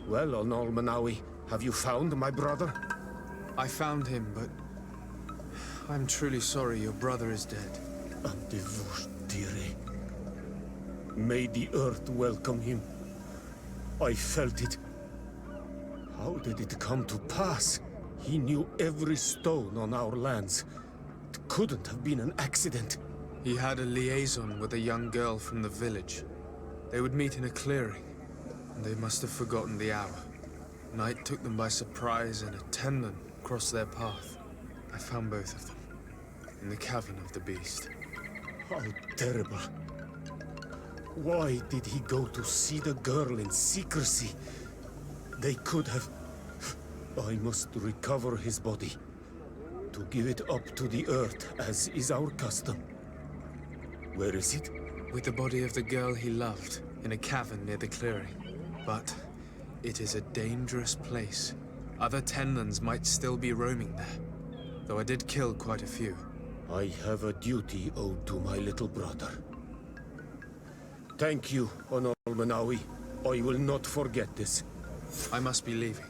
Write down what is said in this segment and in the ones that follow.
Well, Onol Manawi, have you found my brother? I found him, but I'm truly sorry your brother is dead. Andevush Dire. May the earth welcome him. I felt it. How did it come to pass? He knew every stone on our lands. It couldn't have been an accident. He had a liaison with a young girl from the village. They would meet in a clearing, and they must have forgotten the hour. Night took them by surprise, and a Tenlin crossed their path. I found both of them, in the cavern of the beast. How terrible. Why did he go to see the girl in secrecy? They could have... I must recover his body, to give it up to the earth, as is our custom. Where is it? With the body of the girl he loved, in a cavern near the clearing. But it is a dangerous place. Other Tenlins might still be roaming there, though I did kill quite a few. I have a duty owed to my little brother. Thank you, Onol Manawi. I will not forget this. I must be leaving.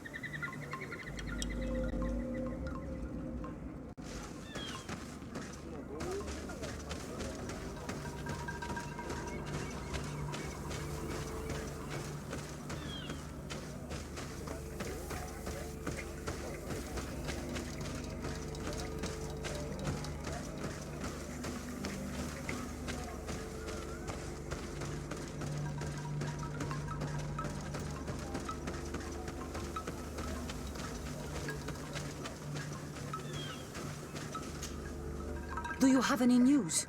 Do you have any news?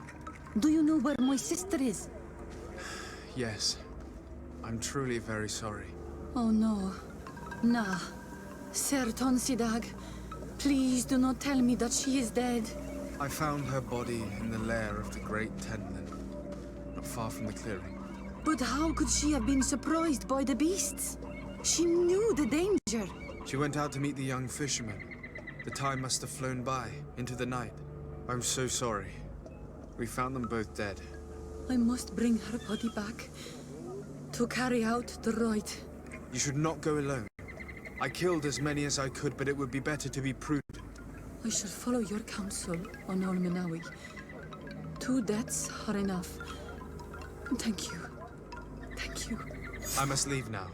Do you know where my sister is? Yes. I'm truly very sorry. Oh no. Nah. Ser Tonsidag, please do not tell me that she is dead. I found her body in the lair of the great Tenlin, not far from the clearing. But how could she have been surprised by the beasts? She knew the danger. She went out to meet the young fisherman. The time must have flown by, into the night. I'm so sorry. We found them both dead. I must bring her body back to carry out the rite. You should not go alone. I killed as many as I could, but it would be better to be prudent. I shall follow your counsel, Onol Manawi. 2 deaths are enough. Thank you. Thank you. I must leave now.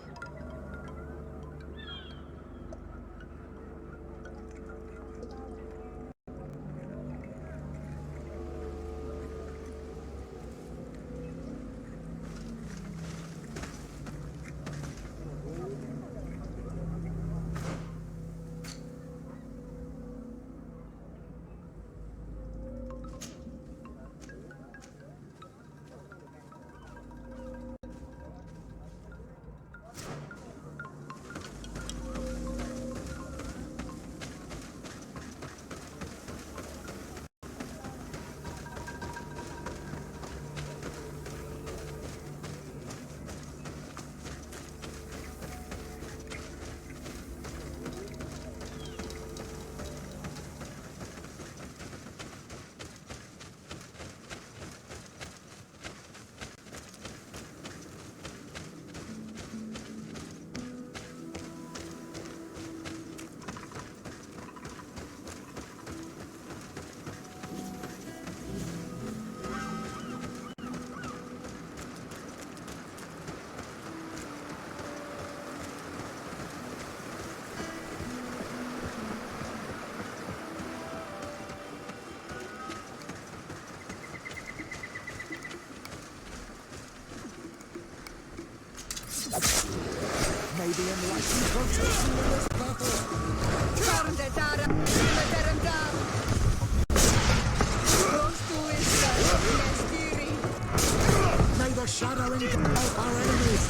May the enlightened protection in this battle. May the shadow engulf our enemies.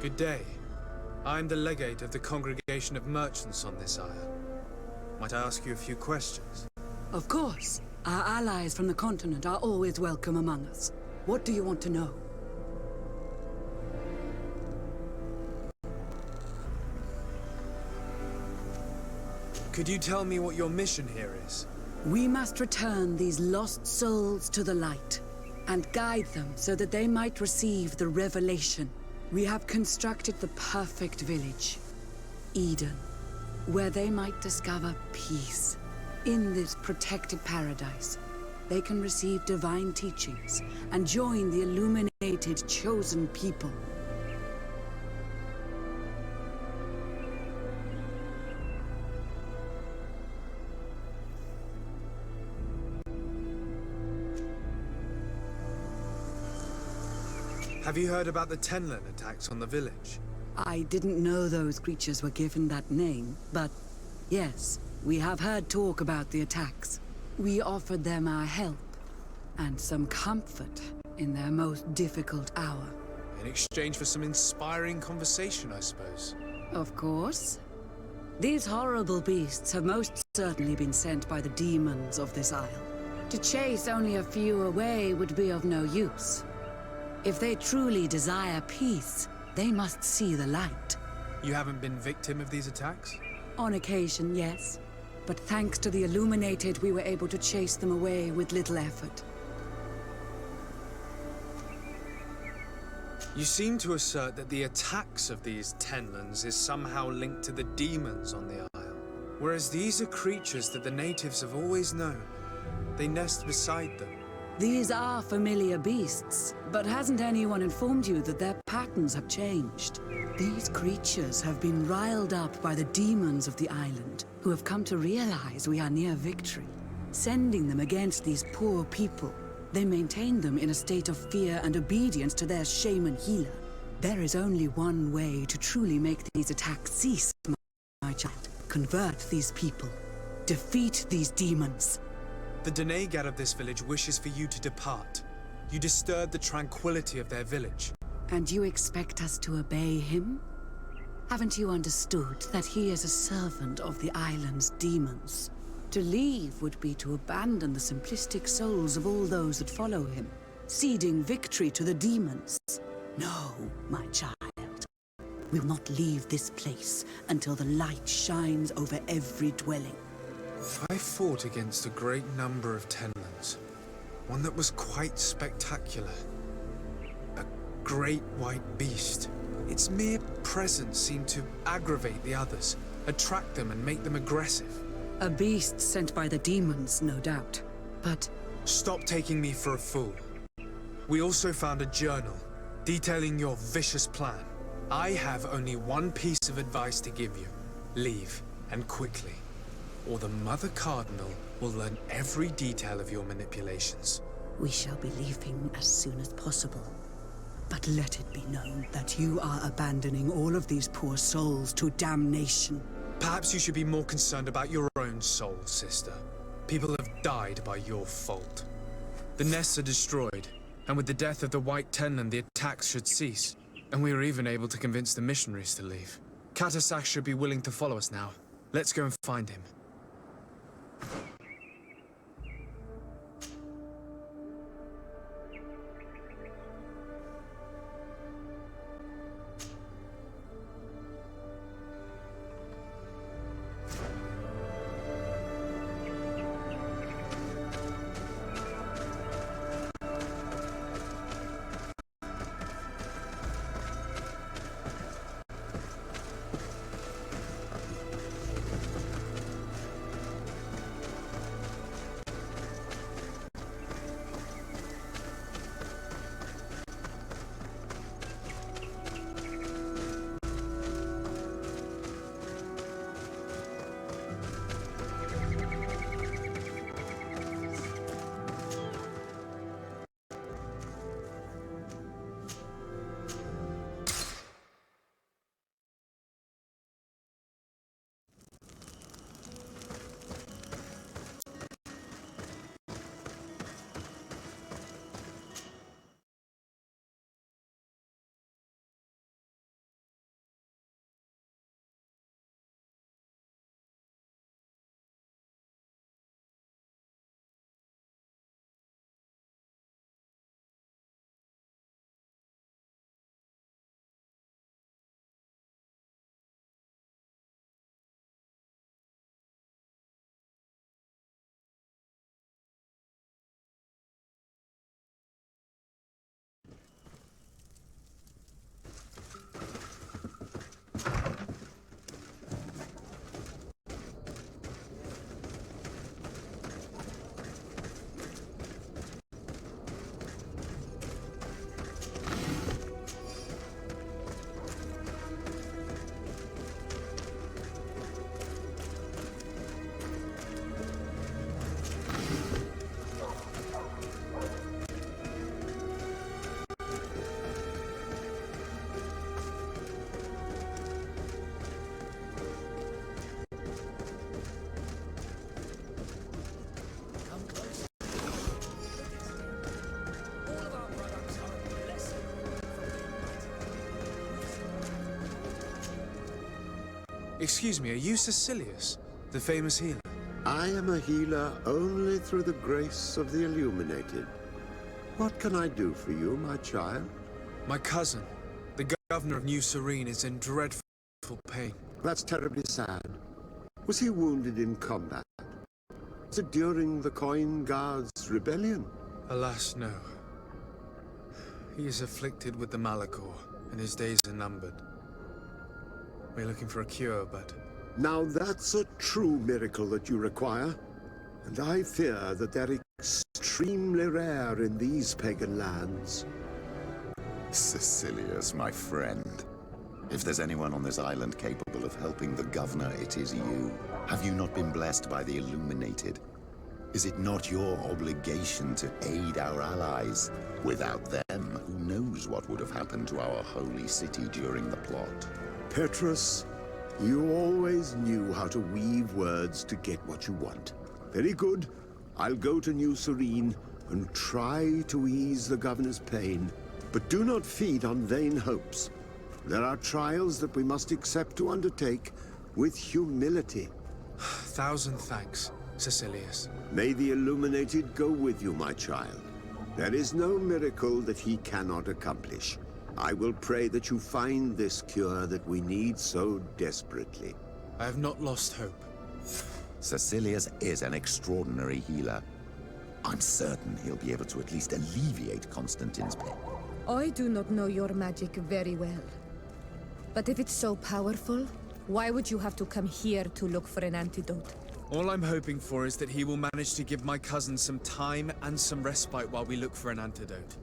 Good day. I'm the legate of the congregation of merchants on this isle. Might I ask you a few questions? Of course. Our allies from the continent are always welcome among us. What do you want to know? Could you tell me what your mission here is? We must return these lost souls to the light, and guide them so that they might receive the revelation. We have constructed the perfect village, Eden, where they might discover peace. In this protected paradise, they can receive divine teachings and join the illuminated chosen people. Have you heard about the Tenlin attacks on the village? I didn't know those creatures were given that name, but yes, we have heard talk about the attacks. We offered them our help and some comfort in their most difficult hour. In exchange for some inspiring conversation, I suppose. Of course. These horrible beasts have most certainly been sent by the demons of this isle. To chase only a few away would be of no use. If they truly desire peace, they must see the light. You haven't been victim of these attacks? On occasion, yes. But thanks to the Illuminated, we were able to chase them away with little effort. You seem to assert that the attacks of these Tenlins is somehow linked to the demons on the isle. Whereas these are creatures that the natives have always known. They nest beside them. These are familiar beasts, but hasn't anyone informed you that their patterns have changed? These creatures have been riled up by the demons of the island, who have come to realize we are near victory. Sending them against these poor people, they maintain them in a state of fear and obedience to their shaman healer. There is only one way to truly make these attacks cease, my child. Convert these people. Defeat these demons. The Dene God of this village wishes for you to depart. You disturb the tranquility of their village. And you expect us to obey him? Haven't you understood that he is a servant of the island's demons? To leave would be to abandon the simplistic souls of all those that follow him, ceding victory to the demons. No, my child. We will not leave this place until the light shines over every dwelling. I fought against a great number of Tenlins. One that was quite spectacular. A great white beast. Its mere presence seemed to aggravate the others, attract them and make them aggressive. A beast sent by the demons, no doubt. But Stop taking me for a fool. We also found a journal detailing your vicious plan. I have only one piece of advice to give you. Leave, and quickly. Or the Mother Cardinal will learn every detail of your manipulations. we shall be leaving as soon as possible. But let it be known that you are abandoning all of these poor souls to damnation. Perhaps you should be more concerned about your own soul, sister. People have died by your fault. The nests are destroyed, and with the death of the White Tenlin, the attacks should cease. And we were even able to convince the missionaries to leave. Katasak should be willing to follow us now. Let's go and find him. Excuse me, are you Cecilius, the famous healer? I am a healer only through the grace of the Illuminated. What can I do for you, my child? My cousin, the governor of New Serene, is in dreadful pain. That's terribly sad. Was he wounded in combat? Was it during the Coin Guards' rebellion? Alas, no. He is afflicted with the Malachor, and his days are numbered. We're looking for a cure, but... Now that's a true miracle that you require. And I fear that they're extremely rare in these pagan lands. Cecilius, my friend. If there's anyone on this island capable of helping the governor, it is you. Have you not been blessed by the Illuminated? Is it not your obligation to aid our allies? Without them, who knows what would have happened to our holy city during the plot? Petrus, you always knew how to weave words to get what you want. Very good. I'll go to New Serene and try to ease the governor's pain. But do not feed on vain hopes. There are trials that we must accept to undertake with humility. Thousand thanks, Cecilius. May the Illuminated go with you, my child. There is no miracle that he cannot accomplish. I will pray that you find this cure that we need so desperately. I have not lost hope. Cecilius is an extraordinary healer. I'm certain he'll be able to at least alleviate Constantine's pain. I do not know your magic very well. But if it's so powerful, why would you have to come here to look for an antidote? All I'm hoping for is that he will manage to give my cousin some time and some respite while we look for an antidote.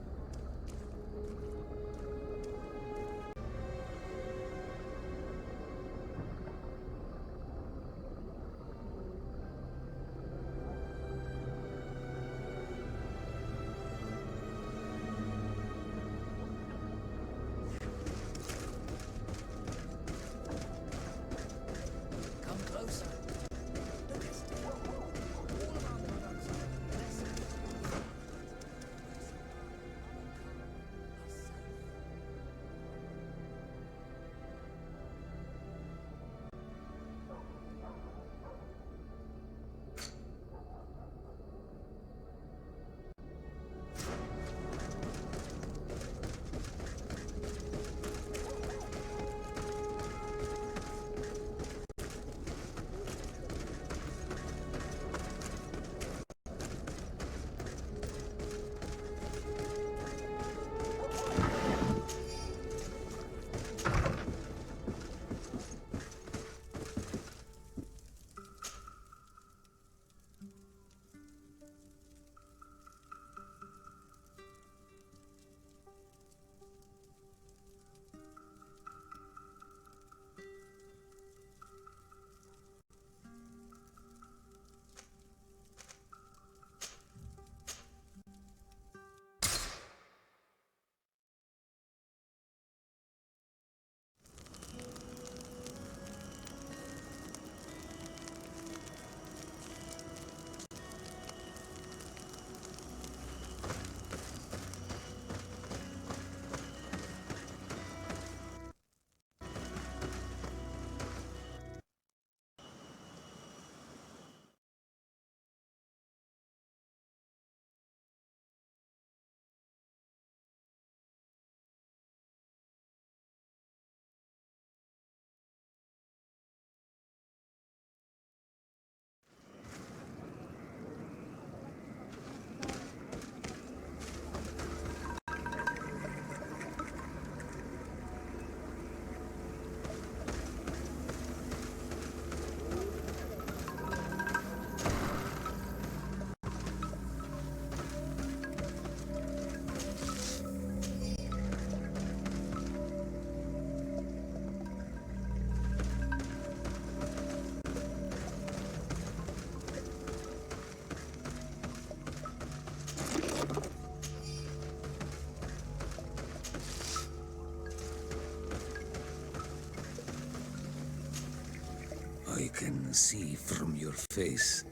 I can see from your face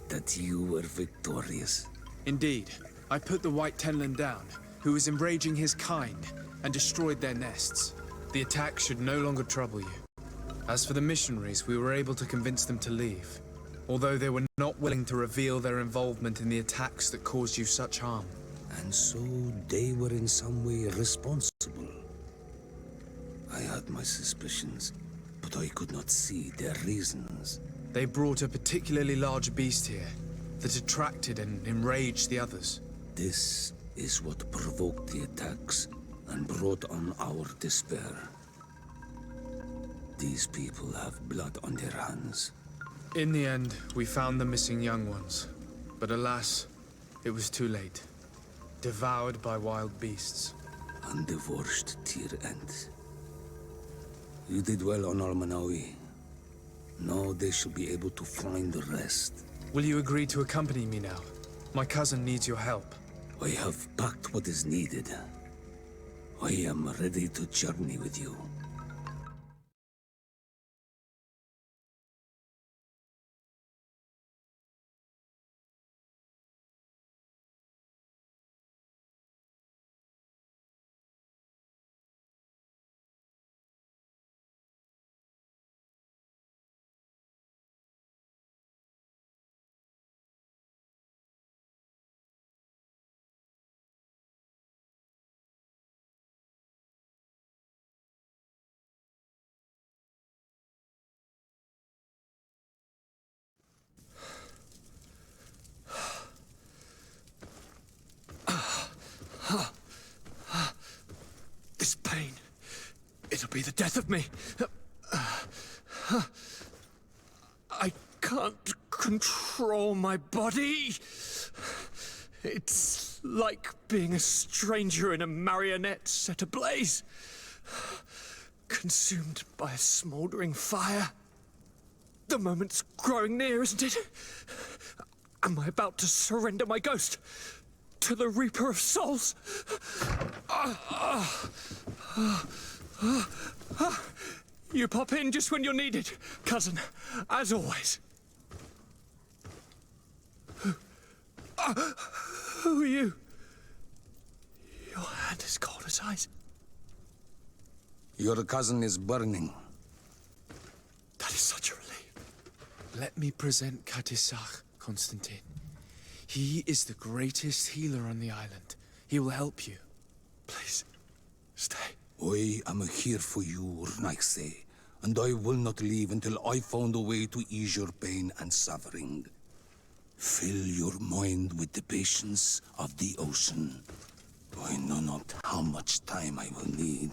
that you were victorious. Indeed. I put the White Tenlin down, who was enraging his kind, and destroyed their nests. The attack should no longer trouble you. As for the missionaries, we were able to convince them to leave, although they were not willing to reveal their involvement in the attacks that caused you such harm. And so they were in some way responsible. I had my suspicions, but I could not see their reasons. They brought a particularly large beast here that attracted and enraged the others. This is what provoked the attacks and brought on our despair. These people have blood on their hands. In the end, we found the missing young ones. But alas, it was too late. Devoured by wild beasts. And divorced to your end. You did well on Almanawi. Now they shall be able to find the rest. Will you agree to accompany me now? My cousin needs your help. I have packed what is needed. I am ready to journey with you. This pain, it'll be the death of me. I can't control my body. It's like being a stranger in a marionette set ablaze. Consumed by a smoldering fire. The moment's growing near, isn't it? Am I about to surrender my ghost to the Reaper of Souls? You pop in just when you're needed, cousin, as always. Who are you? Your hand is cold as ice. Your cousin is burning. That is such a relief. Let me present Katisach, Constantine. He is the greatest healer on the island. He will help you. Please, stay. I am here for you, Rnaise, and I will not leave until I found a way to ease your pain and suffering. Fill your mind with the patience of the ocean. I know not how much time I will need.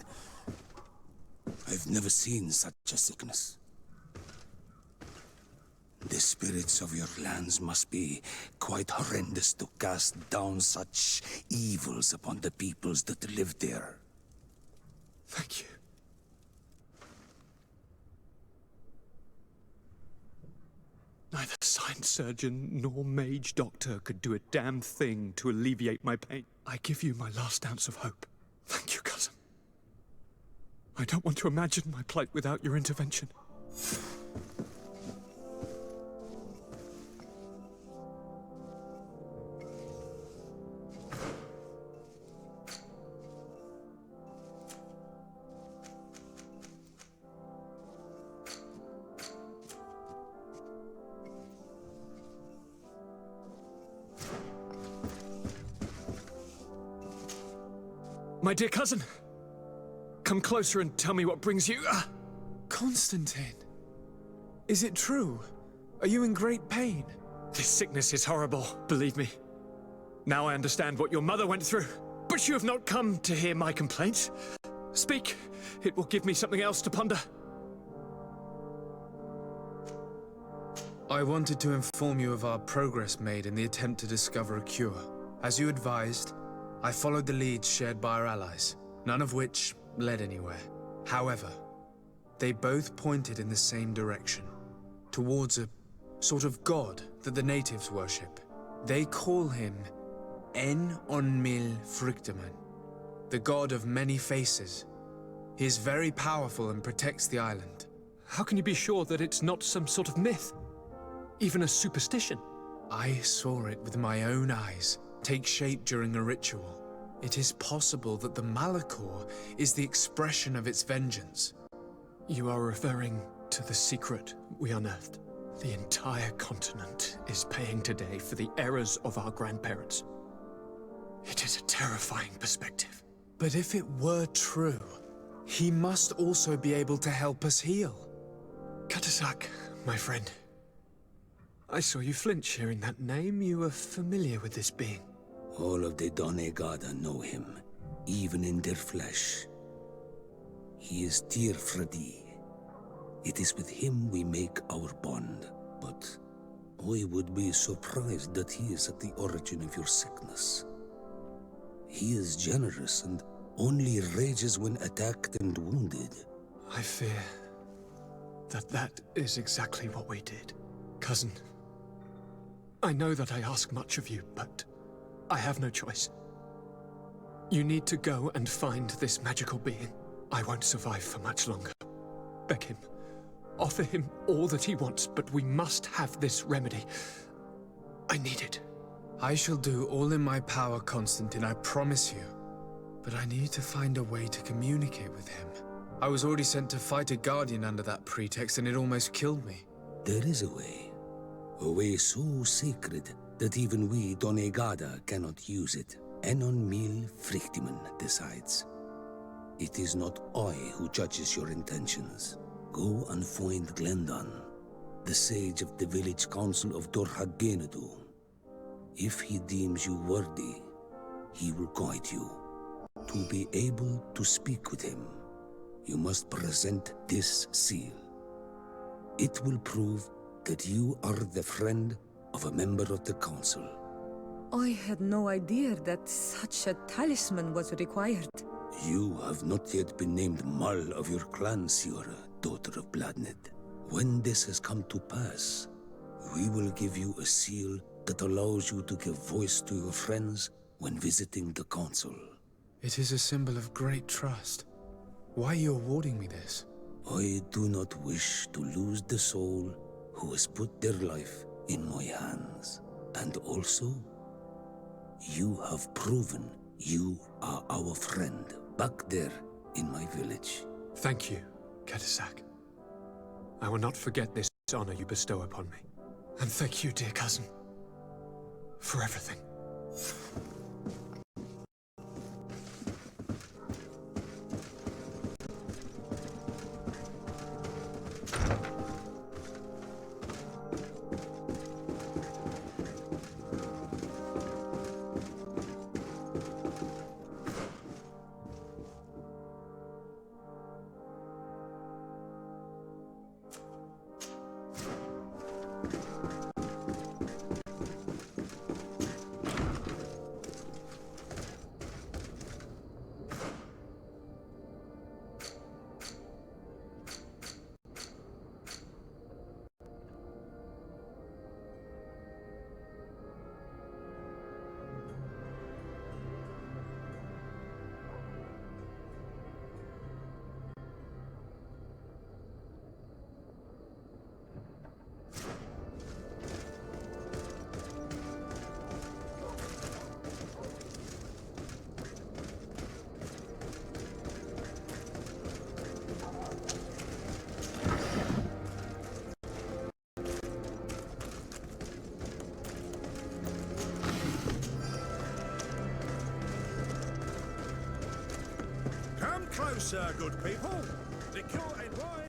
I've never seen such a sickness. The spirits of your lands must be quite horrendous to cast down such evils upon the peoples that live there. Thank you. Neither science surgeon nor mage doctor could do a damn thing to alleviate my pain. I give you my last ounce of hope. Thank you, cousin. I don't want to imagine my plight without your intervention. My dear cousin, come closer and tell me what brings you... Constantine, is it true? Are you in great pain? This sickness is horrible, believe me. Now I understand what your mother went through. But you have not come to hear my complaints. Speak, it will give me something else to ponder. I wanted to inform you of our progress made in the attempt to discover a cure. As you advised, I followed the leads shared by our allies, none of which led anywhere. However, they both pointed in the same direction, towards a sort of god that the natives worship. They call him En Onmil Frictaman, the god of many faces. He is very powerful and protects the island. How can you be sure that it's not some sort of myth? Even a superstition? I saw it with my own eyes take shape during a ritual. It is possible that the Malachor is the expression of its vengeance. You are referring to the secret we unearthed. The entire continent is paying today for the errors of our grandparents. It is a terrifying perspective. But if it were true, he must also be able to help us heal. Katasak, my friend. I saw you flinch hearing that name. You were familiar with this being. All of the Donegada know him, even in their flesh. He is Tyr Fredi. It is with him we make our bond, but I would be surprised that he is at the origin of your sickness. He is generous and only rages when attacked and wounded. I fear that is exactly what we did. Cousin, I know that I ask much of you, but I have no choice. You need to go and find this magical being. I won't survive for much longer. Beg him. Offer him all that he wants, but we must have this remedy. I need it. I shall do all in my power, Constantine, I promise you. But I need to find a way to communicate with him. I was already sent to fight a guardian under that pretext, and it almost killed me. There is a way so sacred that even we Donegada cannot use it. Enon Mil Frichtiman decides. It is not I who judges your intentions. Go and find Glendan, the sage of the village council of Dorhagenedu. If he deems you worthy, he will guide you. To be able to speak with him, you must present this seal. It will prove that you are the friend of a member of the council. I had no idea that such a talisman was required. You have not yet been named Mal of your clan, Siora, daughter of Bladned. When this has come to pass, we will give you a seal that allows you to give voice to your friends when visiting the council. It is a symbol of great trust. Why are you awarding me this? I do not wish to lose the soul who has put their life in my hands. And also, you have proven you are our friend back there in my village. Thank you, Katasak. I will not forget this honor you bestow upon me. And thank you, dear cousin, for everything. Come closer, good people. Liqueur and wine.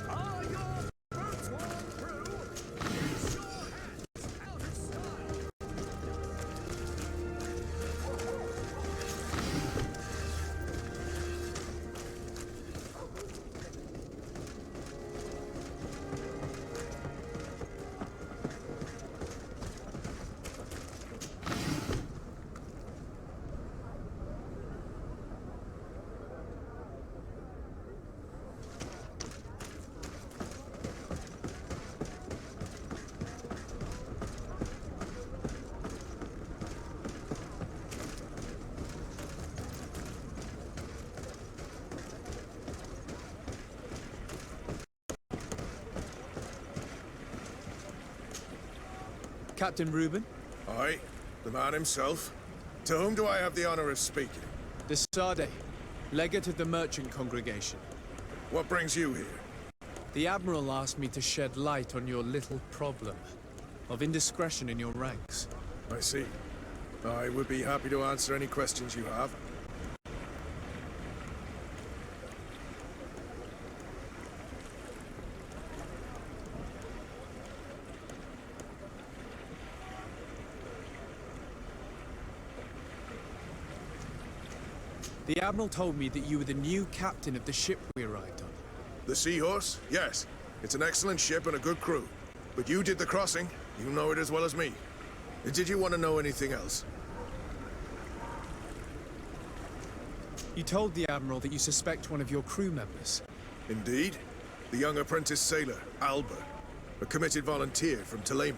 Are your boots worn through? Place your hands out of style. Captain Reuben? Aye, the man himself. To whom do I have the honor of speaking? Desade, legate of the merchant congregation. What brings you here? The Admiral asked me to shed light on your little problem of indiscretion in your ranks. I see. I would be happy to answer any questions you have. The Admiral told me that you were the new captain of the ship we arrived on. The Seahorse? Yes. It's an excellent ship and a good crew. But you did the crossing. You know it as well as me. Did you want to know anything else? You told the Admiral that you suspect one of your crew members. Indeed. The young apprentice sailor, Alba. A committed volunteer from Thélème.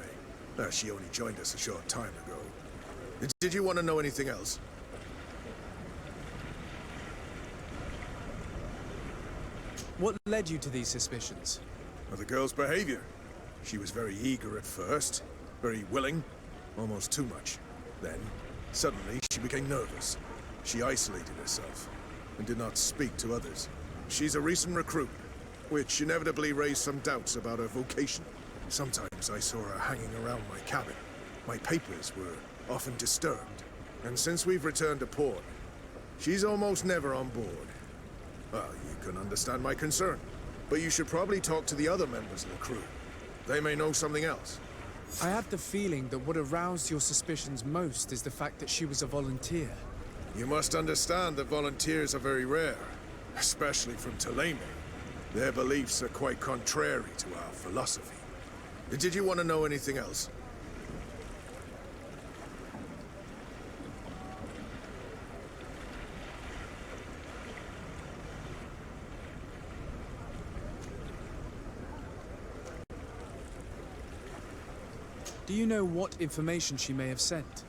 She only joined us a short time ago. Did you want to know anything else? What led you to these suspicions? Well, the girl's behavior. She was very eager at first, very willing, almost too much. Then, suddenly, she became nervous. She isolated herself and did not speak to others. She's a recent recruit, which inevitably raised some doubts about her vocation. Sometimes I saw her hanging around my cabin. My papers were often disturbed. And since we've returned to port, she's almost never on board. Well, you can understand my concern, but you should probably talk to the other members of the crew. They may know something else. I have the feeling that what aroused your suspicions most is the fact that she was a volunteer. You must understand that volunteers are very rare, especially from Thélème. Their beliefs are quite contrary to our philosophy. Did you want to know anything else? Do you know what information she may have sent?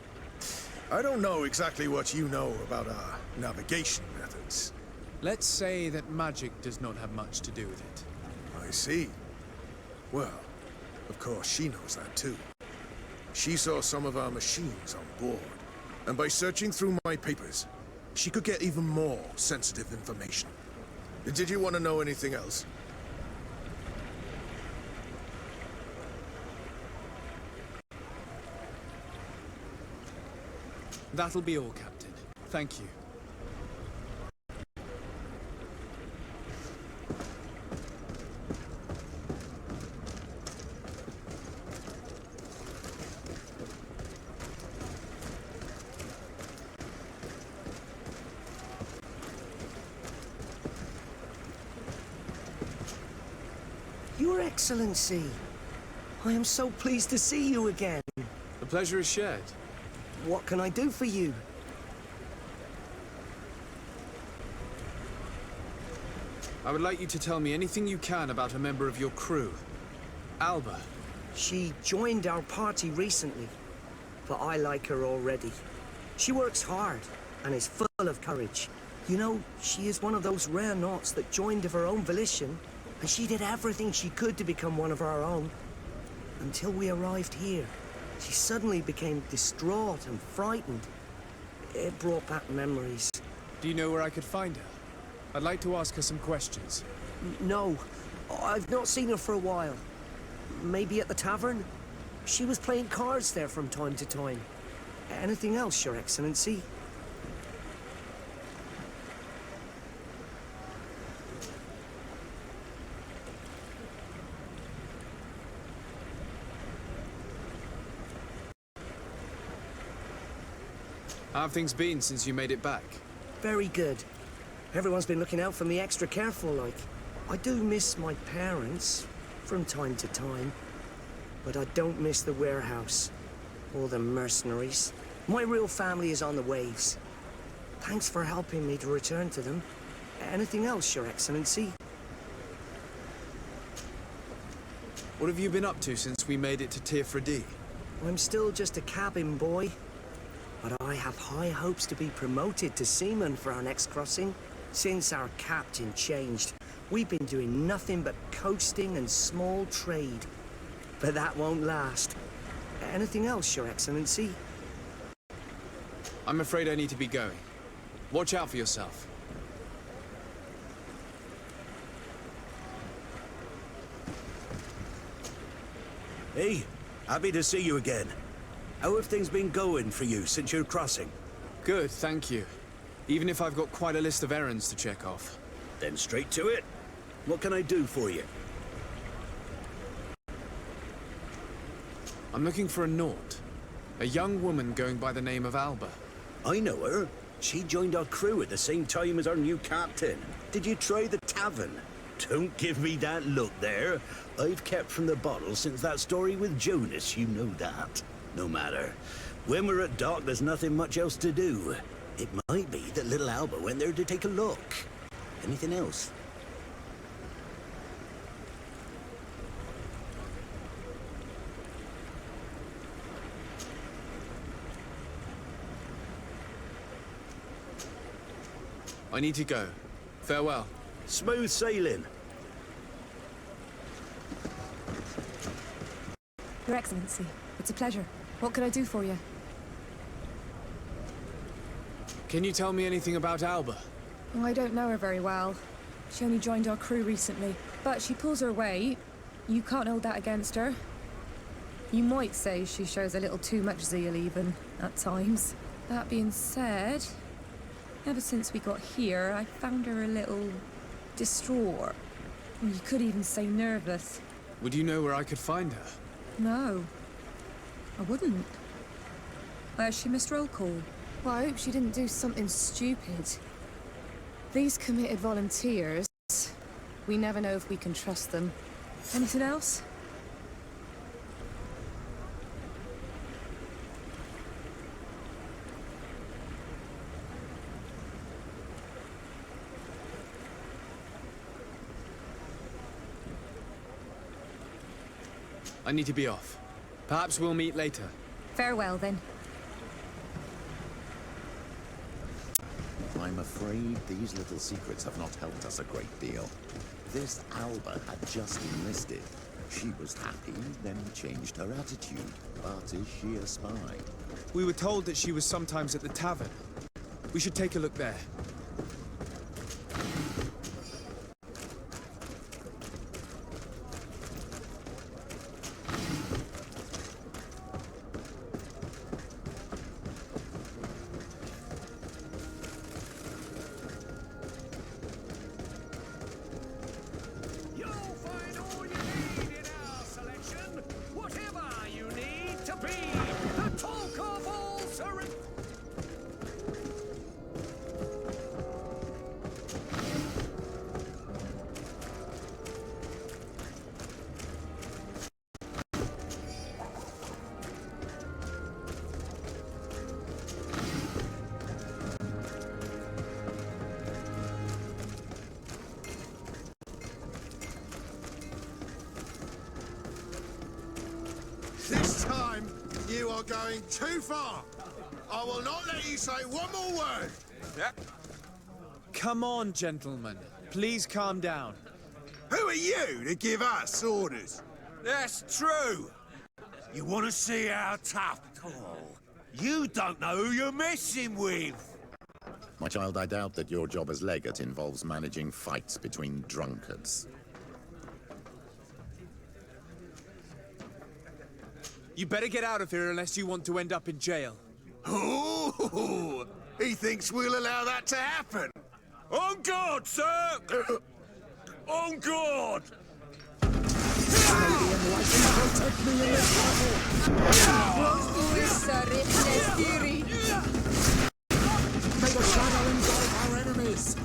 I don't know exactly what you know about our navigation methods. Let's say that magic does not have much to do with it. I see. Well, of course she knows that too. She saw some of our machines on board, and by searching through my papers, she could get even more sensitive information. Did you want to know anything else? That'll be all, Captain. Thank you. Your Excellency, I am so pleased to see you again. The pleasure is shared. What can I do for you? I would like you to tell me anything you can about a member of your crew. Alba. She joined our party recently, but I like her already. She works hard and is full of courage. You know, she is one of those rare knots that joined of her own volition, and she did everything she could to become one of our own. Until we arrived here. She suddenly became distraught and frightened. It brought back memories. Do you know where I could find her? I'd like to ask her some questions. No, I've not seen her for a while. Maybe at the tavern? She was playing cards there from time to time. Anything else, Your Excellency? How have things been since you made it back? Very good. Everyone's been looking out for me extra careful, like. I do miss my parents, from time to time. But I don't miss the warehouse, or the mercenaries. My real family is on the waves. Thanks for helping me to return to them. Anything else, Your Excellency? What have you been up to since we made it to Tirfredi? I'm still just a cabin boy. But I have high hopes to be promoted to seaman for our next crossing. Since our captain changed, we've been doing nothing but coasting and small trade. But that won't last. Anything else, Your Excellency? I'm afraid I need to be going. Watch out for yourself. Hey, happy to see you again. How have things been going for you since your crossing? Good, thank you. Even if I've got quite a list of errands to check off. Then straight to it. What can I do for you? I'm looking for a Naut. A young woman going by the name of Alba. I know her. She joined our crew at the same time as our new captain. Did you try the tavern? Don't give me that look there. I've kept from the bottle since that story with Jonas, you know that. No matter. When we're at dock, there's nothing much else to do. It might be that little Alba went there to take a look. Anything else? I need to go. Farewell. Smooth sailing. Your Excellency, it's a pleasure. What can I do for you? Can you tell me anything about Alba? Oh, I don't know her very well. She only joined our crew recently. But she pulls her weight. You can't hold that against her. You might say she shows a little too much zeal even, at times. That being said, ever since we got here, I found her a little distraught. You could even say nervous. Would you know where I could find her? No, I wouldn't. Where's she missed roll call? Well, I hope she didn't do something stupid. These committed volunteers, we never know if we can trust them. Anything else? I need to be off. Perhaps we'll meet later. Farewell, then. I'm afraid these little secrets have not helped us a great deal. This Alba had just enlisted. She was happy, then changed her attitude. But is she a spy? We were told that she was sometimes at the tavern. We should take a look there. This time, you are going too far. I will not let you say one more word. Come on, gentlemen. Please calm down. Who are you to give us orders? That's true. You want to see how tough? Oh, you don't know who you're messing with. My child, I doubt that your job as legate involves managing fights between drunkards. You better get out of here unless you want to end up in jail. Ooh, he thinks we'll allow that to happen. On guard, sir! On guard! May the shadow engulf our enemies!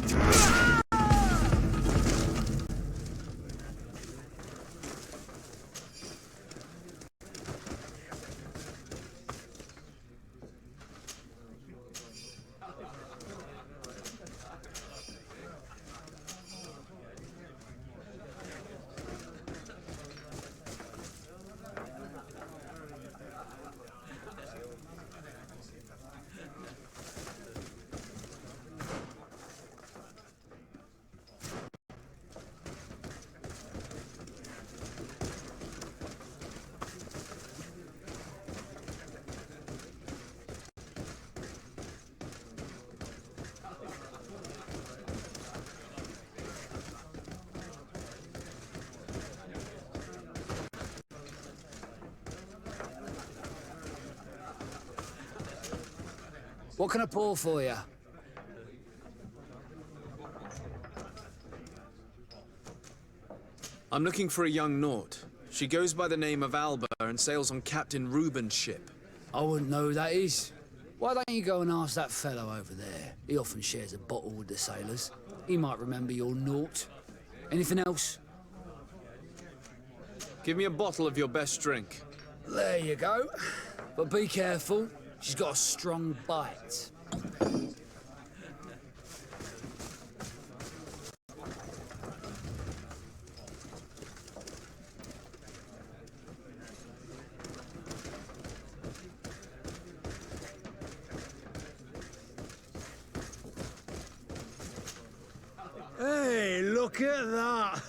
What can I pour for you? I'm looking for a young Naut. She goes by the name of Alba and sails on Captain Reuben's ship. I wouldn't know who that is. Why don't you go and ask that fellow over there? He often shares a bottle with the sailors. He might remember your Naut. Anything else? Give me a bottle of your best drink. There you go. But be careful. She's got a strong bite. Hey, look at that!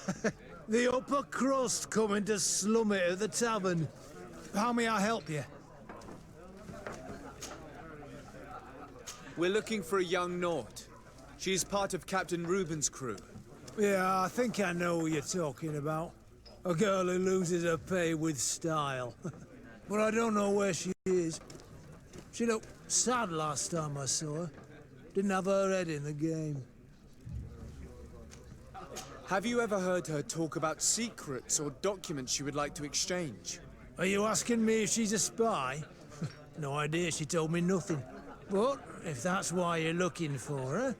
The upper crust coming to slum it at the tavern. How may I help you? We're looking for a young Naut. She's part of Captain Reuben's crew. Yeah, I think I know what you're talking about. A girl who loses her pay with style. But I don't know where she is. She looked sad last time I saw her. Didn't have her head in the game. Have you ever heard her talk about secrets or documents she would like to exchange? Are you asking me if she's a spy? No idea, she told me nothing. But if that's why you're looking for her,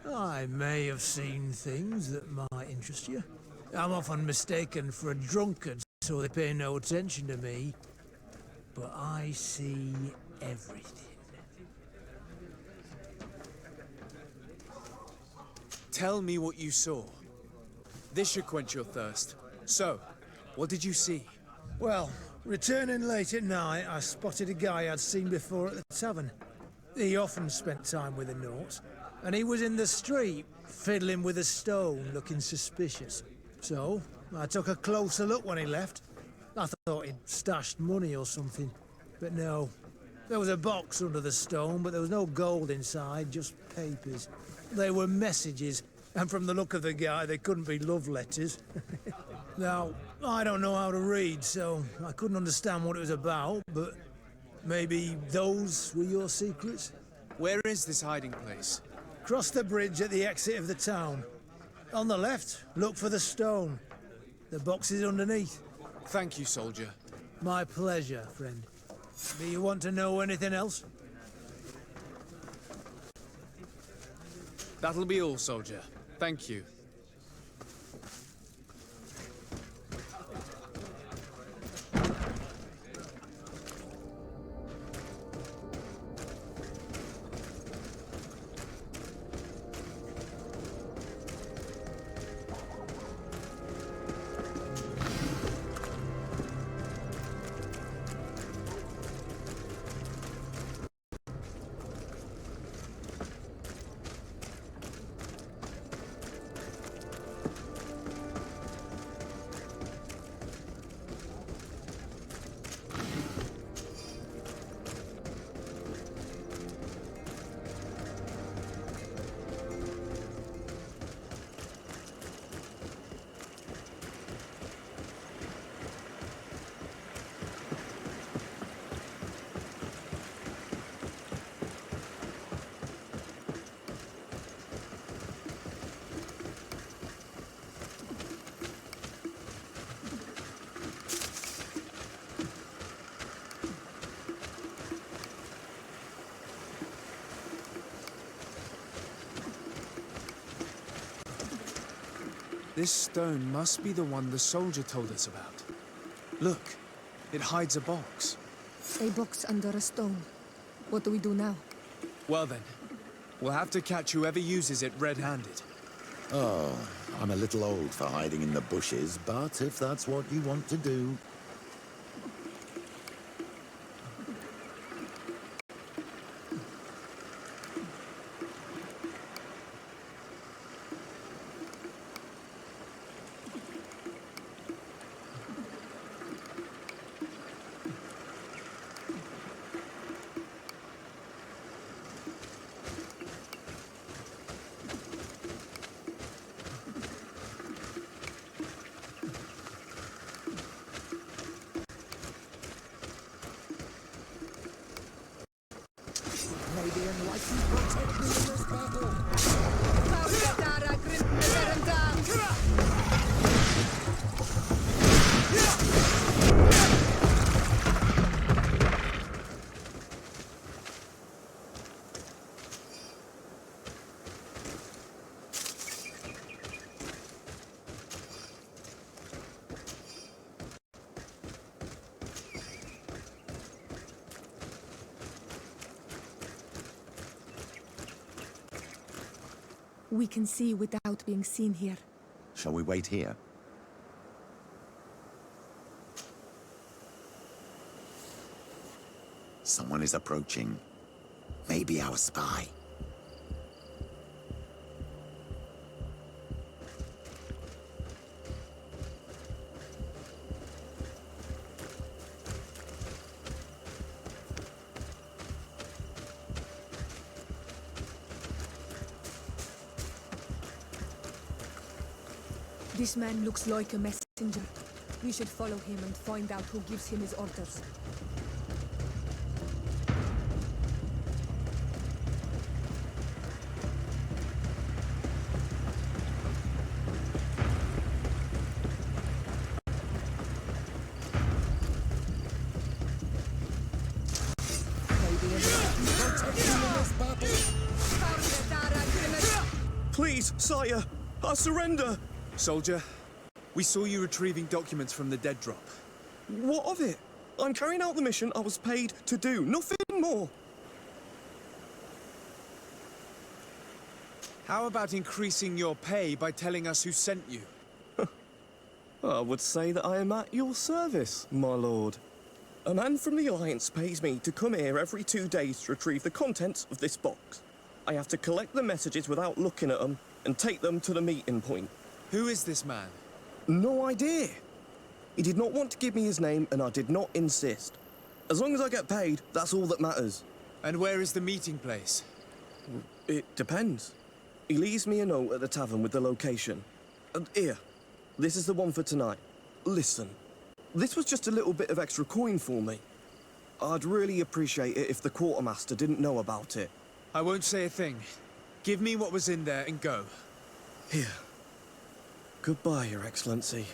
I may have seen things that might interest you. I'm often mistaken for a drunkard, so they pay no attention to me. But I see everything. Tell me what you saw. This should quench your thirst. So, what did you see? Well, returning late at night, I spotted a guy I'd seen before at the tavern. He often spent time with the Nauts, and he was in the street, fiddling with a stone, looking suspicious. So, I took a closer look when he left. I thought he'd stashed money or something, but no. There was a box under the stone, but there was no gold inside, just papers. They were messages, and from the look of the guy, they couldn't be love letters. Now, I don't know how to read, so I couldn't understand what it was about, but maybe those were your secrets? Where is this hiding place? Cross the bridge at the exit of the town. On the left, look for the stone. The box is underneath. Thank you, soldier. My pleasure, friend. Do you want to know anything else? That'll be all, soldier. Thank you. This stone must be the one the soldier told us about. Look, it hides a box. A box under a stone. What do we do now? Well then, we'll have to catch whoever uses it red-handed. Oh, I'm a little old for hiding in the bushes, but if that's what you want to do... We can see without being seen here. Shall we wait here? Someone is approaching. Maybe our spy. This man looks like a messenger. We should follow him and find out who gives him his orders. Please, sire, I surrender! Soldier, we saw you retrieving documents from the dead drop. What of it? I'm carrying out the mission I was paid to do, nothing more. How about increasing your pay by telling us who sent you? I would say that I am at your service, my lord. A man from the Alliance pays me to come here every 2 days to retrieve the contents of this box. I have to collect the messages without looking at them and take them to the meeting point. Who is this man? No idea. He did not want to give me his name, and I did not insist. As long as I get paid, that's all that matters. And where is the meeting place? It depends. He leaves me a note at the tavern with the location. And here, this is the one for tonight. Listen, this was just a little bit of extra coin for me. I'd really appreciate it if the quartermaster didn't know about it. I won't say a thing. Give me what was in there and go. Here. Goodbye, Your Excellency.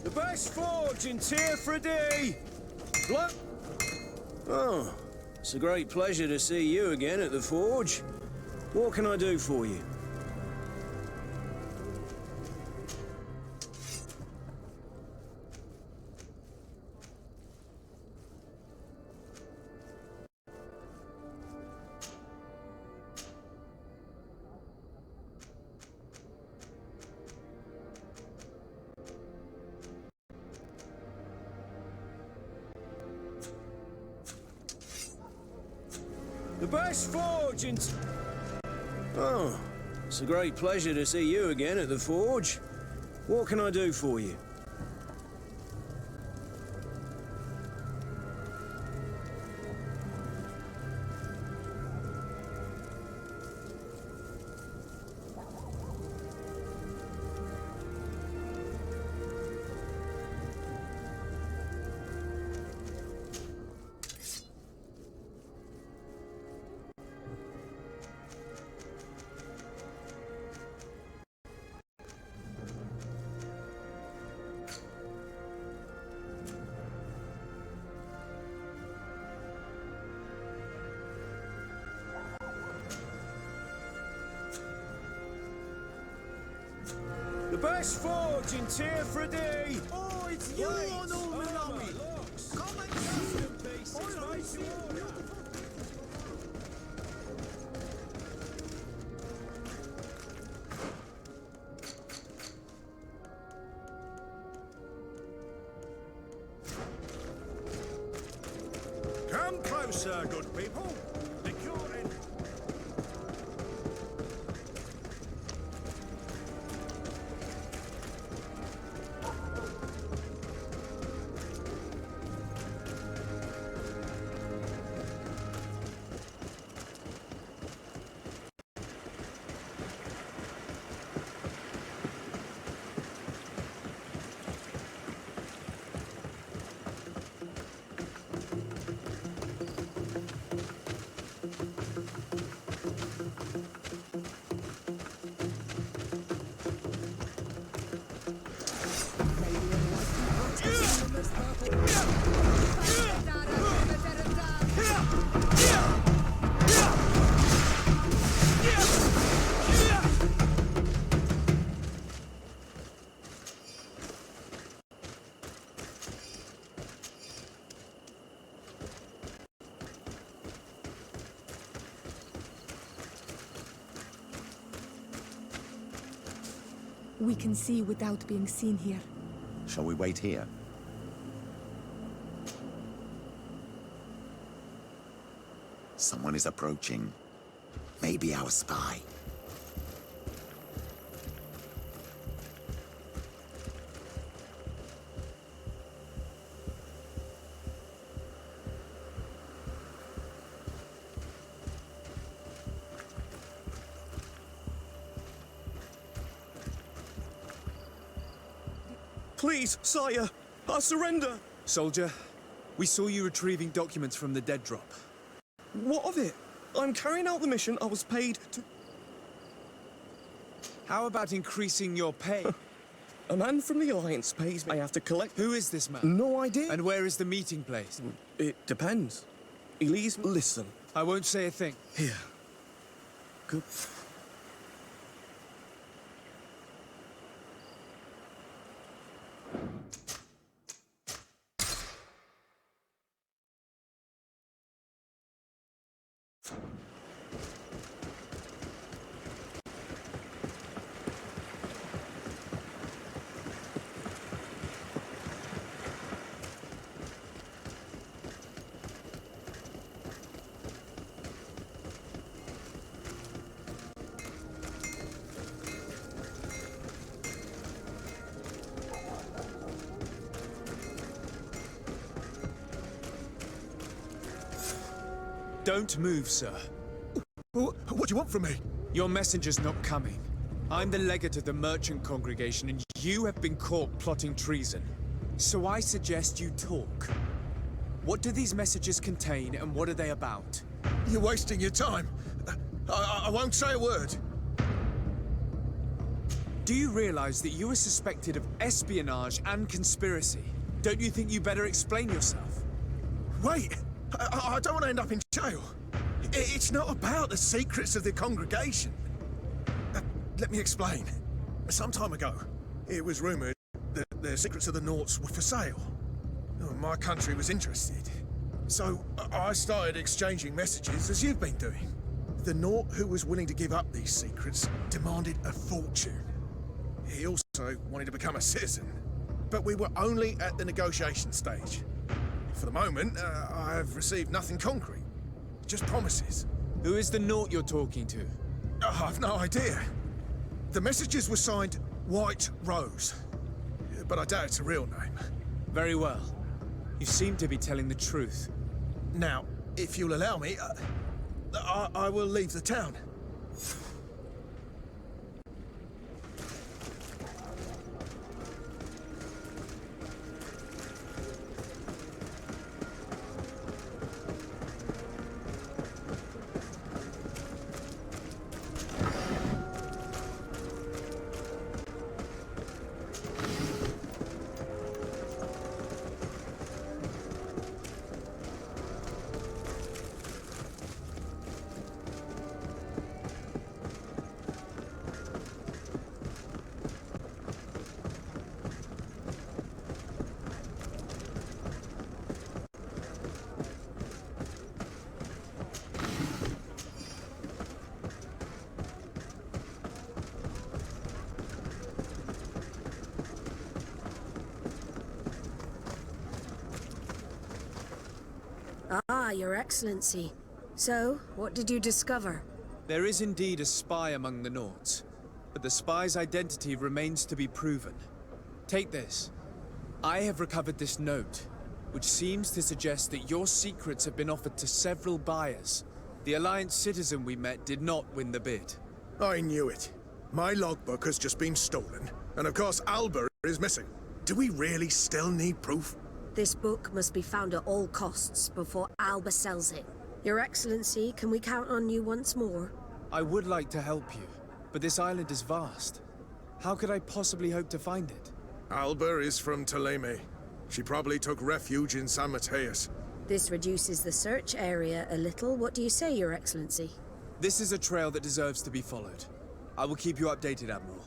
The best forge in Tier for a day! Oh, it's a great pleasure to see you again at the forge. What can I do for you? The best forge in... Oh, it's a great pleasure to see you again at the forge. What can I do for you? The best forge in Tier for a day! Oh, it's you on all Malawi! Come and custom pieces, made to order! Come closer, good people. Liqueur in. We can see without being seen here. Shall we wait here? Someone is approaching. Maybe our spy. Please, sire, I surrender. Soldier, we saw you retrieving documents from the dead drop. What of it? I'm carrying out the mission I was paid to... How about increasing your pay? A man from the Alliance pays me. I have to collect... Who is this man? No idea. And where is the meeting place? It depends. Elise, listen. I won't say a thing. Here. Good. Don't move, sir. What do you want from me? Your messenger's not coming. I'm the legate of the merchant congregation, and you have been caught plotting treason. So I suggest you talk. What do these messages contain, and what are they about? You're wasting your time. I won't say a word. Do you realize that you are suspected of espionage and conspiracy? Don't you think you better explain yourself? Wait! I don't want to end up in jail. It's not about the secrets of the congregation. Let me explain. Some time ago, it was rumored that the secrets of the Naughts were for sale. My country was interested. So I started exchanging messages as you've been doing. The Naught who was willing to give up these secrets demanded a fortune. He also wanted to become a citizen. But we were only at the negotiation stage. For the moment, I have received nothing concrete. Just promises. Who is the Naught you're talking to? I've no idea. The messages were signed White Rose. But I doubt it's a real name. Very well. You seem to be telling the truth. Now, if you'll allow me, I will leave the town. Ah, Your Excellency. So, what did you discover? There is indeed a spy among the Naughts, but the spy's identity remains to be proven. Take this. I have recovered this note, which seems to suggest that your secrets have been offered to several buyers. The Alliance citizen we met did not win the bid. I knew it. My logbook has just been stolen, and of course Alba is missing. Do we really still need proof? This book must be found at all costs before Alba sells it. Your Excellency, can we count on you once more? I would like to help you, but this island is vast. How could I possibly hope to find it? Alba is from Ptolemy. She probably took refuge in San Mateus. This reduces the search area a little. What do you say, Your Excellency? This is a trail that deserves to be followed. I will keep you updated, Admiral.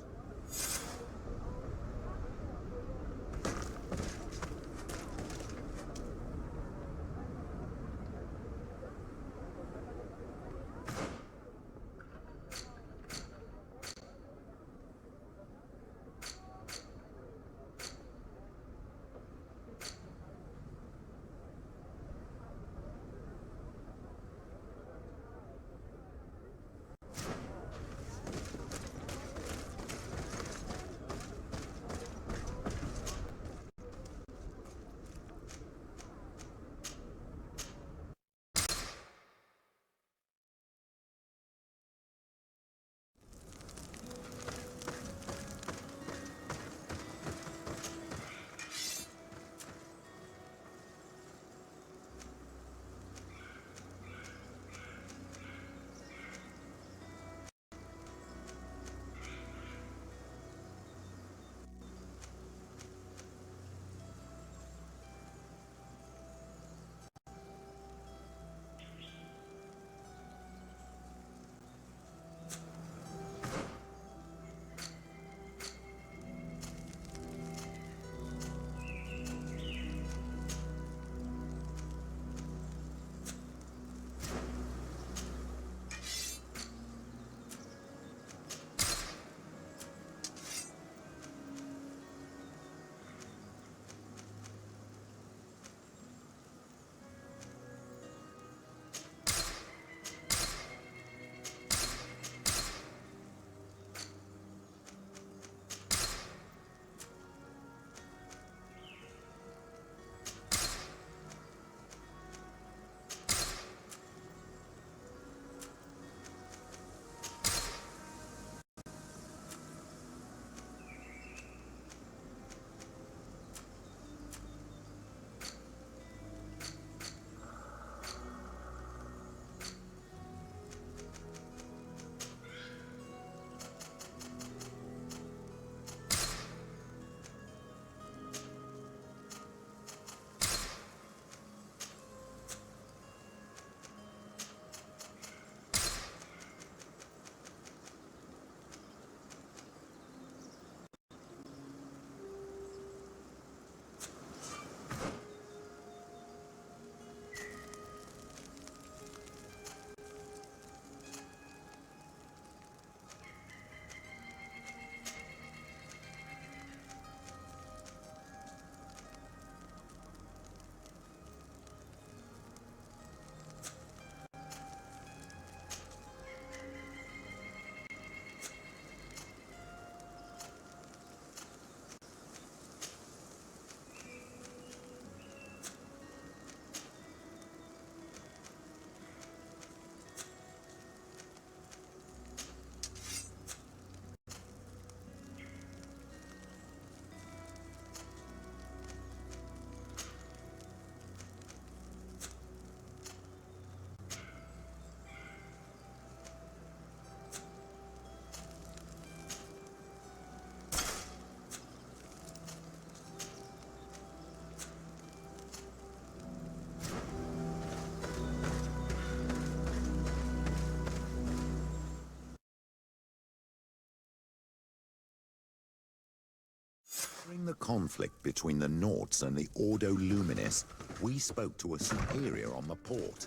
During the conflict between the Naughts and the Ordo Luminis, we spoke to a superior on the port.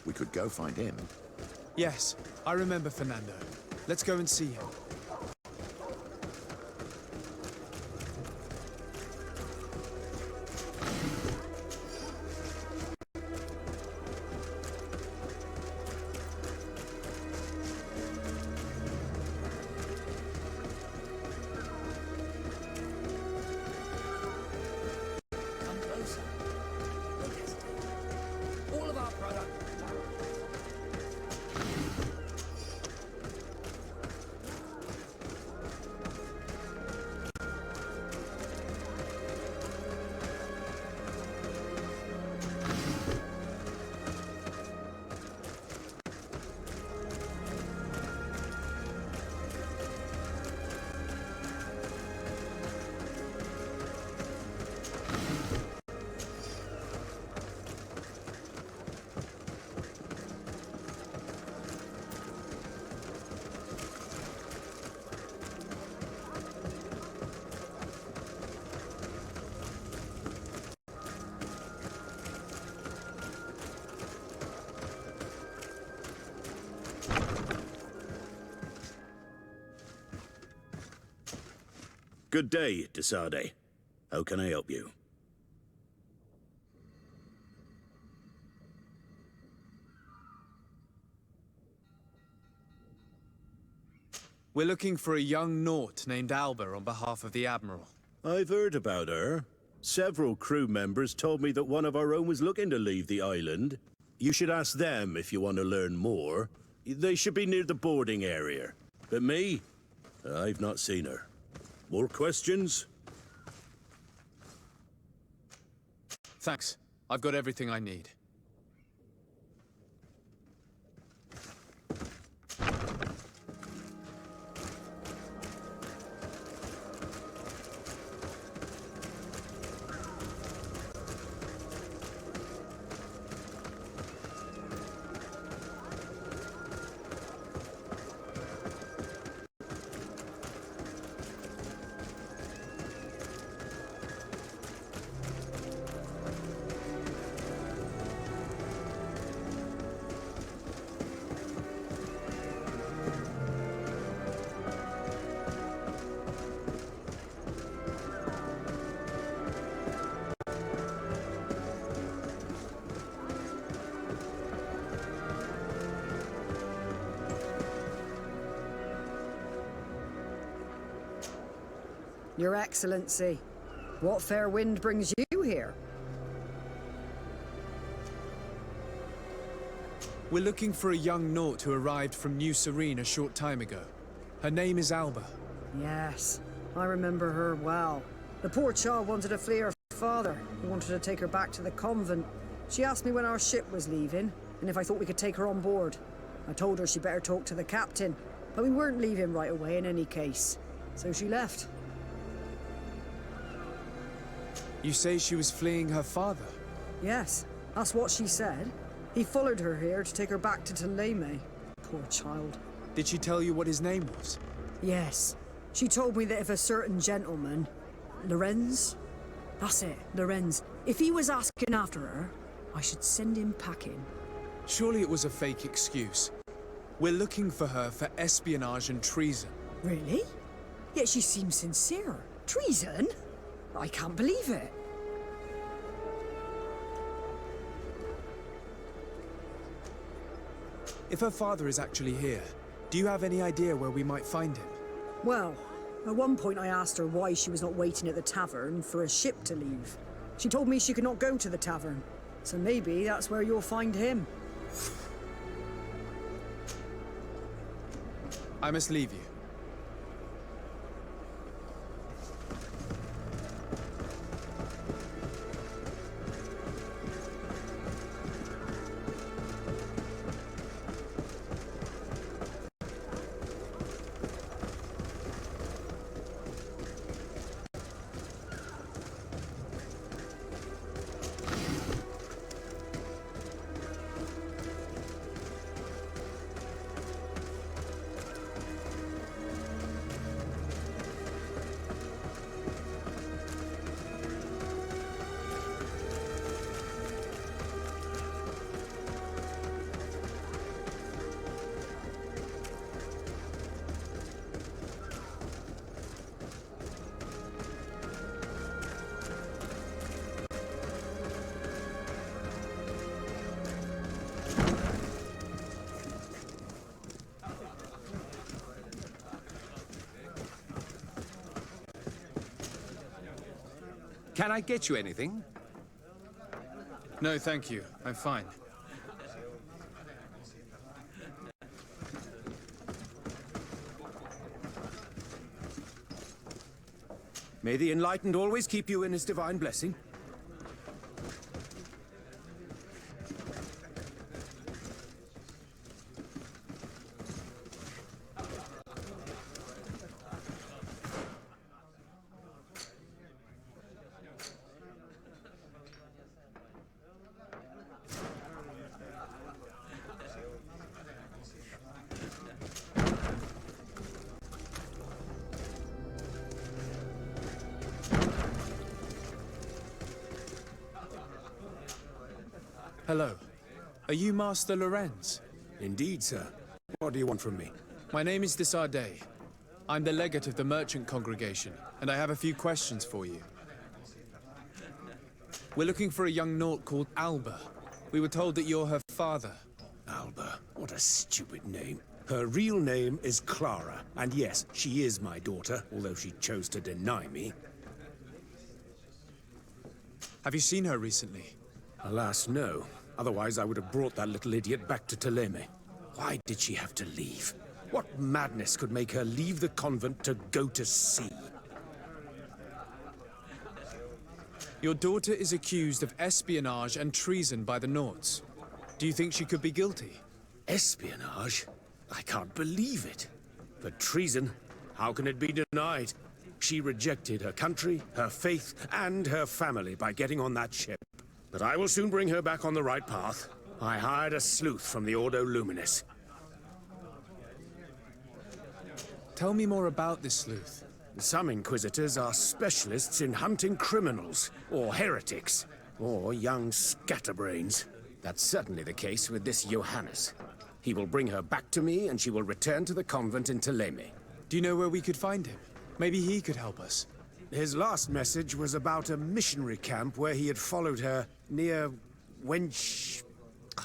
We could go find him. Yes, I remember Fernando. Let's go and see him. All of our product. Good day, Desade. How can I help you? We're looking for a young Naut named Alba on behalf of the Admiral. I've heard about her. Several crew members told me that one of our own was looking to leave the island. You should ask them if you want to learn more. They should be near the boarding area. But me? I've not seen her. More questions? Thanks. I've got everything I need. Your Excellency, what fair wind brings you here? We're looking for a young Naut who arrived from New Serene a short time ago. Her name is Alba. Yes, I remember her well. The poor child wanted to flee her father. He wanted to take her back to the convent. She asked me when our ship was leaving, and if I thought we could take her on board. I told her she'd better talk to the captain, but we weren't leaving right away in any case. So she left. You say she was fleeing her father? Yes, that's what she said. He followed her here to take her back to Theleme. Poor child. Did she tell you what his name was? Yes. She told me that if a certain gentleman... Lorenz? That's it, Lorenz. If he was asking after her, I should send him packing. Surely it was a fake excuse. We're looking for her for espionage and treason. Really? Yet she seems sincere. Treason? I can't believe it. If her father is actually here, do you have any idea where we might find him? Well, at one point I asked her why she was not waiting at the tavern for a ship to leave. She told me she could not go to the tavern, so maybe that's where you'll find him. I must leave you. Can I get you anything? No, thank you. I'm fine. May the Enlightened always keep you in his divine blessing. Hello. Are you Master Lorenz? Indeed, sir. What do you want from me? My name is Desardet. I'm the legate of the merchant congregation, and I have a few questions for you. We're looking for a young Naut called Alba. We were told that you're her father. Alba. What a stupid name. Her real name is Clara, and yes, she is my daughter, although she chose to deny me. Have you seen her recently? Alas, no. Otherwise, I would have brought that little idiot back to Teleme. Why did she have to leave? What madness could make her leave the convent to go to sea? Your daughter is accused of espionage and treason by the Nauts. Do you think she could be guilty? Espionage? I can't believe it. But treason? How can it be denied? She rejected her country, her faith, and her family by getting on that ship. But I will soon bring her back on the right path. I hired a sleuth from the Ordo Luminis. Tell me more about this sleuth. Some Inquisitors are specialists in hunting criminals, or heretics, or young scatterbrains. That's certainly the case with this Johannes. He will bring her back to me, and she will return to the convent in Teleme. Do you know where we could find him? Maybe he could help us. His last message was about a missionary camp where he had followed her near Wench...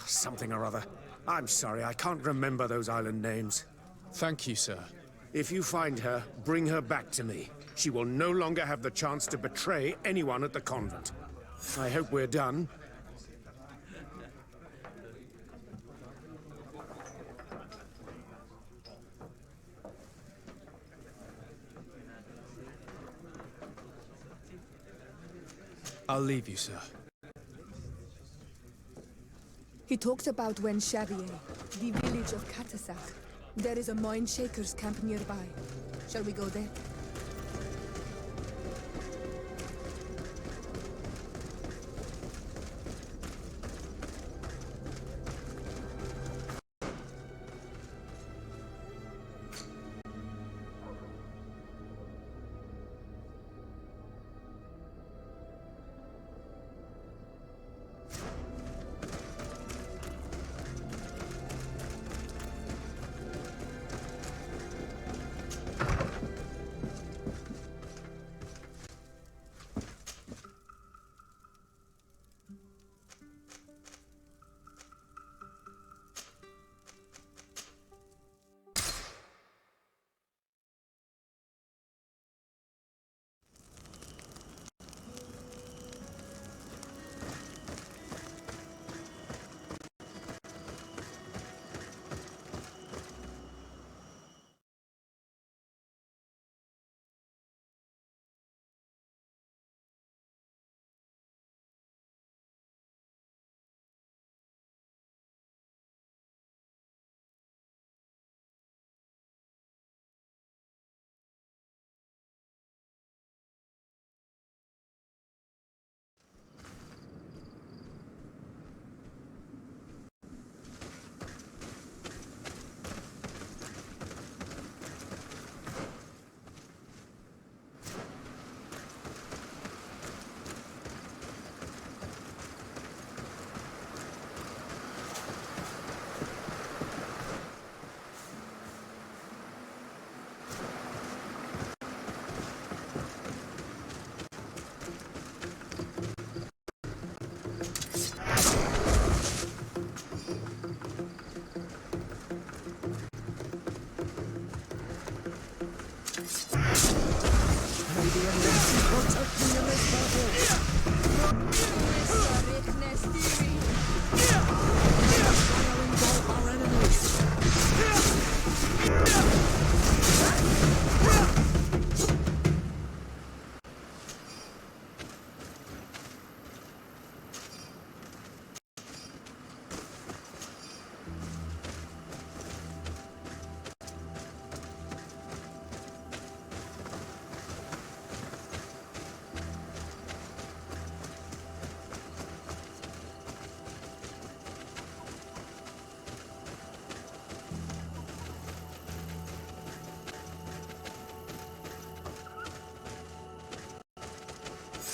something or other. I'm sorry, I can't remember those island names. Thank you, sir. If you find her, bring her back to me. She will no longer have the chance to betray anyone at the convent. I hope we're done. I'll leave you, sir. He talked about Wenchavier, the village of Katasak. There is a mine shaker's camp nearby. Shall we go there?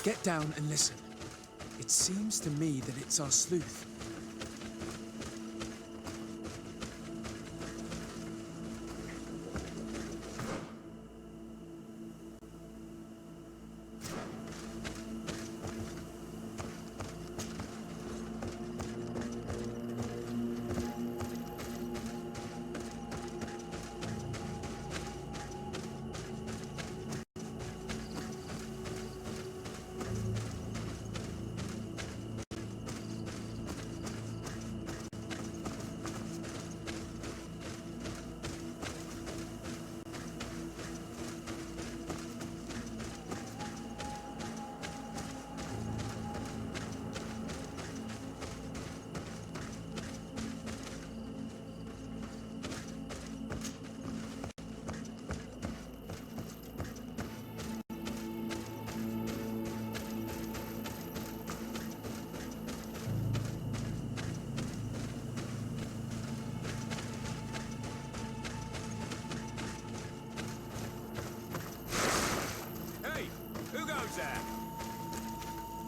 Get down and listen. It seems to me that it's our sleuth.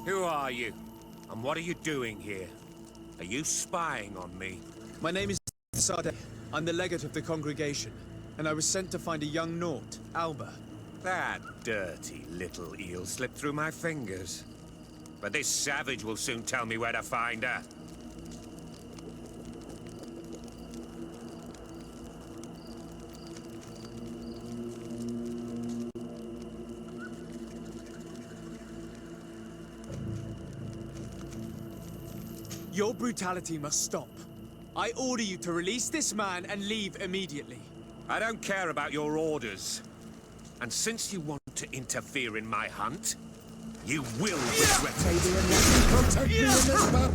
Who are you? And what are you doing here? Are you spying on me? My name is Sade. I'm the legate of the congregation, and I was sent to find a young Naut, Alba. That dirty little eel slipped through my fingers. But this savage will soon tell me where to find her. Your brutality must stop. I order you to release this man and leave immediately. I don't care about your orders. And since you want to interfere in my hunt, you will regret it. Protect me in this battle!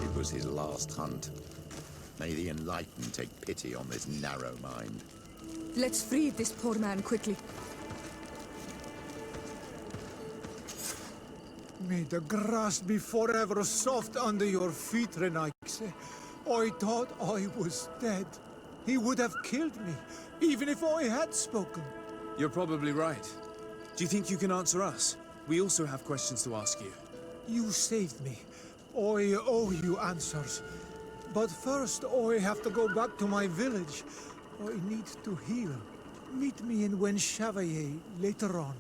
It was his last hunt. May the Enlightened take pity on this narrow mind. Let's free this poor man quickly. May the grass be forever soft under your feet, Renaikse. I thought I was dead. He would have killed me, even if I had spoken. You're probably right. Do you think you can answer us? We also have questions to ask you. You saved me. I owe you answers. But first, I have to go back to my village. I need to heal. Meet me in Wen Chevalier later on.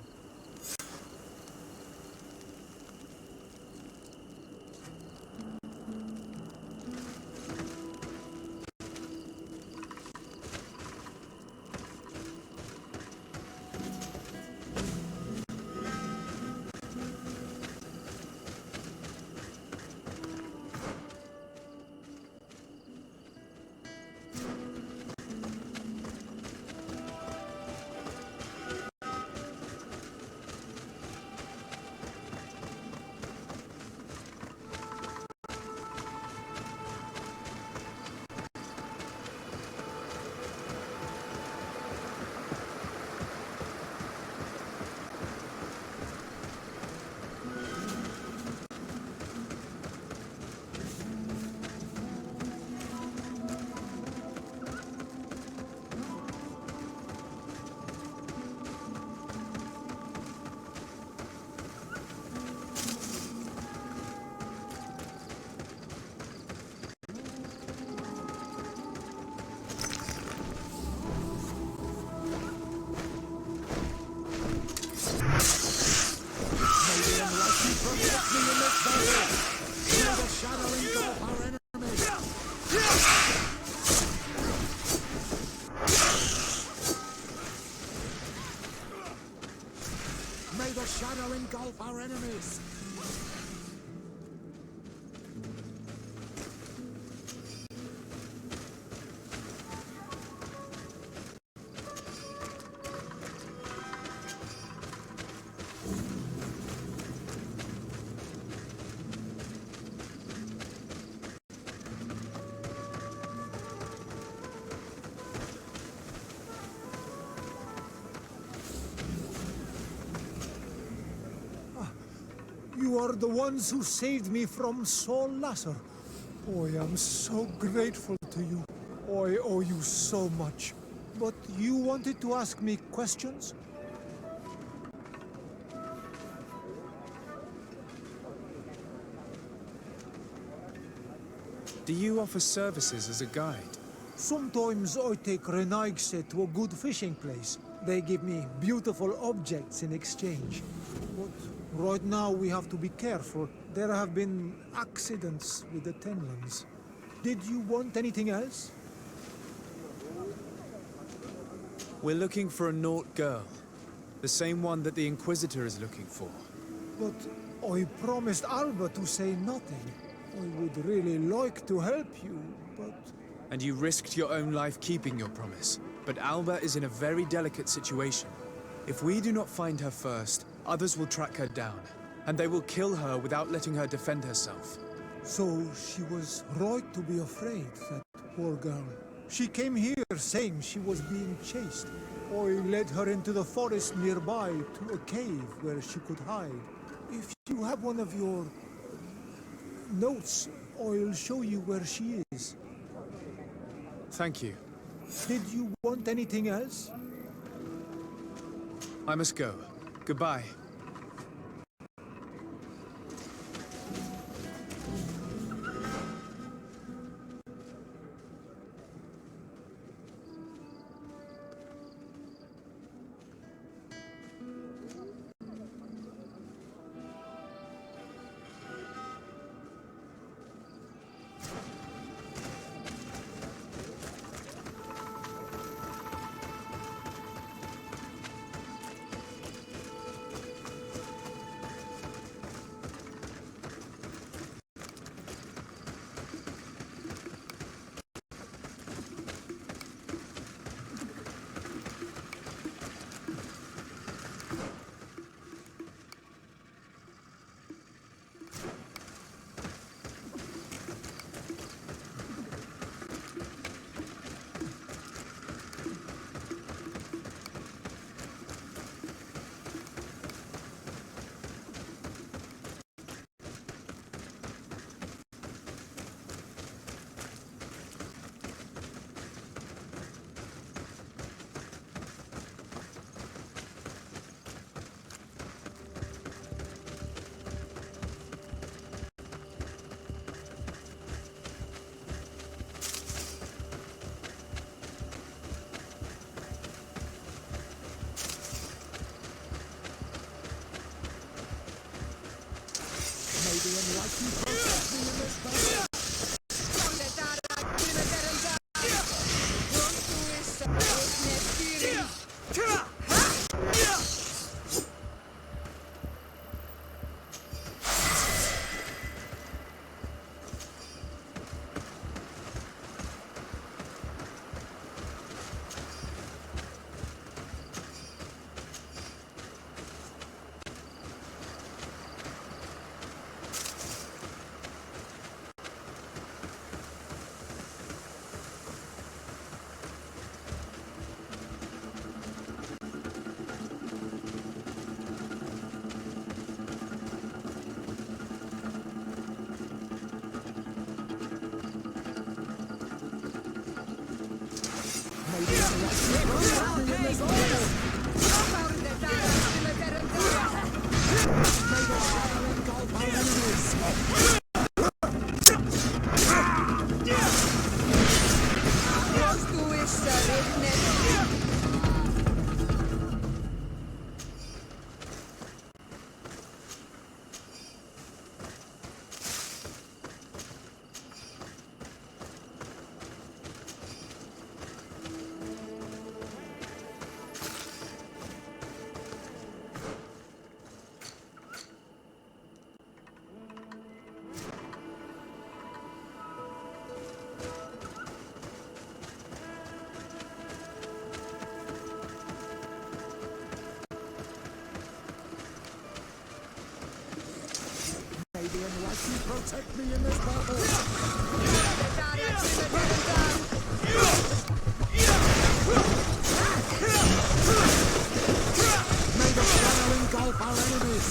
May the shadow engulf our enemies! You are the ones who saved me from Saul Lasser. I am so grateful to you. I owe you so much. But you wanted to ask me questions? Do you offer services as a guide? Sometimes I take Renaigse to a good fishing place. They give me beautiful objects in exchange. But right now we have to be careful. There have been accidents with the Tenlands. Did you want anything else? We're looking for a Naut girl. The same one that the Inquisitor is looking for. But I promised Alba to say nothing. I would really like to help you, but... And you risked your own life keeping your promise. But Alba is in a very delicate situation. If we do not find her first, others will track her down. And they will kill her without letting her defend herself. So she was right to be afraid, that poor girl. She came here saying she was being chased. I led her into the forest nearby to a cave where she could hide. If you have one of your notes, I'll show you where she is. Thank you. Did you want anything else? I must go. Goodbye. Protect me in this battle! May the shadow engulf our enemies!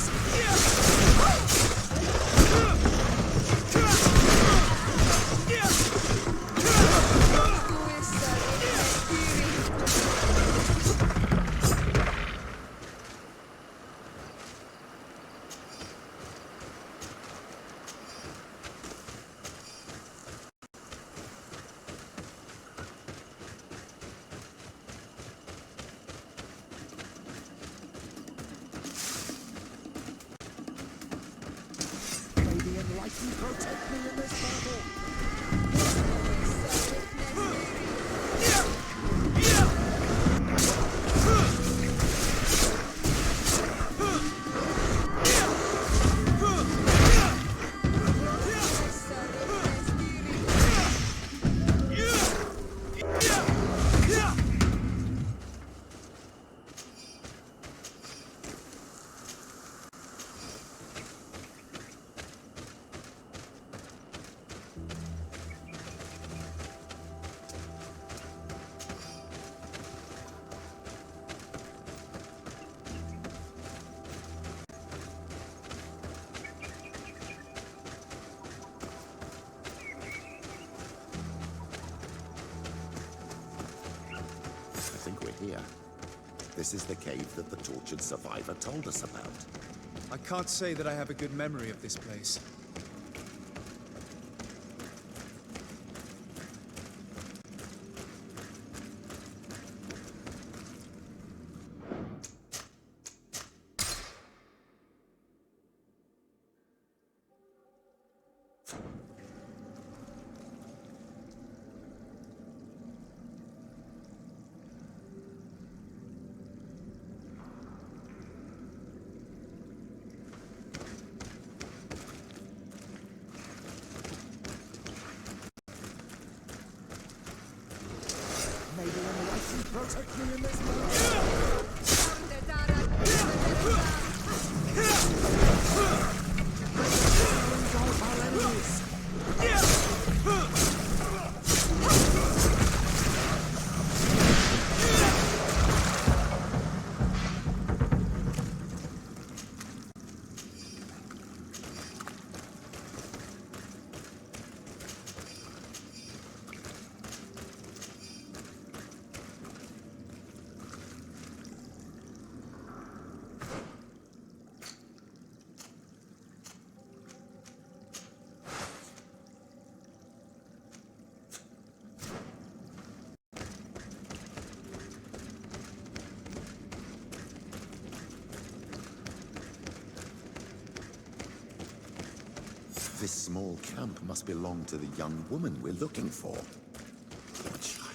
protect me in this battle. I think we're here. This is the cave that the tortured survivor told us about. I can't say that I have a good memory of this place. Maybe enlightened protect me in this battle. This small camp must belong to the young woman we're looking for. Poor child.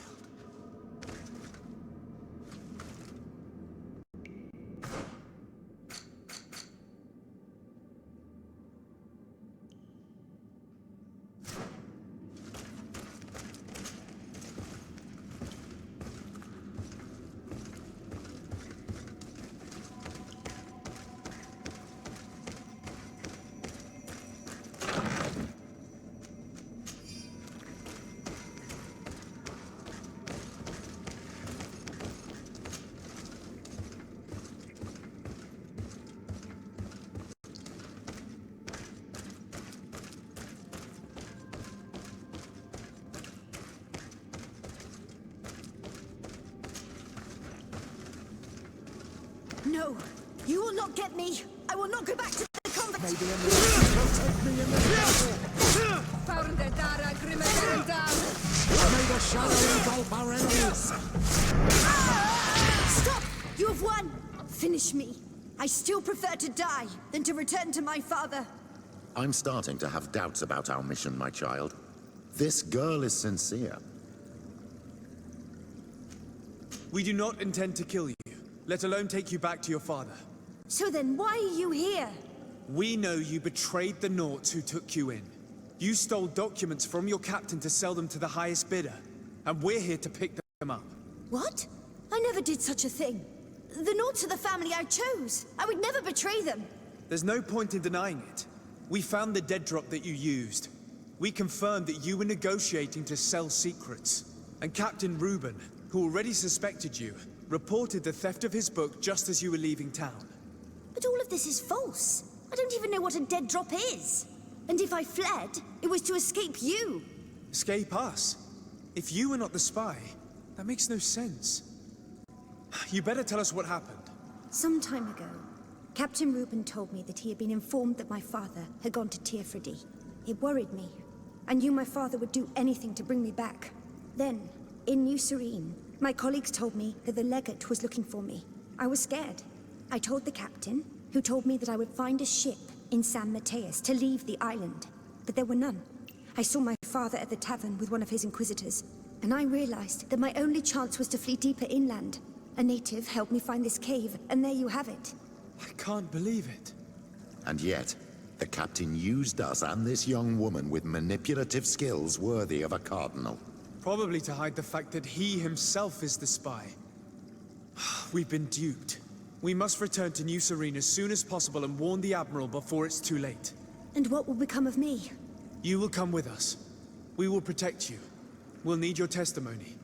No, you will not get me. I will not go back to the convent. Maybe enlightened protect me in this battle. May the shadow engulf our enemies. Stop! You have won. Finish me. I still prefer to die than to return to my father. I'm starting to have doubts about our mission, my child. This girl is sincere. We do not intend to kill you, let alone take you back to your father. So then why are you here? We know you betrayed the Nauts who took you in. You stole documents from your captain to sell them to the highest bidder, and we're here to pick them up. What? I never did such a thing. The Nauts are the family I chose. I would never betray them. There's no point in denying it. We found the dead drop that you used. We confirmed that you were negotiating to sell secrets. And Captain Reuben, who already suspected you, reported the theft of his book just as you were leaving town. But all of this is false. I don't even know what a dead drop is. And if I fled, it was to escape you. Escape us? If you were not the spy, that makes no sense. You better tell us what happened. Some time ago, Captain Reuben told me that he had been informed that my father had gone to Teerfredy. It worried me. I knew my father would do anything to bring me back. Then, in New Serene, my colleagues told me that the legate was looking for me. I was scared. I told the captain, who told me that I would find a ship in San Mateus to leave the island. but there were none. I saw my father at the tavern with one of his inquisitors, and I realized that my only chance was to flee deeper inland. A native helped me find this cave, and there you have it. I can't believe it. And yet, the captain used us and this young woman with manipulative skills worthy of a cardinal. Probably to hide the fact that he himself is the spy. We've been duped. We must return to New Serene as soon as possible and warn the Admiral before it's too late. And what will become of me? You will come with us. We will protect you. We'll need your testimony.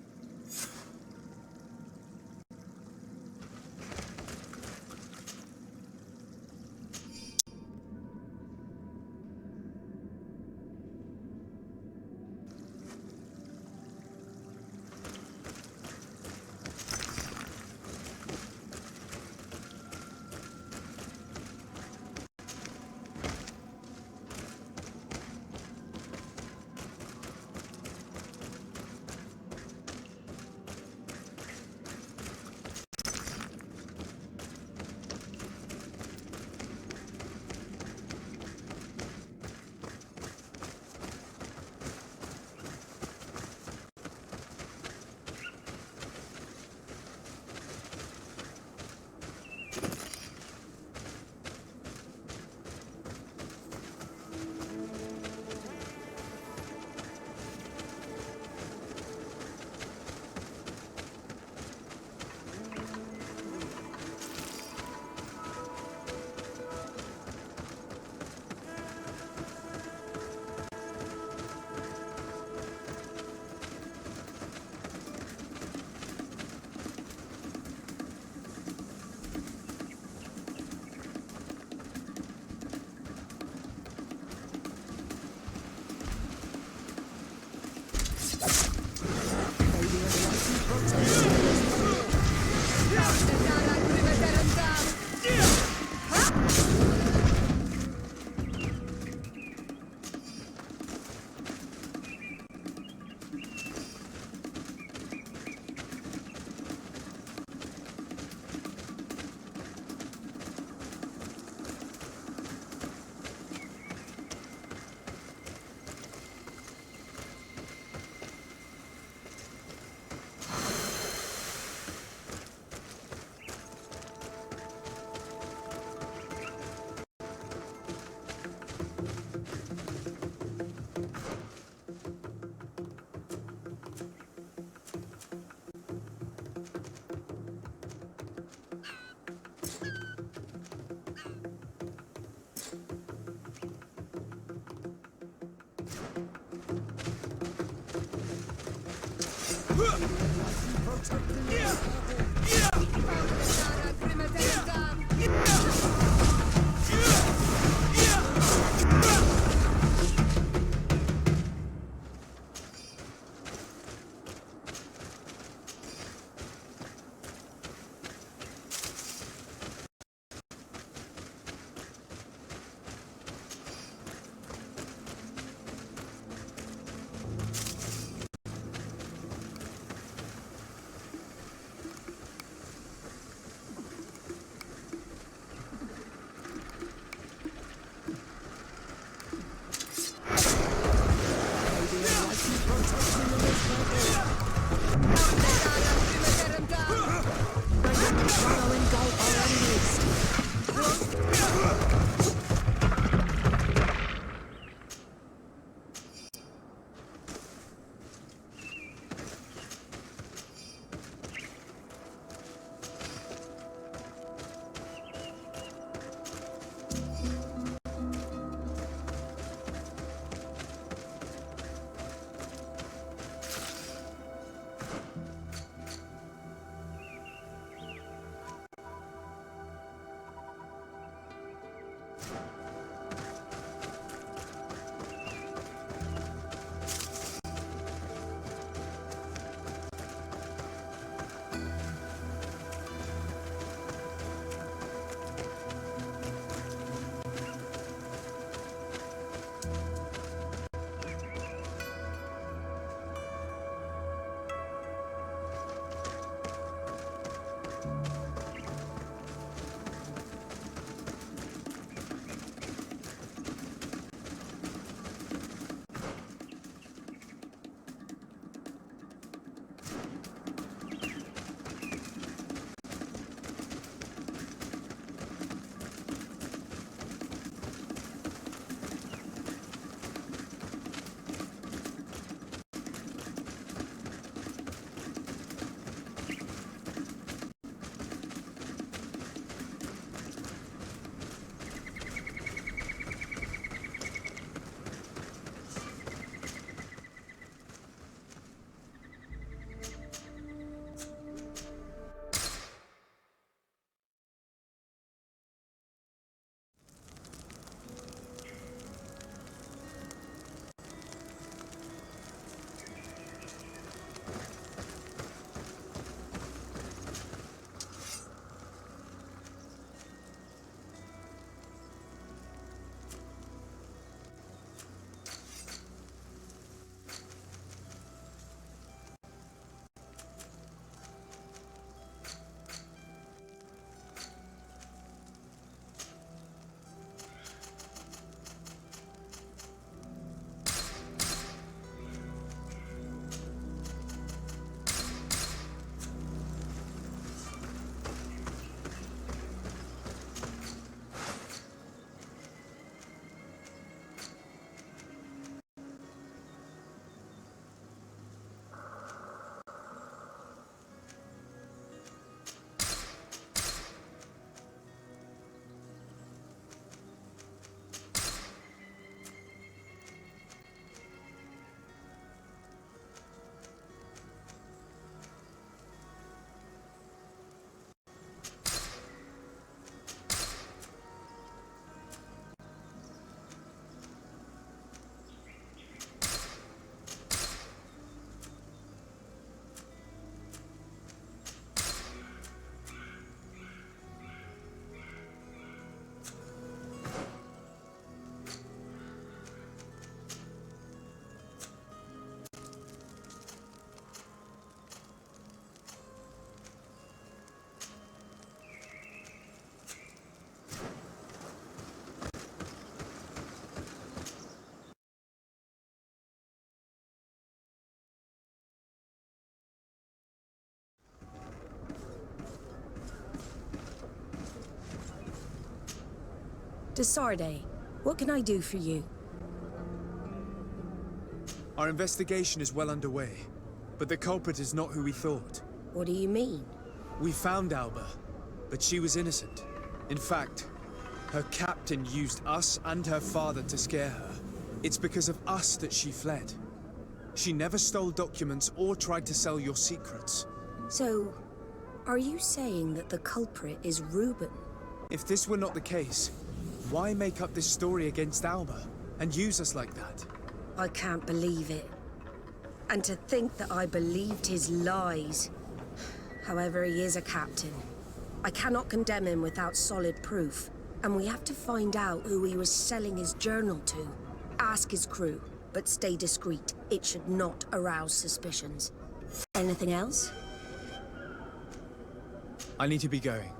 De Sardet, what can I do for you? Our investigation is well underway, but the culprit is not who we thought. What do you mean? We found Alba, but she was innocent. In fact, her captain used us and her father to scare her. It's because of us that she fled. She never stole documents or tried to sell your secrets. So, are you saying that the culprit is Reuben? If this were not the case, why make up this story against Alba and use us like that? I can't believe it. And to think that I believed his lies. However, he is a captain. I cannot condemn him without solid proof. And we have to find out who he was selling his journal to. Ask his crew, but stay discreet. It should not arouse suspicions. Anything else? I need to be going.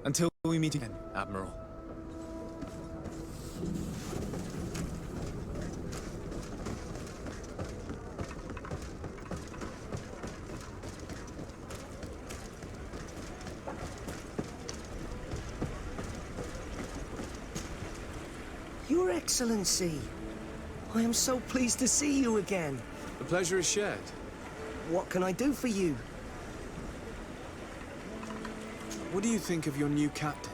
Until we meet again, Admiral. Your Excellency, I am so pleased to see you again. The pleasure is shared. What can I do for you? What do you think of your new captain?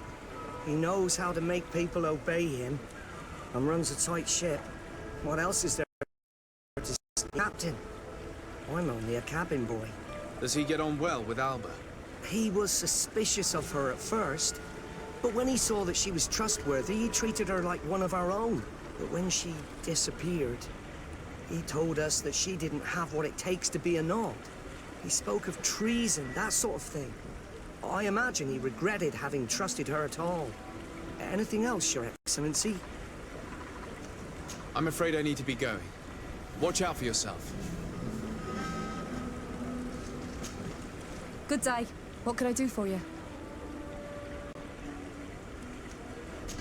He knows how to make people obey him, and runs a tight ship. What else is there to say? Captain? I'm only a cabin boy. Does he get on well with Alba? He was suspicious of her at first, but when he saw that she was trustworthy, he treated her like one of our own. But when she disappeared, he told us that she didn't have what it takes to be a Nod. He spoke of treason, that sort of thing. I imagine he regretted having trusted her at all. Anything else, Your Excellency? I'm afraid I need to be going. Watch out for yourself. Good day. What can I do for you?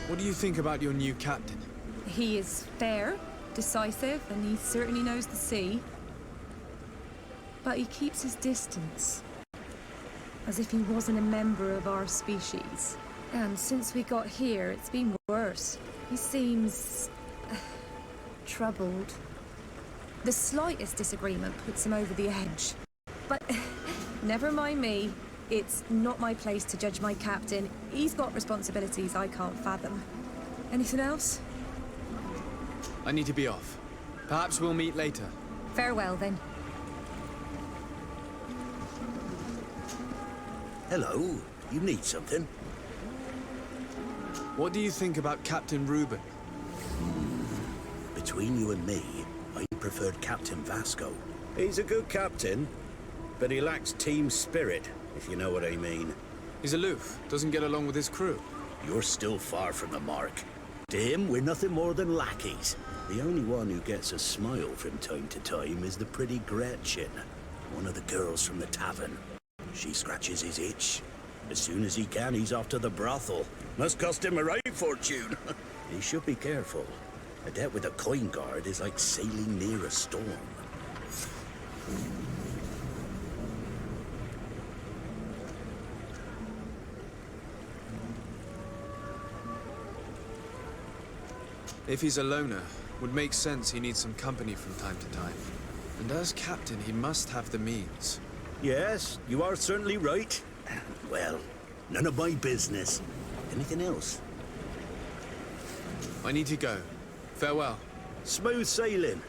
What do you think about your new captain? He is fair, decisive, and he certainly knows the sea. But he keeps his distance. As if he wasn't a member of our species. And since we got here, it's been worse. He seems... troubled. The slightest disagreement puts him over the edge. But never mind me. It's not my place to judge my captain. He's got responsibilities I can't fathom. Anything else? I need to be off. Perhaps we'll meet later. Farewell, then. Hello. You need something? What do you think about Captain Reuben? Between you and me, I preferred Captain Vasco. He's a good captain, but he lacks team spirit, if you know what I mean. He's aloof, doesn't get along with his crew. You're still far from the mark. To him, we're nothing more than lackeys. The only one who gets a smile from time to time is the pretty Gretchen, one of the girls from the tavern. She scratches his itch. As soon as he can, he's off to the brothel. Must cost him a right fortune. He should be careful. A debt with a coin guard is like sailing near a storm. If he's a loner, would make sense he needs some company from time to time. And as captain, he must have the means. Yes, you are certainly right. Well, none of my business. Anything else? I need to go. Farewell. Smooth sailing.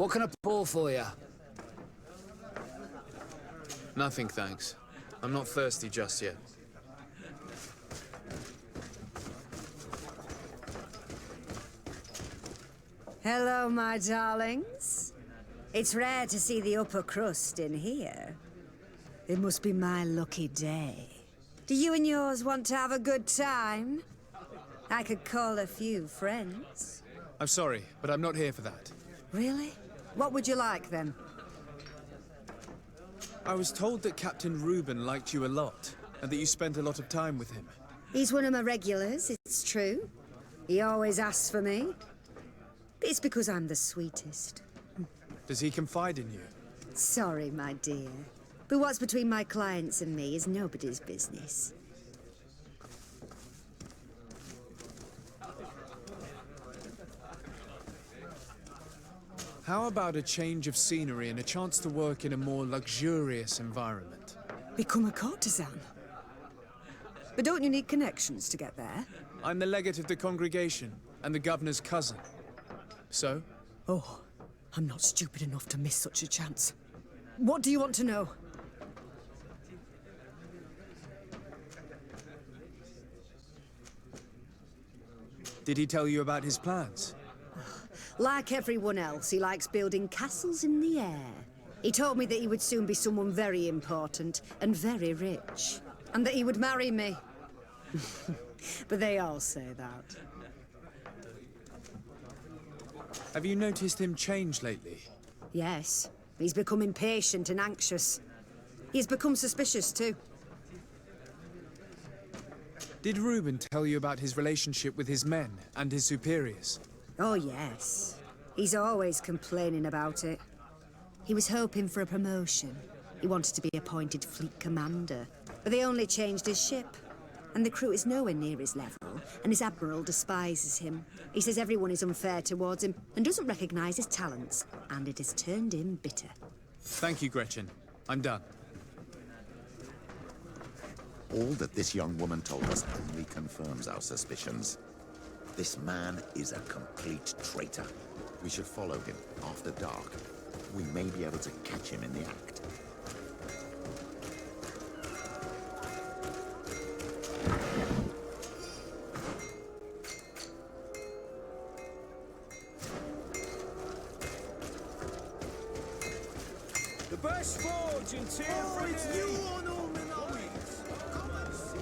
What can I pour for you? Nothing, thanks. I'm not thirsty just yet. Hello, my darlings. It's rare to see the upper crust in here. It must be my lucky day. Do you and yours want to have a good time? I could call a few friends. I'm sorry, but I'm not here for that. Really? What would you like, then? I was told that Captain Reuben liked you a lot, and that you spent a lot of time with him. He's one of my regulars, it's true. He always asks for me. It's because I'm the sweetest. Does he confide in you? Sorry, my dear. But what's between my clients and me is nobody's business. How about a change of scenery and a chance to work in a more luxurious environment? Become a courtesan? But don't you need connections to get there? I'm the legate of the congregation, and the governor's cousin. So? Oh, I'm not stupid enough to miss such a chance. What do you want to know? Did he tell you about his plans? Like everyone else, he likes building castles in the air. He told me that he would soon be someone very important and very rich. And that he would marry me. But they all say that. Have you noticed him change lately? Yes. He's become impatient and anxious. He's become suspicious too. Did Reuben tell you about his relationship with his men and his superiors? Oh, yes. He's always complaining about it. He was hoping for a promotion. He wanted to be appointed fleet commander. But they only changed his ship. And the crew is nowhere near his level, and his admiral despises him. He says everyone is unfair towards him and doesn't recognize his talents, and it has turned him bitter. Thank you, Gretchen. I'm done. All that this young woman told us only confirms our suspicions. This man is a complete traitor. We should follow him after dark. We may be able to catch him in the act. The best forge in Tier it's you on all Minois. Come and see.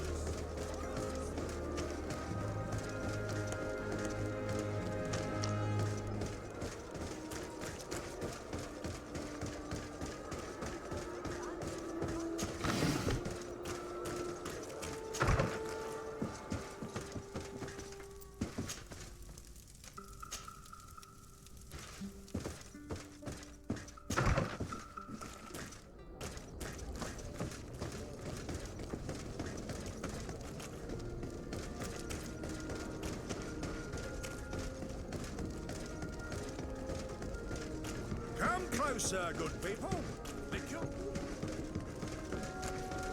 Come closer, good people.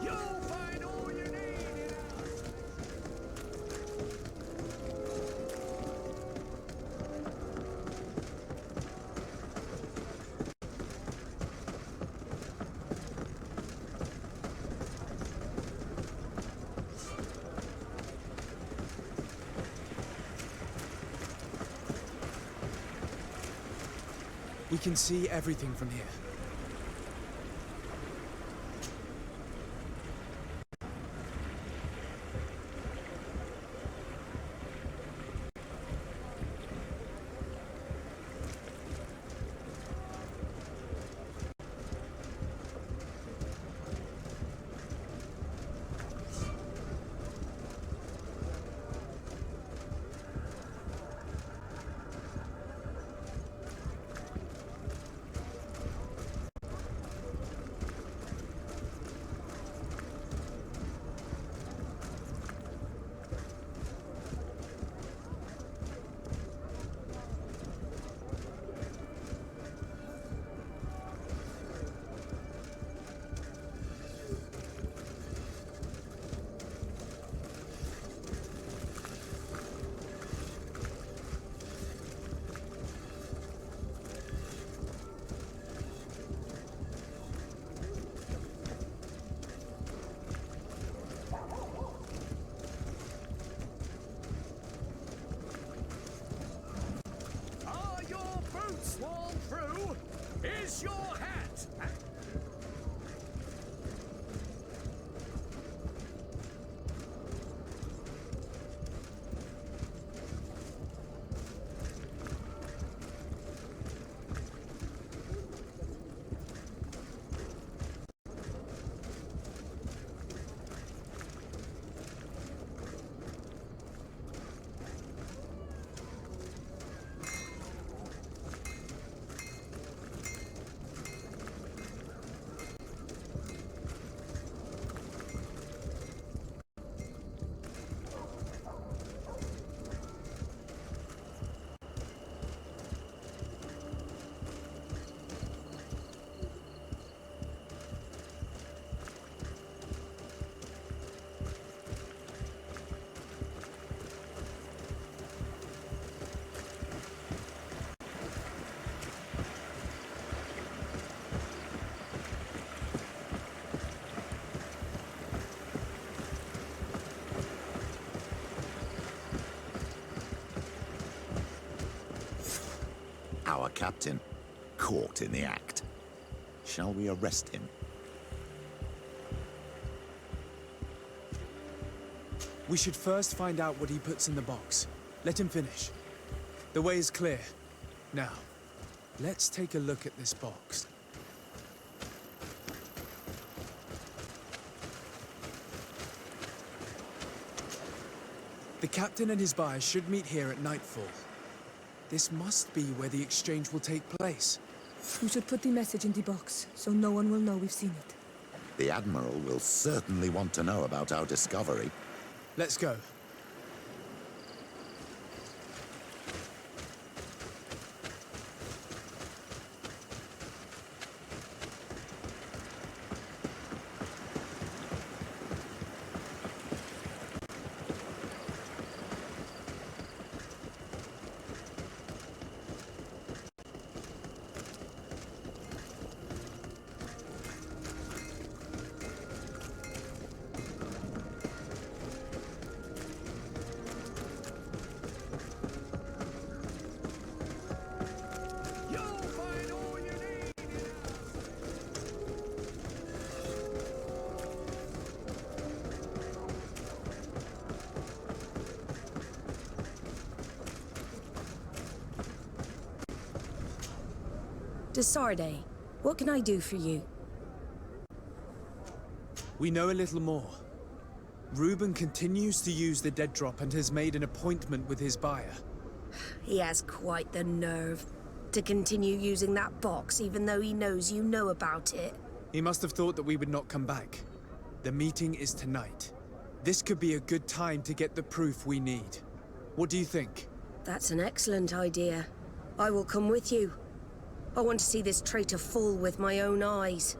You'll find all you need in We can see everything from here. your hands! Our captain, caught in the act. Shall we arrest him? We should first find out what he puts in the box. Let him finish. The way is clear. Now, let's take a look at this box. The captain and his buyer should meet here at nightfall. This must be where the exchange will take place. We should put the message in the box, so no one will know we've seen it. The Admiral will certainly want to know about our discovery. Let's go. Desarde, what can I do for you? We know a little more. Reuben continues to use the dead drop and has made an appointment with his buyer. He has quite the nerve to continue using that box even though he knows you know about it. He must have thought that we would not come back. The meeting is tonight. This could be a good time to get the proof we need. What do you think? That's an excellent idea. I will come with you. I want to see this traitor fall with my own eyes.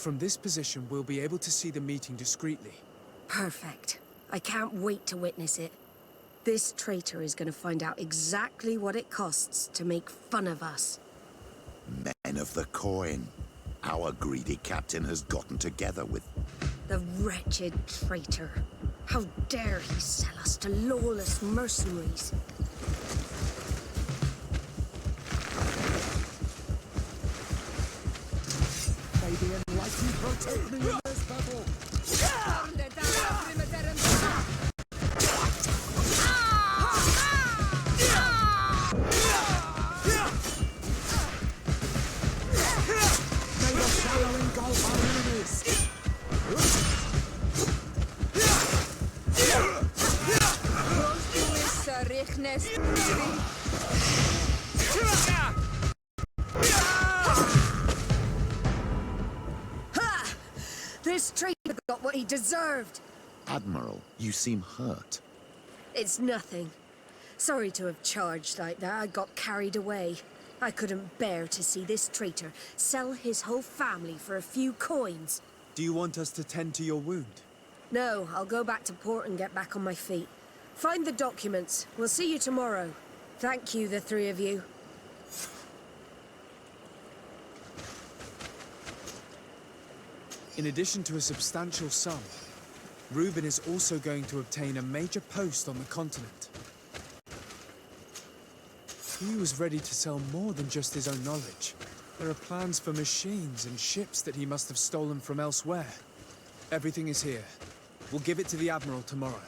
From this position, we'll be able to see the meeting discreetly. Perfect. I can't wait to witness it. This traitor is going to find out exactly what it costs to make fun of us. Men of the coin. Our greedy captain has gotten together with... The wretched traitor. How dare he sell us to lawless mercenaries? May the enlightened protect me in this battle! Sickness. Ha! This traitor got what he deserved. Admiral, you seem hurt. It's nothing. Sorry to have charged like that. I got carried away. I couldn't bear to see this traitor sell his whole family for a few coins. Do you want us to tend to your wound? No, I'll go back to port and get back on my feet. Find the documents. We'll see you tomorrow. Thank you, the three of you. In addition to a substantial sum, Reuben is also going to obtain a major post on the continent. He was ready to sell more than just his own knowledge. There are plans for machines and ships that he must have stolen from elsewhere. Everything is here. We'll give it to the Admiral tomorrow.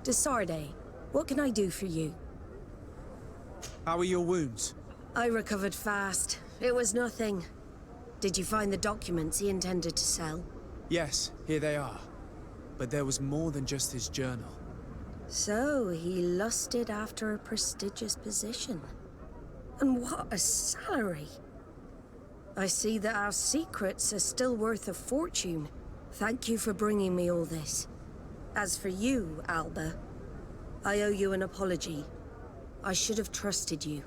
Desarde, what can I do for you? How are your wounds? I recovered fast. It was nothing. Did you find the documents he intended to sell? Yes, here they are. But there was more than just his journal. So, he lusted after a prestigious position. And what a salary! I see that our secrets are still worth a fortune. Thank you for bringing me all this. As for you, Alba, I owe you an apology. I should have trusted you.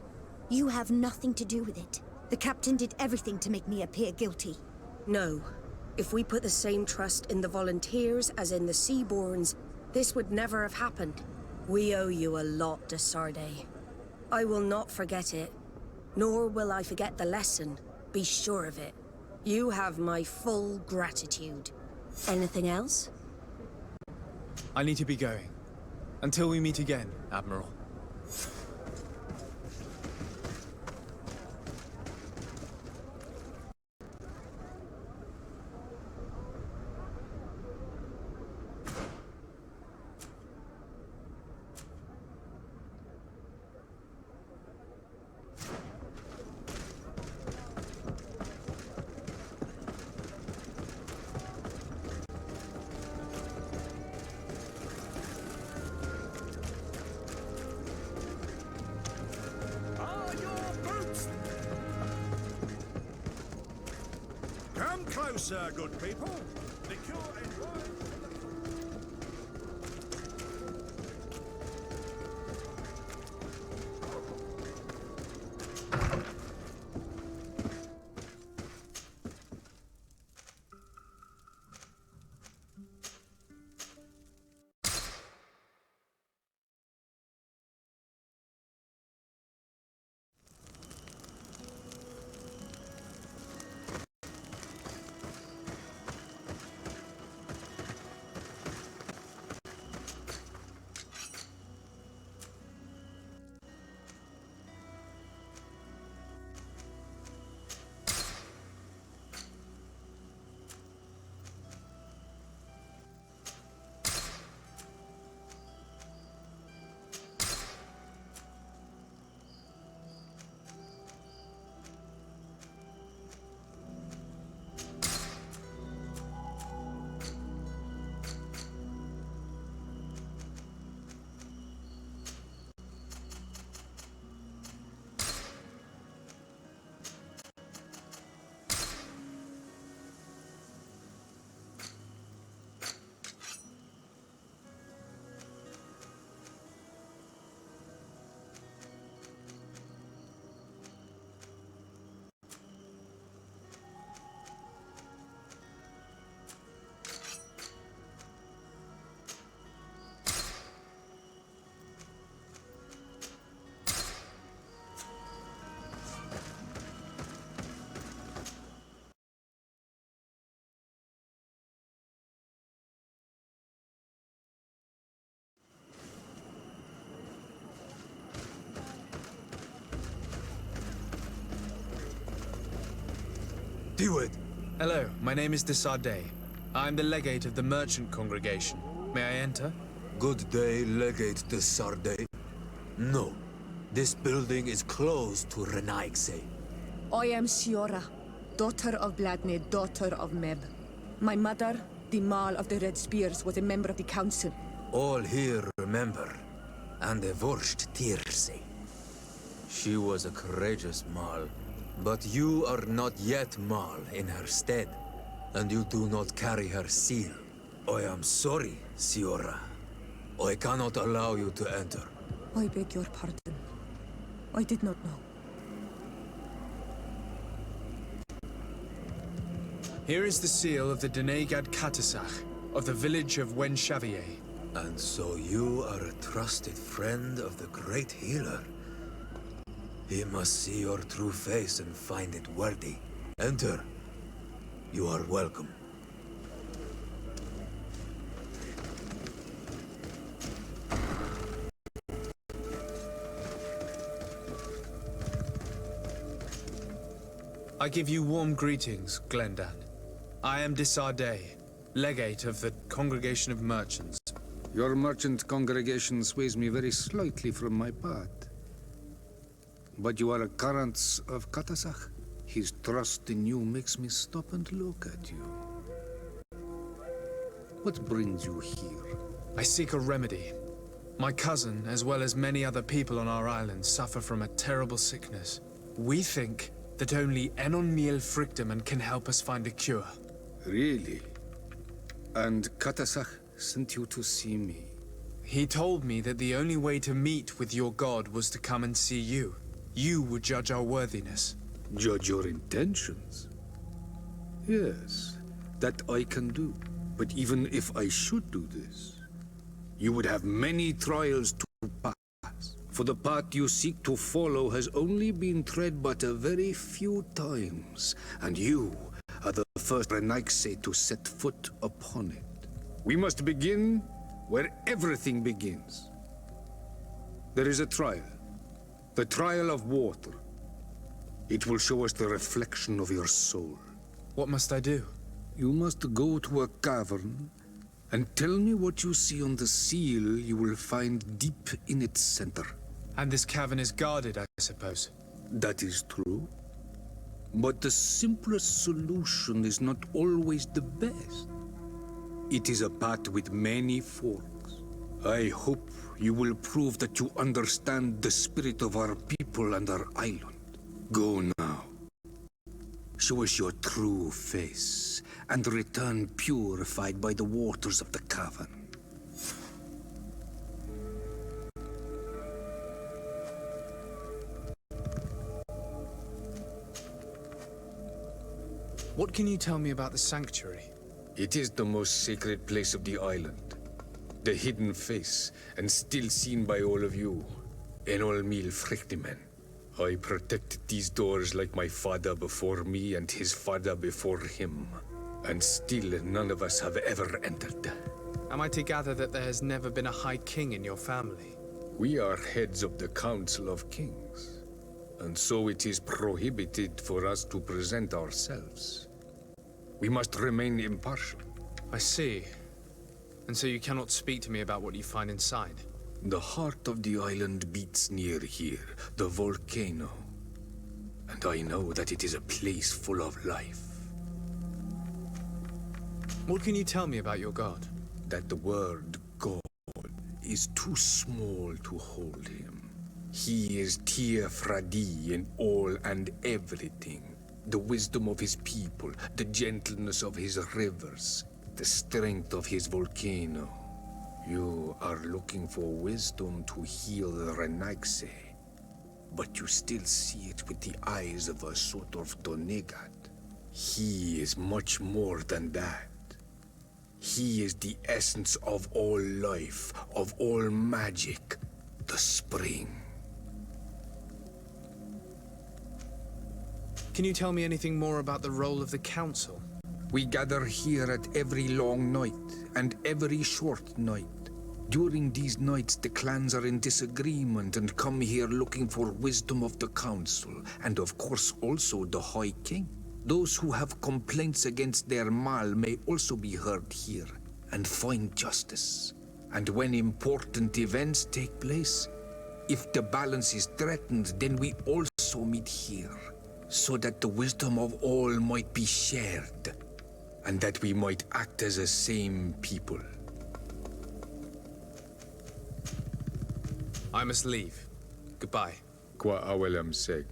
You have nothing to do with it. The captain did everything to make me appear guilty. No. If we put the same trust in the volunteers as in the Seaborns, this would never have happened. We owe you a lot, Desarde. I will not forget it. Nor will I forget the lesson. Be sure of it. You have my full gratitude. Anything else? I need to be going. Until we meet again, Admiral. Come closer, good people. The cure and wine. Steward! Hello, my name is de Sardet. I'm the legate of the merchant congregation. May I enter? Good day, Legate de Sardet. No, this building is closed to Renaigse. I am Siora, daughter of Bladne, daughter of Meb. My mother, the Mal of the Red Spears, was a member of the council. All here remember, and the Vorst Tirse. She was a courageous Mal, but you are not yet Mal in her stead, and you do not carry her seal. I am sorry, Siora. I cannot allow you to enter. I beg your pardon. I did not know. Here is the seal of the Denegad Katasach, of the village of Wen Xavier. And so you are a trusted friend of the great healer. He must see your true face and find it worthy. Enter. You are welcome. I give you warm greetings, Glendan. I am de Sardet, legate of the Congregation of Merchants. Your merchant congregation sways me very slightly from my path. But you are a current of Katasach. His trust in you makes me stop and look at you. What brings you here? I seek a remedy. My cousin, as well as many other people on our island, suffer from a terrible sickness. We think that only Enon Miel Frictaman can help us find a cure. Really? And Katasach sent you to see me? He told me that the only way to meet with your god was to come and see you. You would judge our worthiness. Judge your intentions? Yes, that I can do. But even if I should do this, you would have many trials to pass. For the path you seek to follow has only been tread but a very few times, and you are the first Renaigse to set foot upon it. We must begin where everything begins. There is a trial. The trial of water. It will show us the reflection of your soul. What must I do? You must go to a cavern and tell me what you see on the seal you will find deep in its center. And this cavern is guarded, I suppose? That is true. But the simplest solution is not always the best. It is a path with many forks. I hope you will prove that you understand the spirit of our people and our island. Go now. Show us your true face, and return purified by the waters of the cavern. What can you tell me about the sanctuary? It is the most sacred place of the island. The hidden face, and still seen by all of you. Enol Mil Frictimen. I protected these doors like my father before me and his father before him. And still none of us have ever entered. Am I to gather that there has never been a High King in your family? We are heads of the Council of Kings. And so it is prohibited for us to present ourselves. We must remain impartial. I see. And so you cannot speak to me about what you find inside? The heart of the island beats near here, the volcano. And I know that it is a place full of life. What can you tell me about your god? That the word God is too small to hold him. He is Tir Fradi in all and everything. The wisdom of his people, the gentleness of his rivers, the strength of his volcano. You are looking for wisdom to heal the Renaigse, but you still see it with the eyes of a sort of Donegat. He is much more than that. He is the essence of all life, of all magic, the spring. Can you tell me anything more about the role of the council? We gather here at every long night and every short night. During these nights, the clans are in disagreement and come here looking for wisdom of the council, and of course also the High King. Those who have complaints against their Mal may also be heard here and find justice. And when important events take place, if the balance is threatened, then we also meet here, so that the wisdom of all might be shared, and that we might act as a same people. I must leave. Goodbye. Qua awelam seg.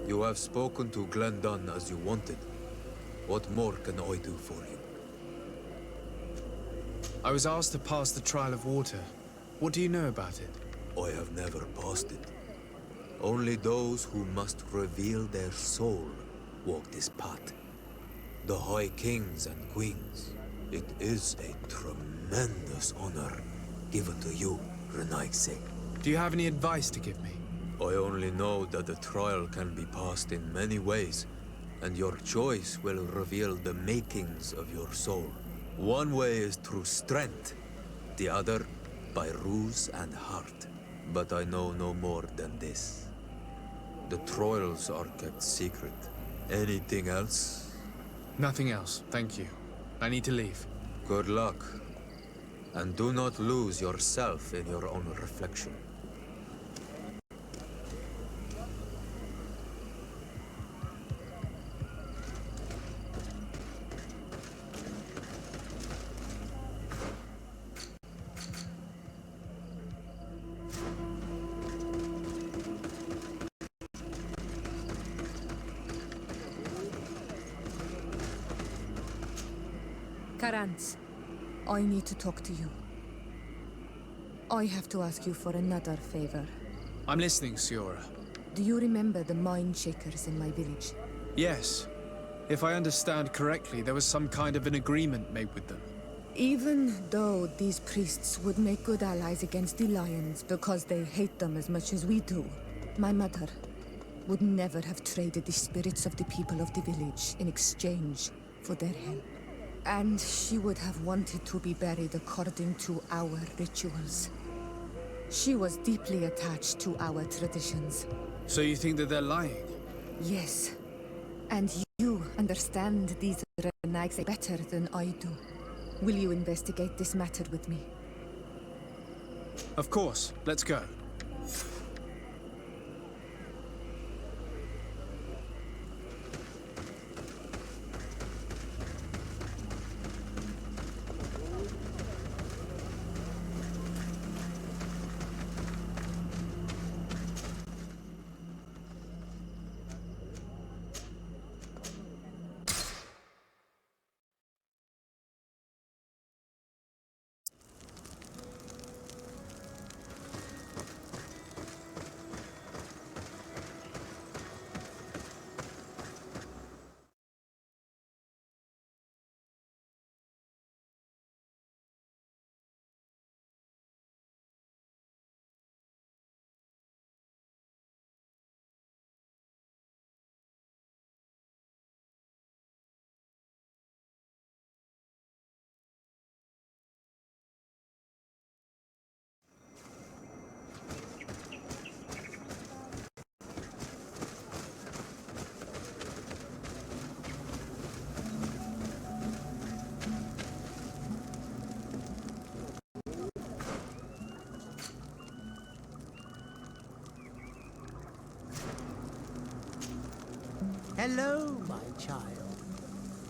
You have spoken to Glendon as you wanted. What more can I do for you? I was asked to pass the trial of water. What do you know about it? I have never passed it. Only those who must reveal their soul walk this path. The High Kings and Queens. It is a tremendous honor given to you, Renaigse. Do you have any advice to give me? I only know that the trial can be passed in many ways, and your choice will reveal the makings of your soul. One way is through strength, the other by ruse and heart. But I know no more than this. The trials are kept secret. Anything else? Nothing else, thank you. I need to leave. Good luck. And do not lose yourself in your own reflection. Karantz, I need to talk to you. I have to ask you for another favor. I'm listening, Siora. Do you remember the mine shakers in my village? Yes. If I understand correctly, there was some kind of an agreement made with them. Even though these priests would make good allies against the Lions because they hate them as much as we do, my mother would never have traded the spirits of the people of the village in exchange for their help. And she would have wanted to be buried according to our rituals. She was deeply attached to our traditions. So you think that they're lying? Yes. And you understand these Renaigse better than I do. Will you investigate this matter with me? Of course. Let's go. Hello, my child.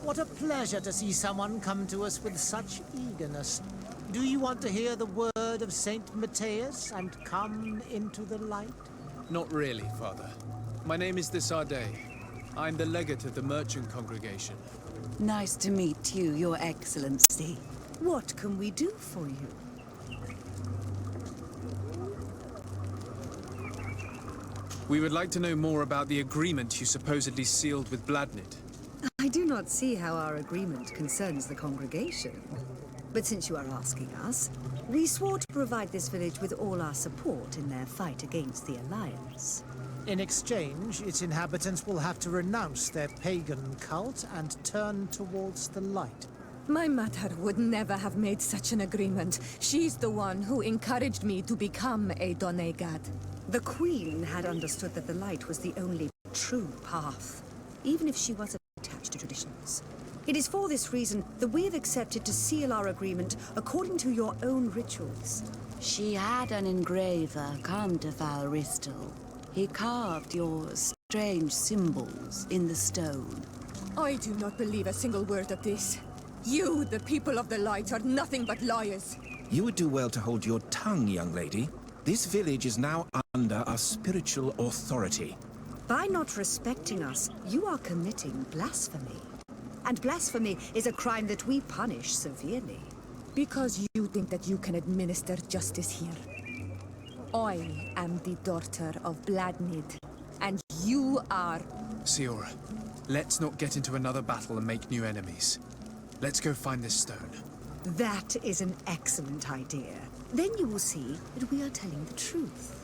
What a pleasure to see someone come to us with such eagerness. Do you want to hear the word of Saint Matthias and come into the light? Not really, Father. My name is Desarde. I'm the legate of the merchant congregation. Nice to meet you, Your Excellency. What can we do for you? We would like to know more about the agreement you supposedly sealed with Bladnid. I do not see how our agreement concerns the congregation. But since you are asking us, we swore to provide this village with all our support in their fight against the Alliance. In exchange, its inhabitants will have to renounce their pagan cult and turn towards the light. My mother would never have made such an agreement. She's the one who encouraged me to become a Donegad. The Queen had understood that the light was the only true path, even if she was attached to traditions. It is for this reason that we have accepted to seal our agreement according to your own rituals. She had an engraver come to Valristal. He carved your strange symbols in the stone. I do not believe a single word of this. You, the people of the light, are nothing but liars. You would do well to hold your tongue, young lady. This village is now under our spiritual authority. By not respecting us, you are committing blasphemy. And blasphemy is a crime that we punish severely. Because you think that you can administer justice here. I am the daughter of Bladnid, and you are... Siora, let's not get into another battle and make new enemies. Let's go find this stone. That is an excellent idea. Then you will see that we are telling the truth.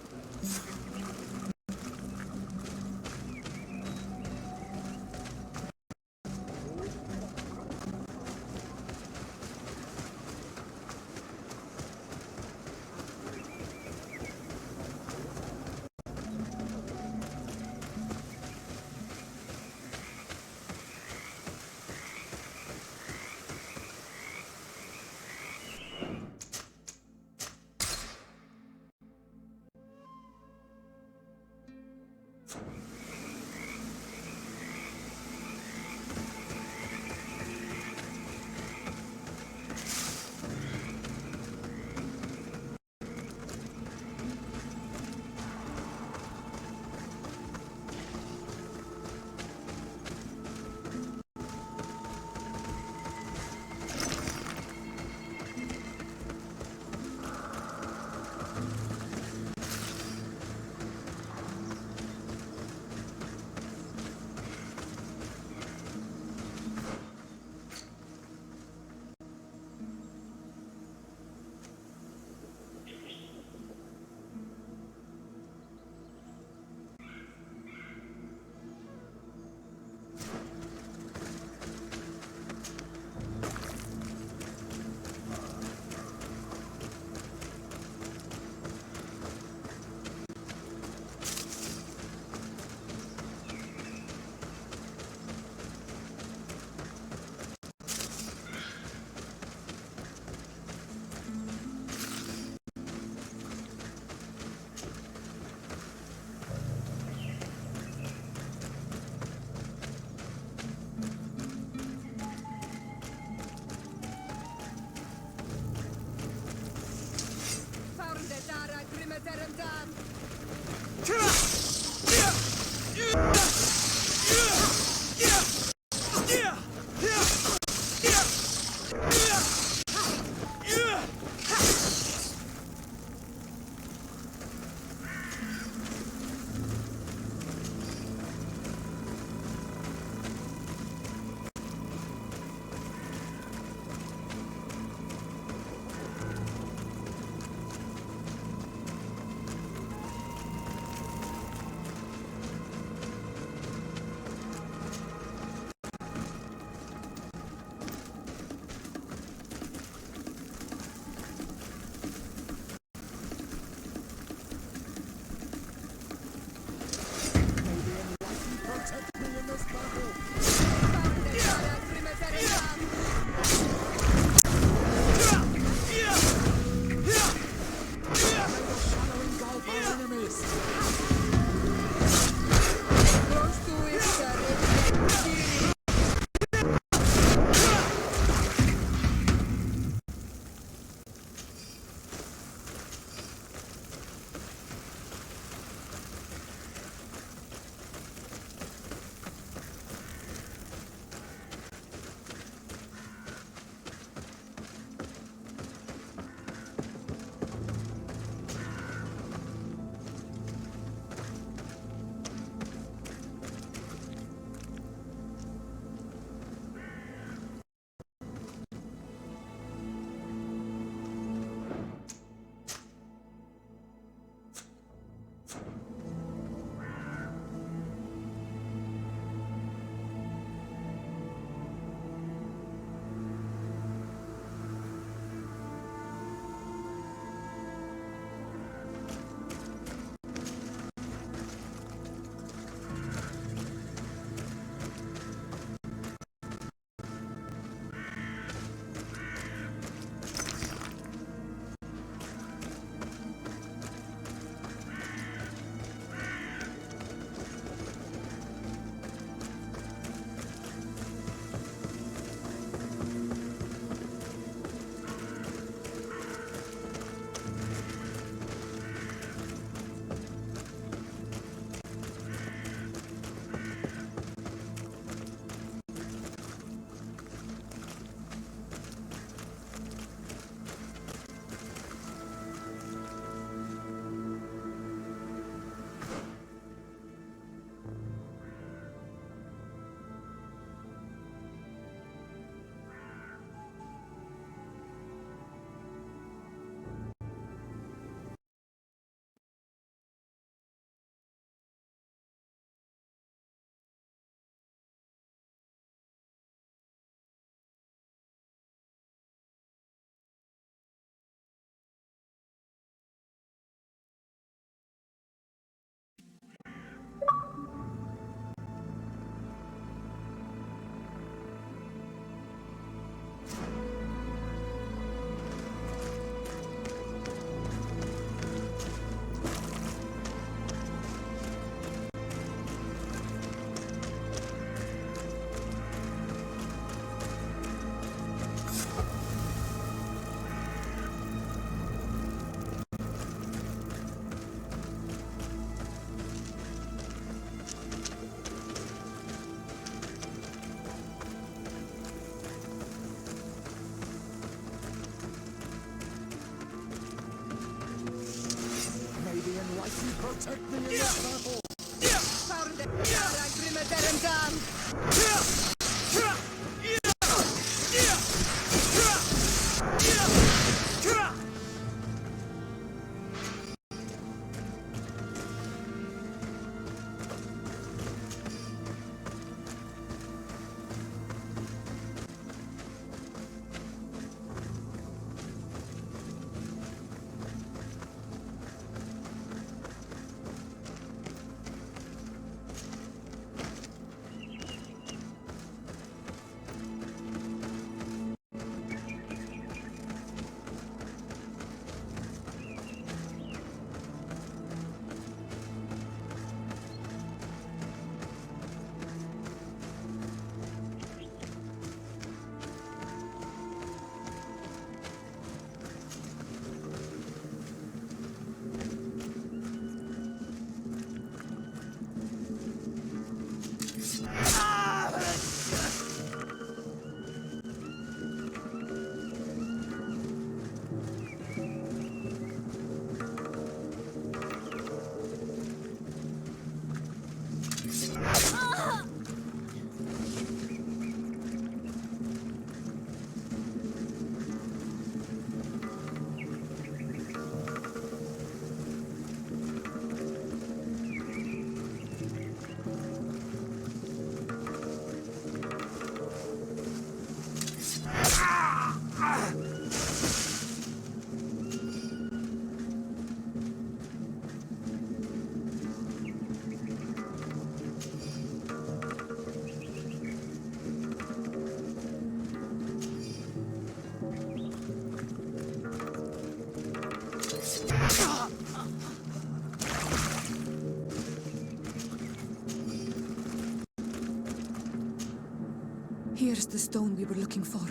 Here's the stone we were looking for.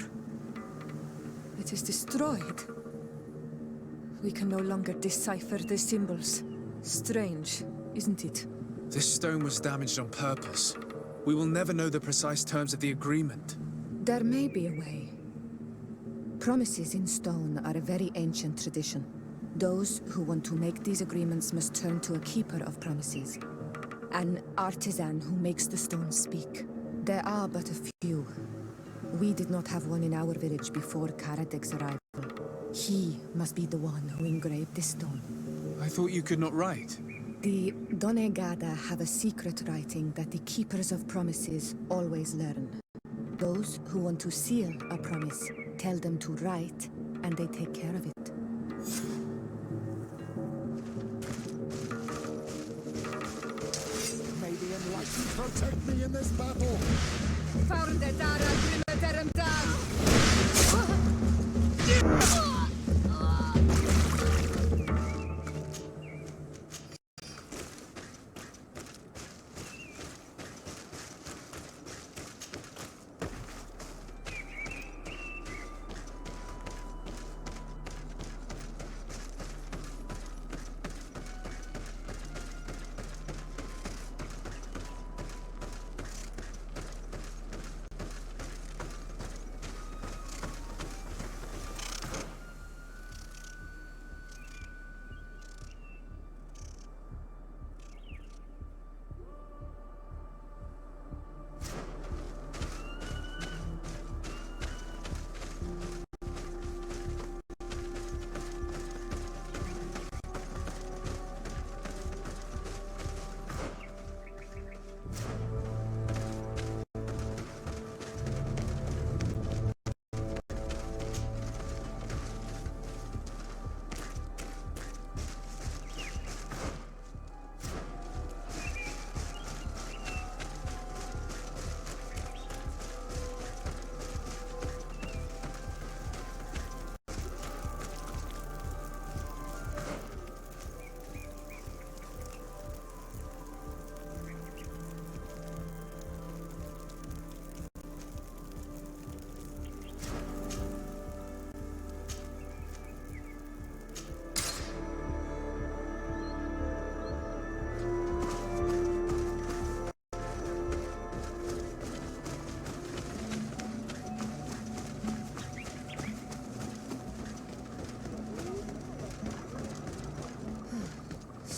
It is destroyed. We can no longer decipher the symbols. Strange, isn't it? This stone was damaged on purpose. We will never know the precise terms of the agreement. There may be a way. Promises in stone are a very ancient tradition. Those who want to make these agreements must turn to a keeper of promises. An artisan who makes the stone speak. There are but a few. We did not have one in our village before Karadek's arrival. He must be the one who engraved this stone. I thought you could not write. The Donegada have a secret writing that the keepers of promises always learn. Those who want to seal a promise tell them to write, and they take care of it. May the Enlightened protect me in this battle!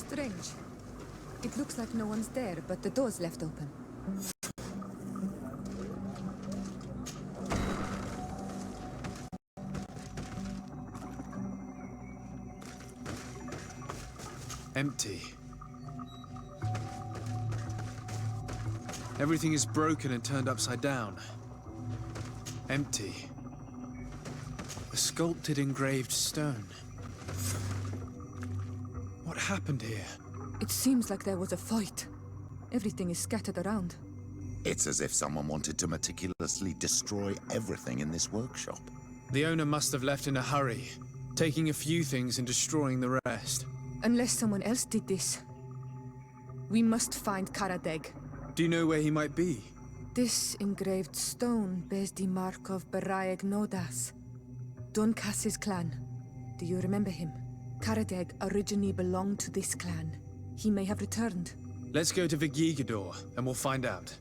Strange. It looks like no one's there, but the door's left open. Empty. Everything is broken and turned upside down. Empty. A sculpted engraved stone. What happened here? It seems like there was a fight. Everything is scattered around. It's as if someone wanted to meticulously destroy everything in this workshop. The owner must have left in a hurry, taking a few things and destroying the rest. Unless someone else did this. We must find Karadeg. Do you know where he might be? This engraved stone bears the mark of Baraeg Nodas, Duncass's clan. Do you remember him? Karadeg originally belonged to this clan. He may have returned. Let's go to Vigigador, and we'll find out.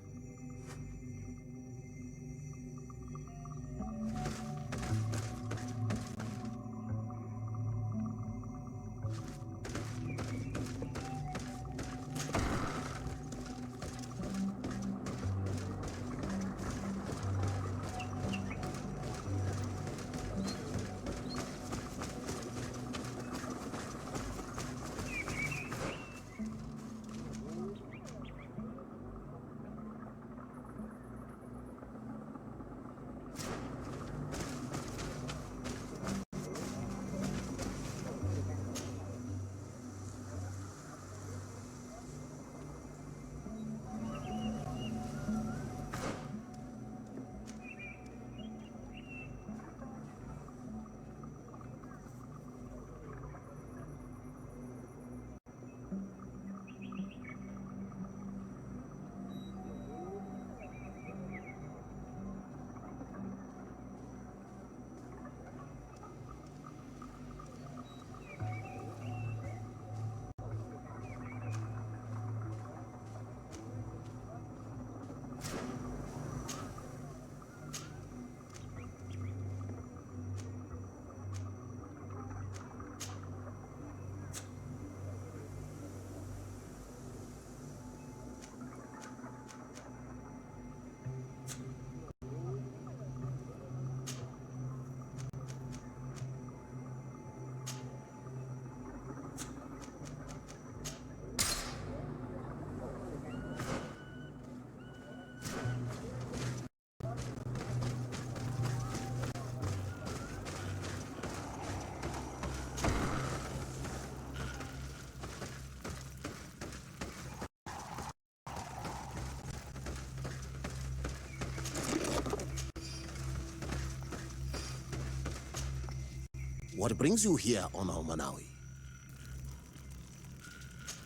What brings you here on Almanawi?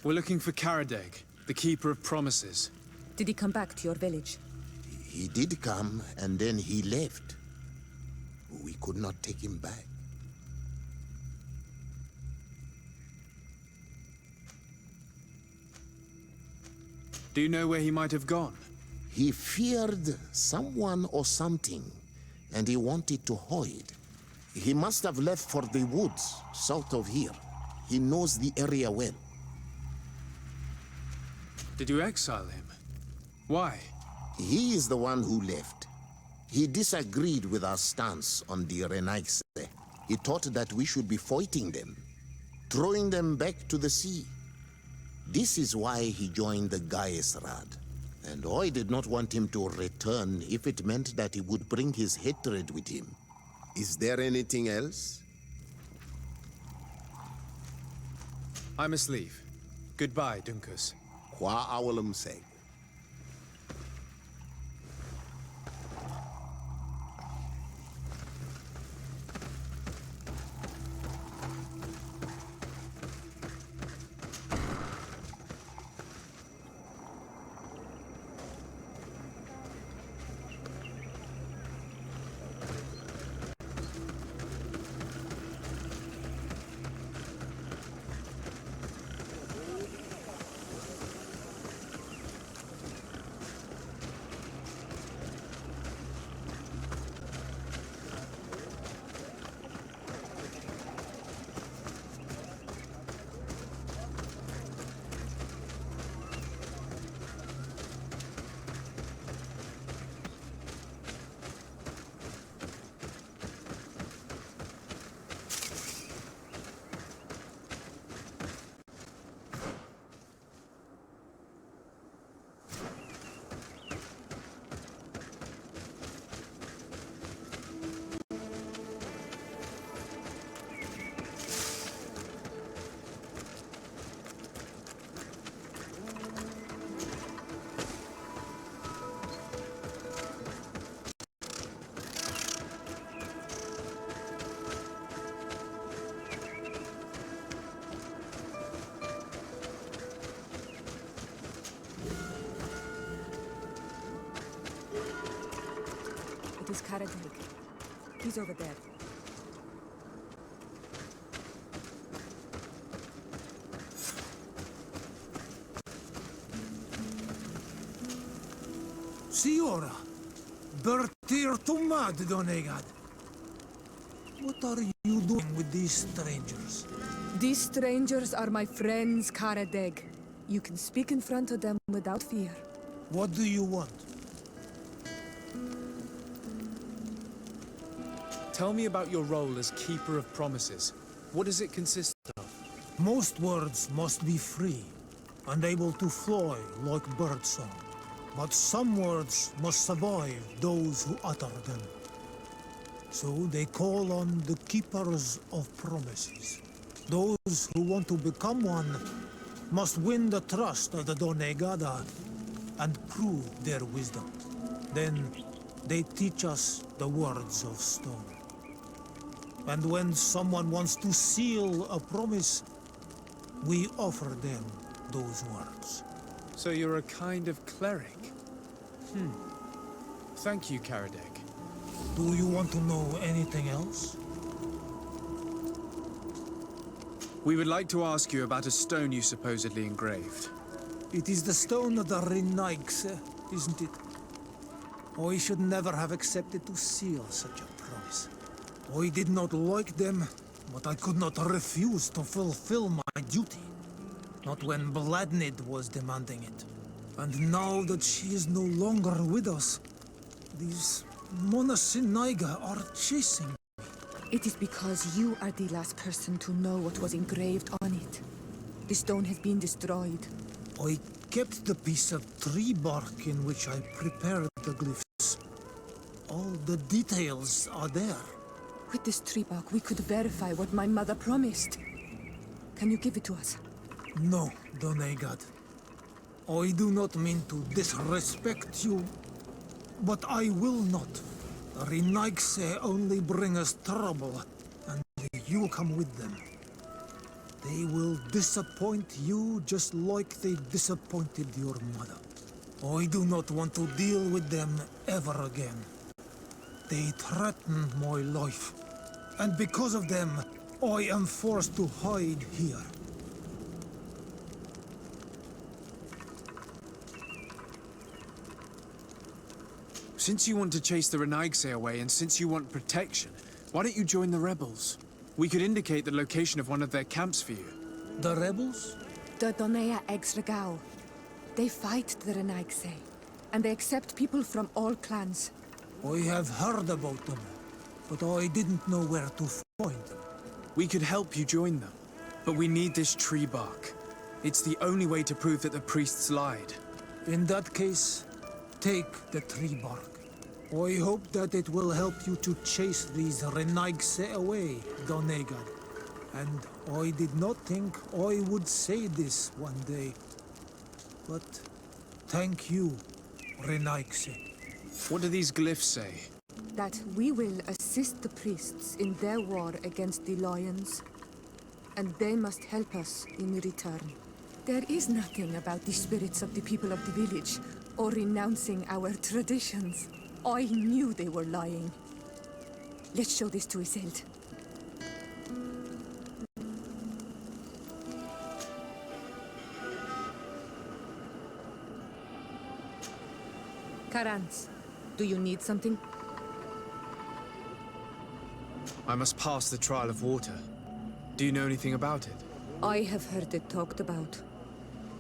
We're looking for Karadeg, the Keeper of Promises. Did he come back to your village? He did come, and then he left. We could not take him back. Do you know where he might have gone? He feared someone or something, and he wanted to hide. He must have left for the woods, south of here. He knows the area well. Did you exile him? Why? He is the one who left. He disagreed with our stance on the Renaigse. He thought that we should be fighting them, throwing them back to the sea. This is why he joined the Gaesrad. And I did not want him to return if it meant that he would bring his hatred with him. Is there anything else? I must leave. Goodbye, Dunkus. Qua awalum seg. It is Karadeg. He's over there. Siora, Bertir Tumad Donegad. What are you doing with these strangers? These strangers are my friends, Karadeg. You can speak in front of them without fear. What do you want? Tell me about your role as Keeper of Promises. What does it consist of? Most words must be free and able to fly like birdsong. But some words must survive those who utter them. So they call on the Keepers of Promises. Those who want to become one must win the trust of the Donegada and prove their wisdom. Then they teach us the words of stone. And when someone wants to seal a promise, we offer them those words. So you're a kind of cleric? Thank you, Karadeg. Do you want to know anything else? We would like to ask you about a stone you supposedly engraved. It is the stone of the Renaigse, isn't it? I should never have accepted to seal such a promise. I did not like them, but I could not refuse to fulfill my duty. Not when Bladnid was demanding it. And now that she is no longer with us, these Monasinaiga are chasing me. It is because you are the last person to know what was engraved on it. The stone has been destroyed. I kept the piece of tree bark in which I prepared the glyphs. All the details are there. With this tree bark, we could verify what my mother promised. Can you give it to us? No, Donegad. I do not mean to disrespect you, but I will not. The Renaigse only bring us trouble, and you'll come with them. They will disappoint you just like they disappointed your mother. I do not want to deal with them ever again. They threaten my life, and because of them, I am forced to hide here. Since you want to chase the Renaigse away, and since you want protection, why don't you join the rebels? We could indicate the location of one of their camps for you. The rebels? The Donea Exregao. They fight the Renaigse, and they accept people from all clans. I have heard about them, but I didn't know where to find them. We could help you join them, but we need this tree bark. It's the only way to prove that the priests lied. In that case, take the tree bark. I hope that it will help you to chase these Renaigse away, Donegad. And I did not think I would say this one day. But thank you, Renaigse. What do these glyphs say? That we will assist the priests in their war against the lions, and they must help us in return. There is nothing about the spirits of the people of the village, or renouncing our traditions. I knew they were lying. Let's show this to Iselt. Karans, do you need something? I must pass the trial of water. Do you know anything about it? I have heard it talked about.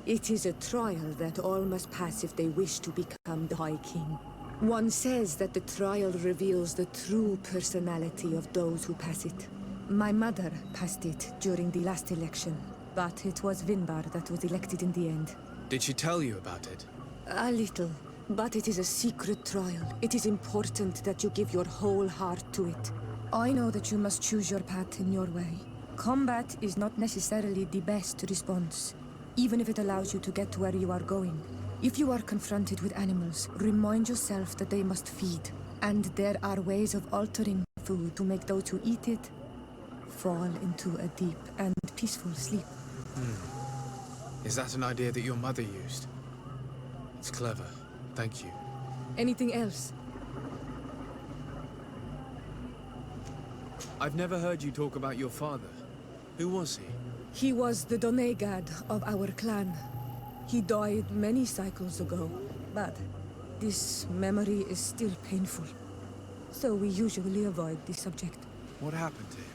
It is a trial that all must pass if they wish to become the High King. One says that the trial reveals the true personality of those who pass it. My mother passed it during the last election, but it was Vinbar that was elected in the end. Did she tell you about it? A little, but it is a secret trial. It is important that you give your whole heart to it. I know that you must choose your path in your way. Combat is not necessarily the best response, even if it allows you to get to where you are going. If you are confronted with animals, remind yourself that they must feed, and there are ways of altering food to make those who eat it fall into a deep and peaceful sleep. Is that an idea that your mother used? It's clever. Thank you. Anything else? I've never heard you talk about your father. Who was he? He was the Donegad of our clan. He died many cycles ago, but this memory is still painful. So we usually avoid the subject. What happened to him?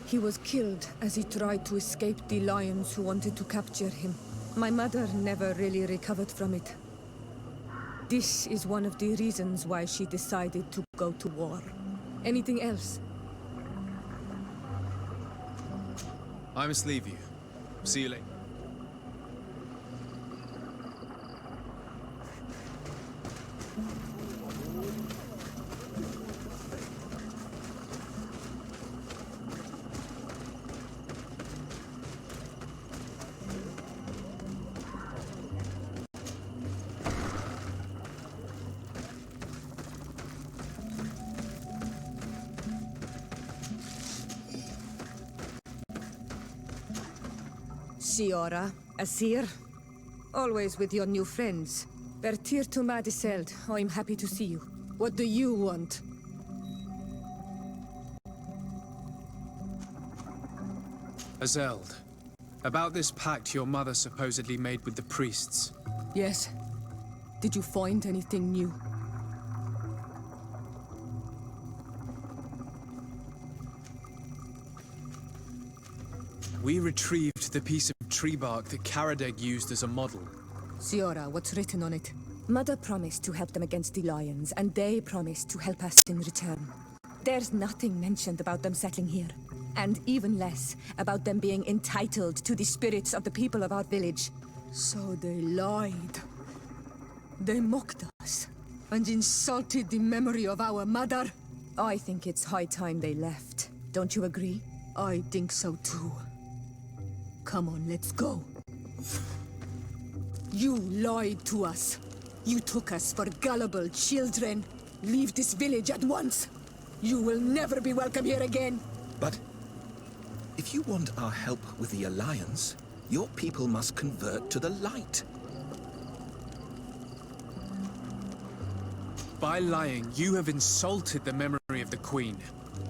He was killed as he tried to escape the lions who wanted to capture him. My mother never really recovered from it. This is one of the reasons why she decided to go to war. Anything else? I must leave you. See you later. Siora, Asir, always with your new friends. Bertir to Madiseld, I'm happy to see you. What do you want? Azeld, about this pact your mother supposedly made with the priests. Yes. Did you find anything new? We retrieved the piece of tree bark that Karadeg used as a model. Siora, what's written on it? Mother promised to help them against the lions, and they promised to help us in return. There's nothing mentioned about them settling here, and even less about them being entitled to the spirits of the people of our village. So they lied. They mocked us, and insulted the memory of our mother. I think it's high time they left. Don't you agree? I think so too. Come on, let's go. You lied to us. You took us for gullible children. Leave this village at once. You will never be welcome here again. But If you want our help with the Alliance, your people must convert to the light. By lying, you have insulted the memory of the Queen.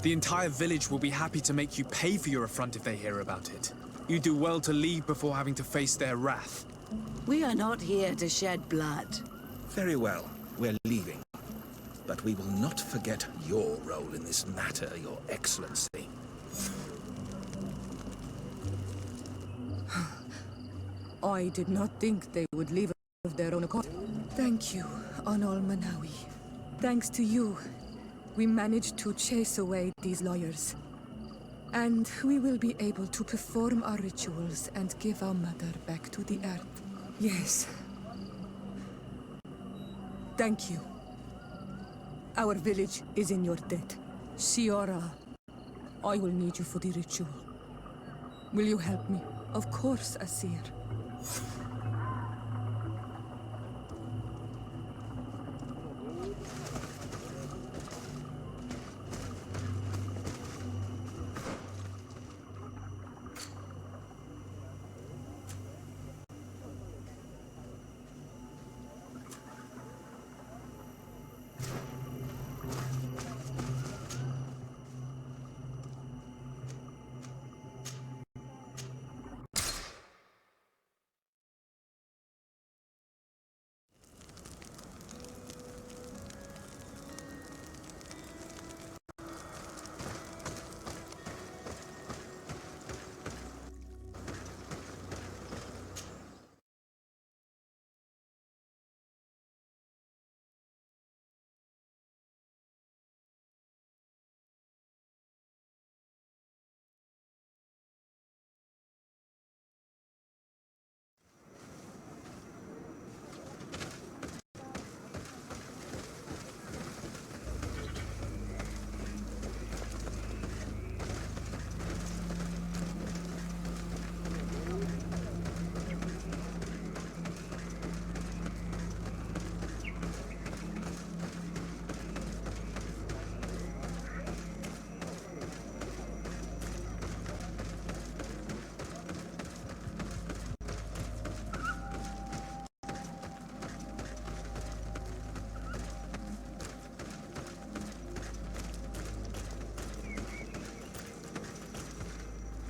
The entire village will be happy to make you pay for your affront if they hear about it. You do well to leave before having to face their wrath. We are not here to shed blood. Very well, we're leaving. But we will not forget your role in this matter, Your Excellency. I did not think they would leave of their own accord. Thank you, Anol Manawi. Thanks to you, we managed to chase away these lawyers. And we will be able to perform our rituals and give our mother back to the earth. Yes. Thank you. Our village is in your debt. Siora, I will need you for the ritual. Will you help me? Of course, Asir.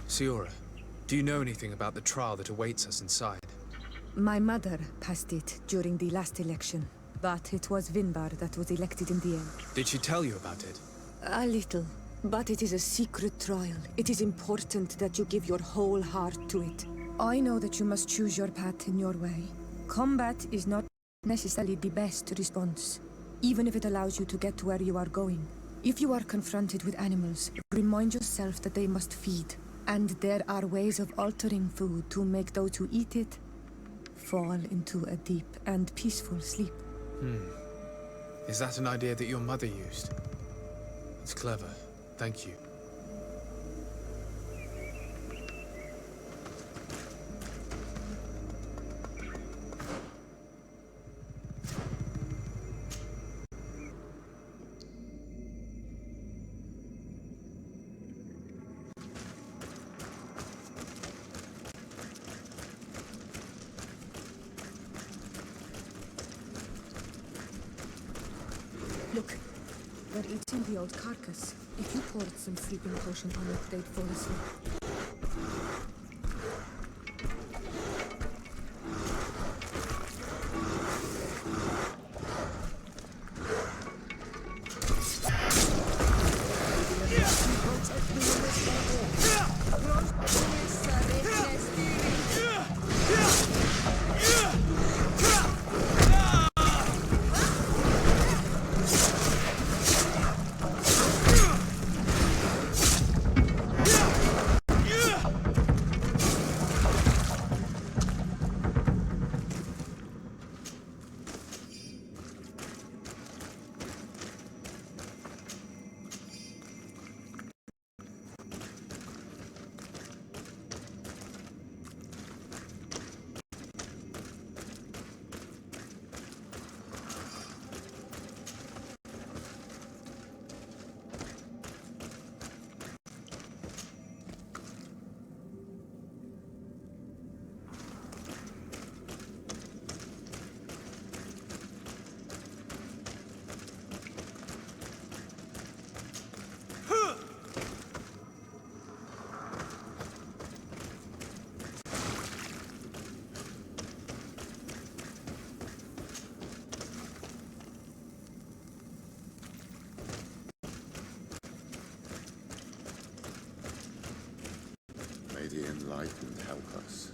Siora, do you know anything about the trial that awaits us inside? My mother passed it during the last election, but it was Vinbar that was elected in the end. Did she tell you about it? A little, but it is a secret trial. It is important that you give your whole heart to it. I know that you must choose your path in your way. Combat is not necessarily the best response, even if it allows you to get to where you are going. If you are confronted with animals, remind yourself that they must feed. And there are ways of altering food to make those who eat it fall into a deep and peaceful sleep. Is that an idea that your mother used? It's clever. Thank you. Look, they're eating the old carcass. If you poured some sleeping potion on it, they'd fall asleep. enlightened help us?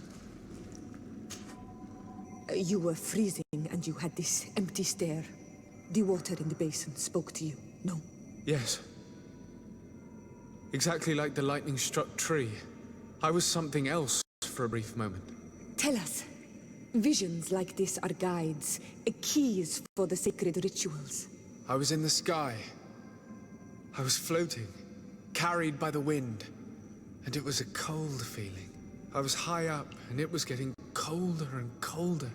You were freezing and you had this empty stare. The water in the basin spoke to you, no? Yes. Exactly like the lightning-struck tree. I was something else for a brief moment. Tell us. Visions like this are guides, keys for the sacred rituals. I was in the sky. I was floating, carried by the wind, and it was a cold feeling. I was high up, and it was getting colder and colder.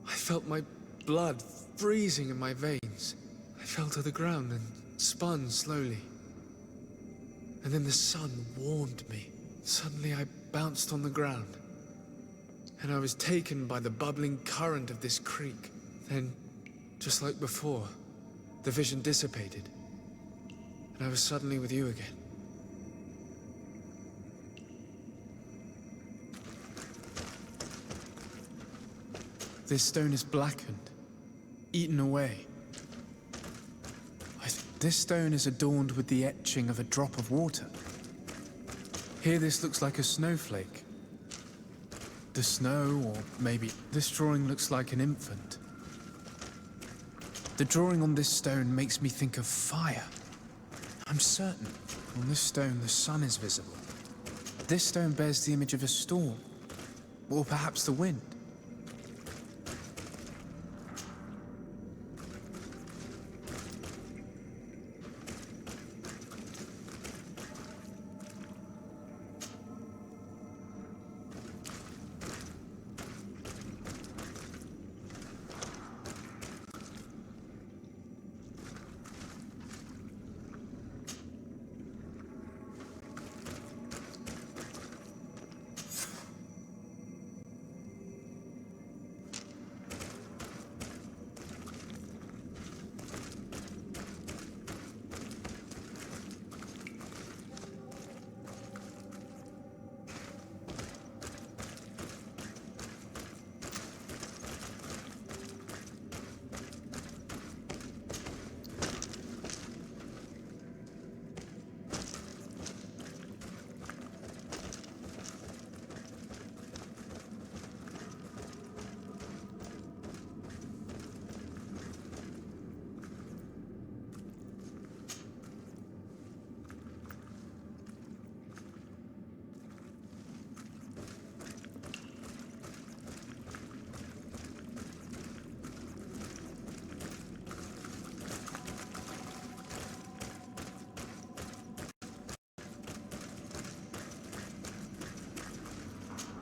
I felt my blood freezing in my veins. I fell to the ground and spun slowly. And then the sun warmed me. Suddenly I bounced on the ground, and I was taken by the bubbling current of this creek. Then, just like before, the vision dissipated, and I was suddenly with you again. This stone is blackened, eaten away. This stone is adorned with the etching of a drop of water. Here this looks like a snowflake. The snow, or maybe this drawing looks like an infant. The drawing on this stone makes me think of fire. I'm certain. On this stone, the sun is visible. This stone bears the image of a storm, or perhaps the wind.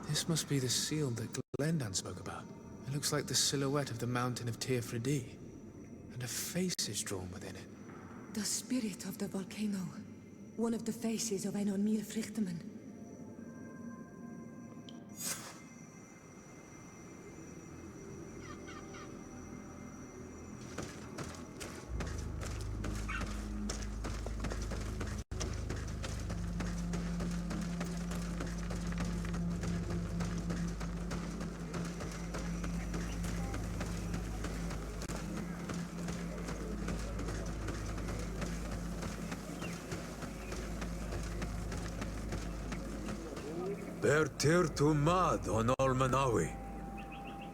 This must be the seal that Glendan spoke about. It looks like the silhouette of the mountain of Tearfredi, and a face is drawn within it. The spirit of the volcano. One of the faces of Einar Mýrfryktaman. Bear tear to mad on Almanawi.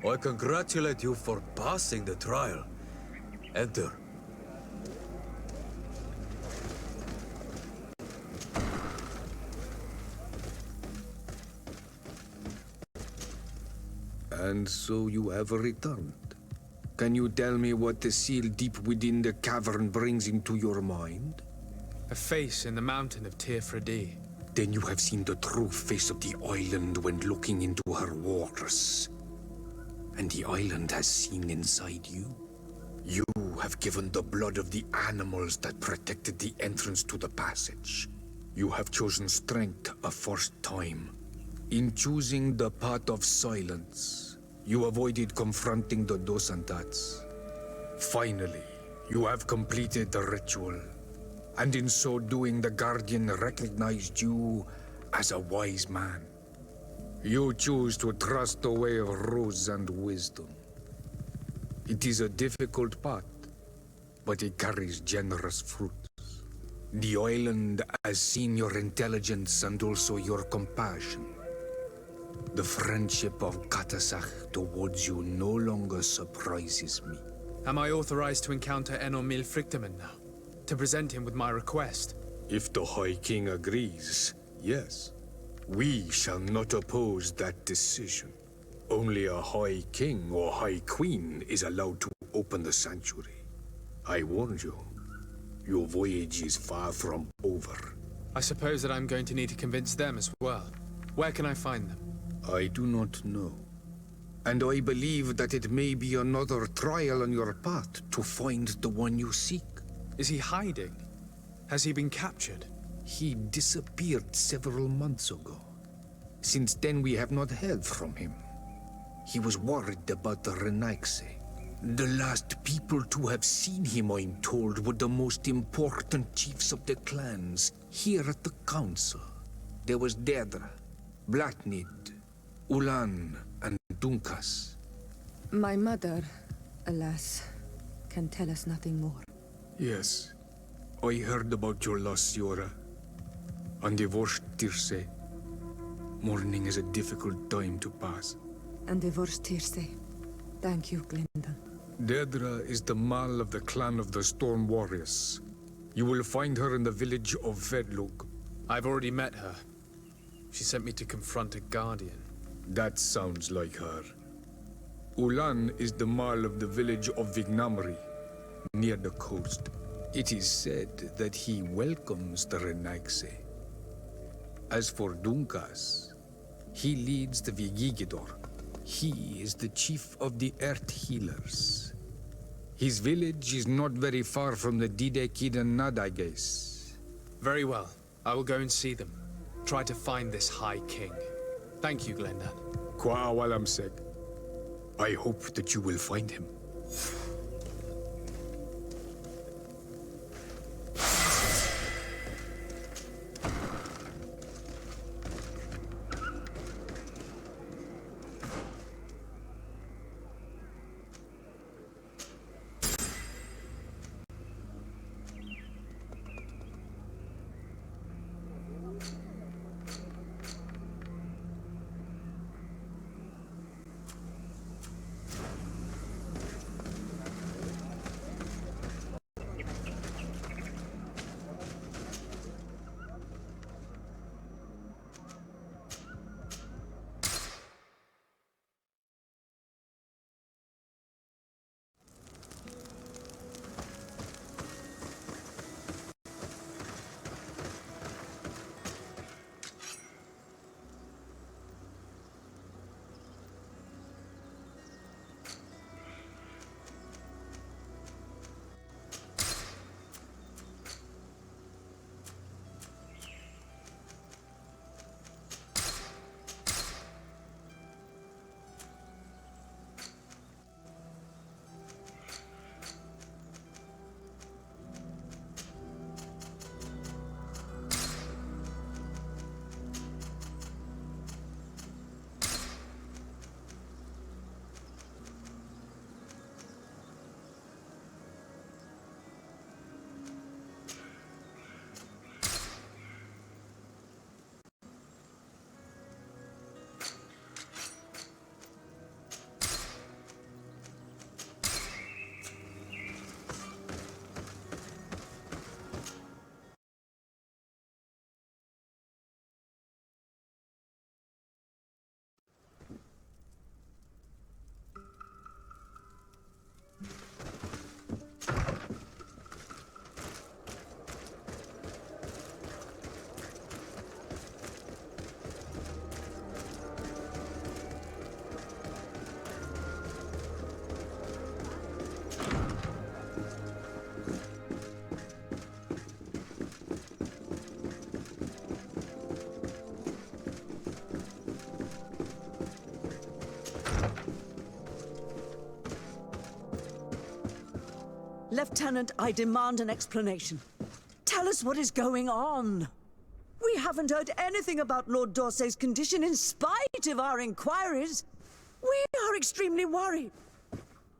I congratulate you for passing the trial. Enter. And so you have returned. Can you tell me what the seal deep within the cavern brings into your mind? A face in the mountain of Tearfredi. Then you have seen the true face of the island when looking into her waters. And the island has seen inside you. You have given the blood of the animals that protected the entrance to the passage. You have chosen strength a first time. In choosing the path of silence, you avoided confronting the Dosantats. Finally, you have completed the ritual. And in so doing, the Guardian recognized you as a wise man. You choose to trust the way of rules and wisdom. It is a difficult path, but it carries generous fruits. The island has seen your intelligence and also your compassion. The friendship of Katasach towards you no longer surprises me. Am I authorized to encounter Enormil Frichtemann now? To present him with my request? If the High King agrees, yes. We shall not oppose that decision. Only a High King or High Queen is allowed to open the sanctuary. I warned you. Your voyage is far from over. I suppose that I'm going to need to convince them as well. Where can I find them? I do not know. And I believe that it may be another trial on your path to find the one you seek. Is he hiding? Has he been captured? He disappeared several months ago. Since then we have not heard from him. He was worried about the Renaigse. The last people to have seen him, I'm told, were the most important chiefs of the clans here at the council. There was Deirdre, Blatnid, Ulan, and Dunkas. My mother, alas, can tell us nothing more. Yes, I heard about your loss, Siora. And divorced Tirce. Mourning is a difficult time to pass. And divorced Tirce. Thank you, Glinda. Deirdre is the Mal of the clan of the Storm Warriors. You will find her in the village of Vedlug. I've already met her. She sent me to confront a guardian. That sounds like her. Ulan is the Mal of the village of Vignamri, near the coast. It is said that he welcomes the Renaigse. As for Dunkas, he leads the Vigigidor. He is the chief of the Earth Healers. His village is not very far from the Didekidan Nadages. Very well. I will go and see them. Try to find this High King. Thank you, Glenda. Kwa'awalamsek. I hope that you will find him. Lieutenant, I demand an explanation. Tell us what is going on. We haven't heard anything about Lord Dorsey's condition in spite of our inquiries. We are extremely worried.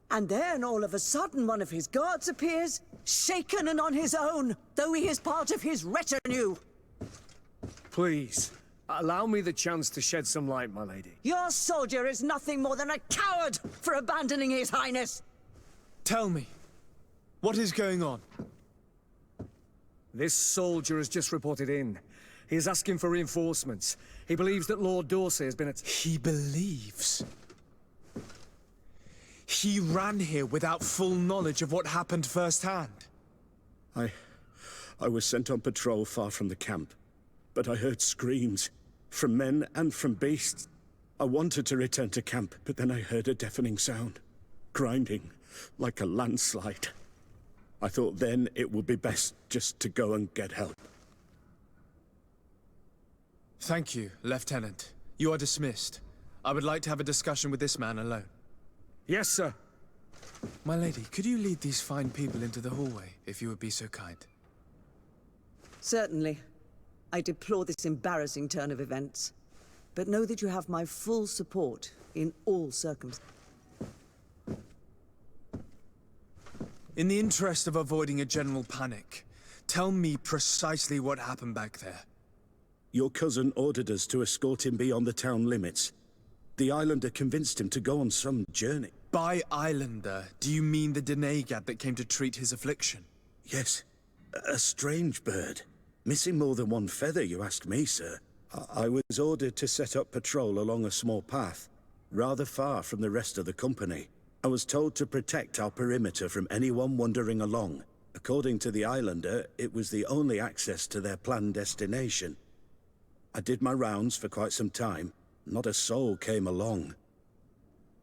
And then all of a sudden one of his guards appears, shaken and on his own, though he is part of his retinue. Please, allow me the chance to shed some light, my lady. Your soldier is nothing more than a coward for abandoning his highness. Tell me, what is going on? This soldier has just reported in. He is asking for reinforcements. He believes that Lord Dorsey has been at... He believes? He ran here without full knowledge of what happened firsthand. I was sent on patrol far from the camp, but I heard screams, from men and from beasts. I wanted to return to camp, but then I heard a deafening sound, grinding, like a landslide. I thought then it would be best just to go and get help. Thank you, Lieutenant. You are dismissed. I would like to have a discussion with this man alone. Yes, sir. My lady, could you lead these fine people into the hallway, if you would be so kind? Certainly. I deplore this embarrassing turn of events. But know that you have my full support in all circumstances. In the interest of avoiding a general panic, tell me precisely what happened back there. Your cousin ordered us to escort him beyond the town limits. The Islander convinced him to go on some journey. By Islander, do you mean the Denegad that came to treat his affliction? Yes. A strange bird. Missing more than one feather, you ask me, sir. I was ordered to set up patrol along a small path, rather far from the rest of the company. I was told to protect our perimeter from anyone wandering along. According to the Islander, it was the only access to their planned destination. I did my rounds for quite some time. Not a soul came along.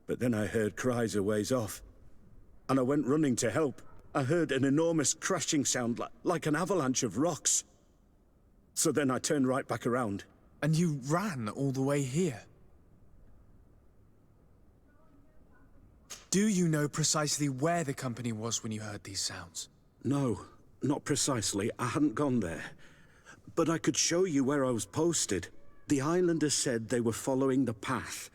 But then I heard cries a ways off, and I went running to help. I heard an enormous crashing sound like an avalanche of rocks. So then I turned right back around. And you ran all the way here? Do you know precisely where the company was when you heard these sounds? No, not precisely. I hadn't gone there. But I could show you where I was posted. The Islander said they were following the path,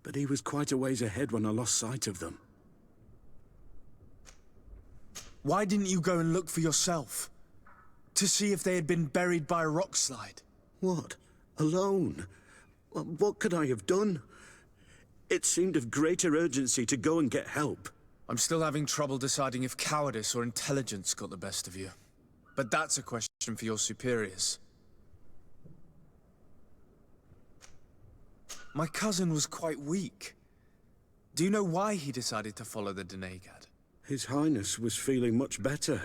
but he was quite a ways ahead when I lost sight of them. Why didn't you go and look for yourself? To see if they had been buried by a rock slide? What? Alone? What could I have done? It seemed of greater urgency to go and get help. I'm still having trouble deciding if cowardice or intelligence got the best of you. But that's a question for your superiors. My cousin was quite weak. Do you know why he decided to follow the Denegad? His Highness was feeling much better.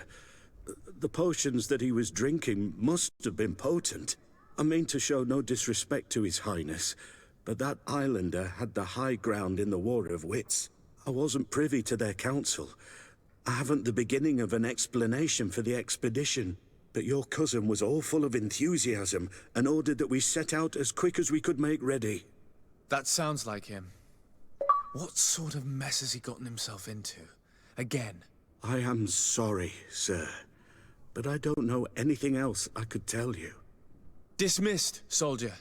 The potions that he was drinking must have been potent. I mean to show no disrespect to His Highness, but that Islander had the high ground in the War of Wits. I wasn't privy to their counsel. I haven't the beginning of an explanation for the expedition, but your cousin was all full of enthusiasm and ordered that we set out as quick as we could make ready. That sounds like him. What sort of mess has he gotten himself into? Again? I am sorry, sir, but I don't know anything else I could tell you. Dismissed, soldier.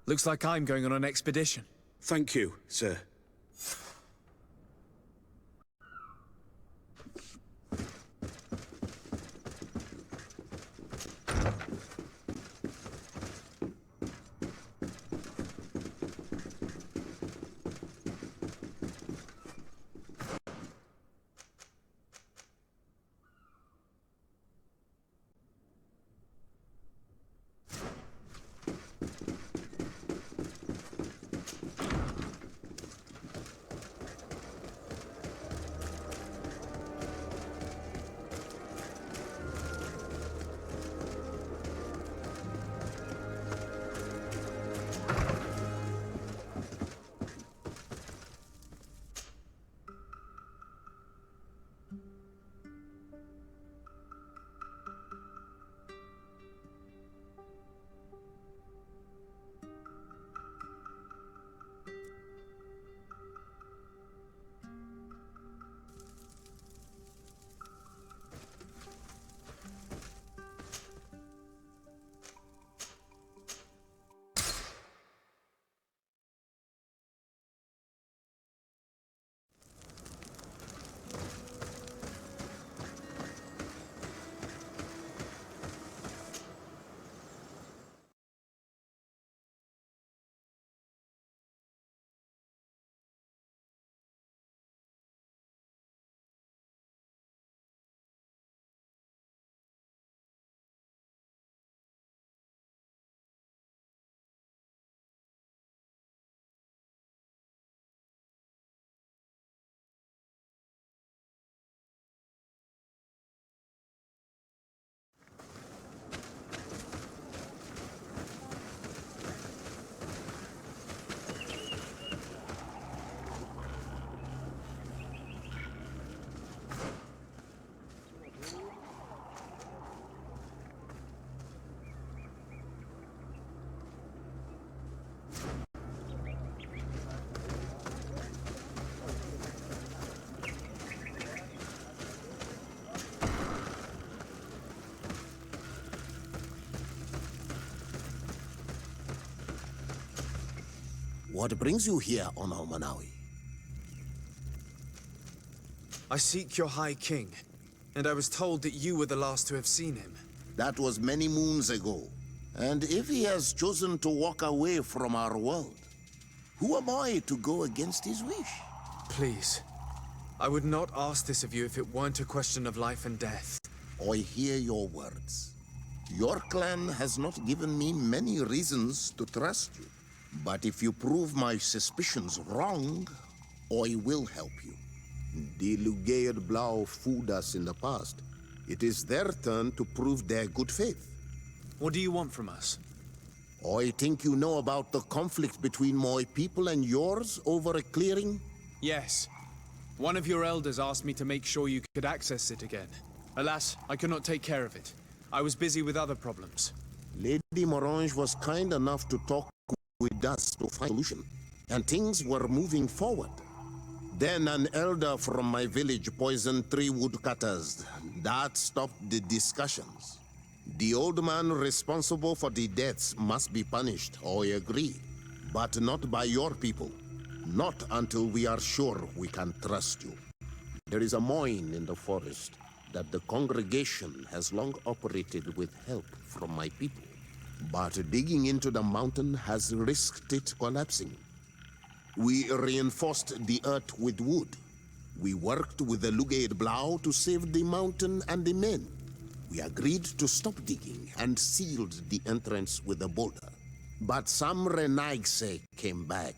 Looks like I'm going on an expedition. Thank you, sir. What brings you here on Almanawi? I seek your High King, and I was told that you were the last to have seen him. That was many moons ago. And if he has chosen to walk away from our world, who am I to go against his wish? Please, I would not ask this of you if it weren't a question of life and death. I hear your words. Your clan has not given me many reasons to trust you. But if you prove my suspicions wrong, I will help you. The Lugaid Blau fooled us in the past. It is their turn to prove their good faith. What do you want from us? I think you know about the conflict between my people and yours over a clearing? Yes. One of your elders asked me to make sure you could access it again. Alas, I could not take care of it. I was busy with other problems. Lady Morange was kind enough to talk with us to find a solution, and things were moving forward. Then an elder from my village poisoned 3 woodcutters. That stopped the discussions. The old man responsible for the deaths must be punished, I agree. But not by your people. Not until we are sure we can trust you. There is a mine in the forest that the congregation has long operated with help from my people. But digging into the mountain has risked it collapsing. We reinforced the earth with wood. We worked with the Lugaid Blau to save the mountain and the men. We agreed to stop digging and sealed the entrance with a boulder. But some Renaigse came back,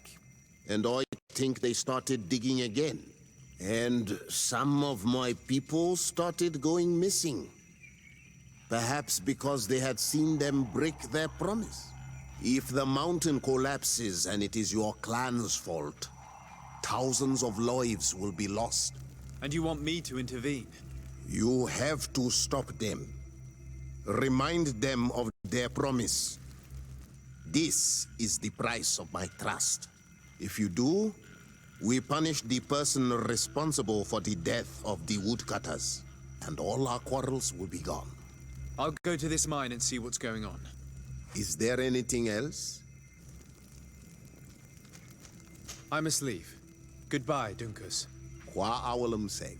and I think they started digging again. And some of my people started going missing. Perhaps because they had seen them break their promise. If the mountain collapses and it is your clan's fault, thousands of lives will be lost. And you want me to intervene? You have to stop them. Remind them of their promise. This is the price of my trust. If you do, we punish the person responsible for the death of the woodcutters, and all our quarrels will be gone. I'll go to this mine and see what's going on. Is there anything else? I must leave. Goodbye, Dunkus. Qua awalum seg.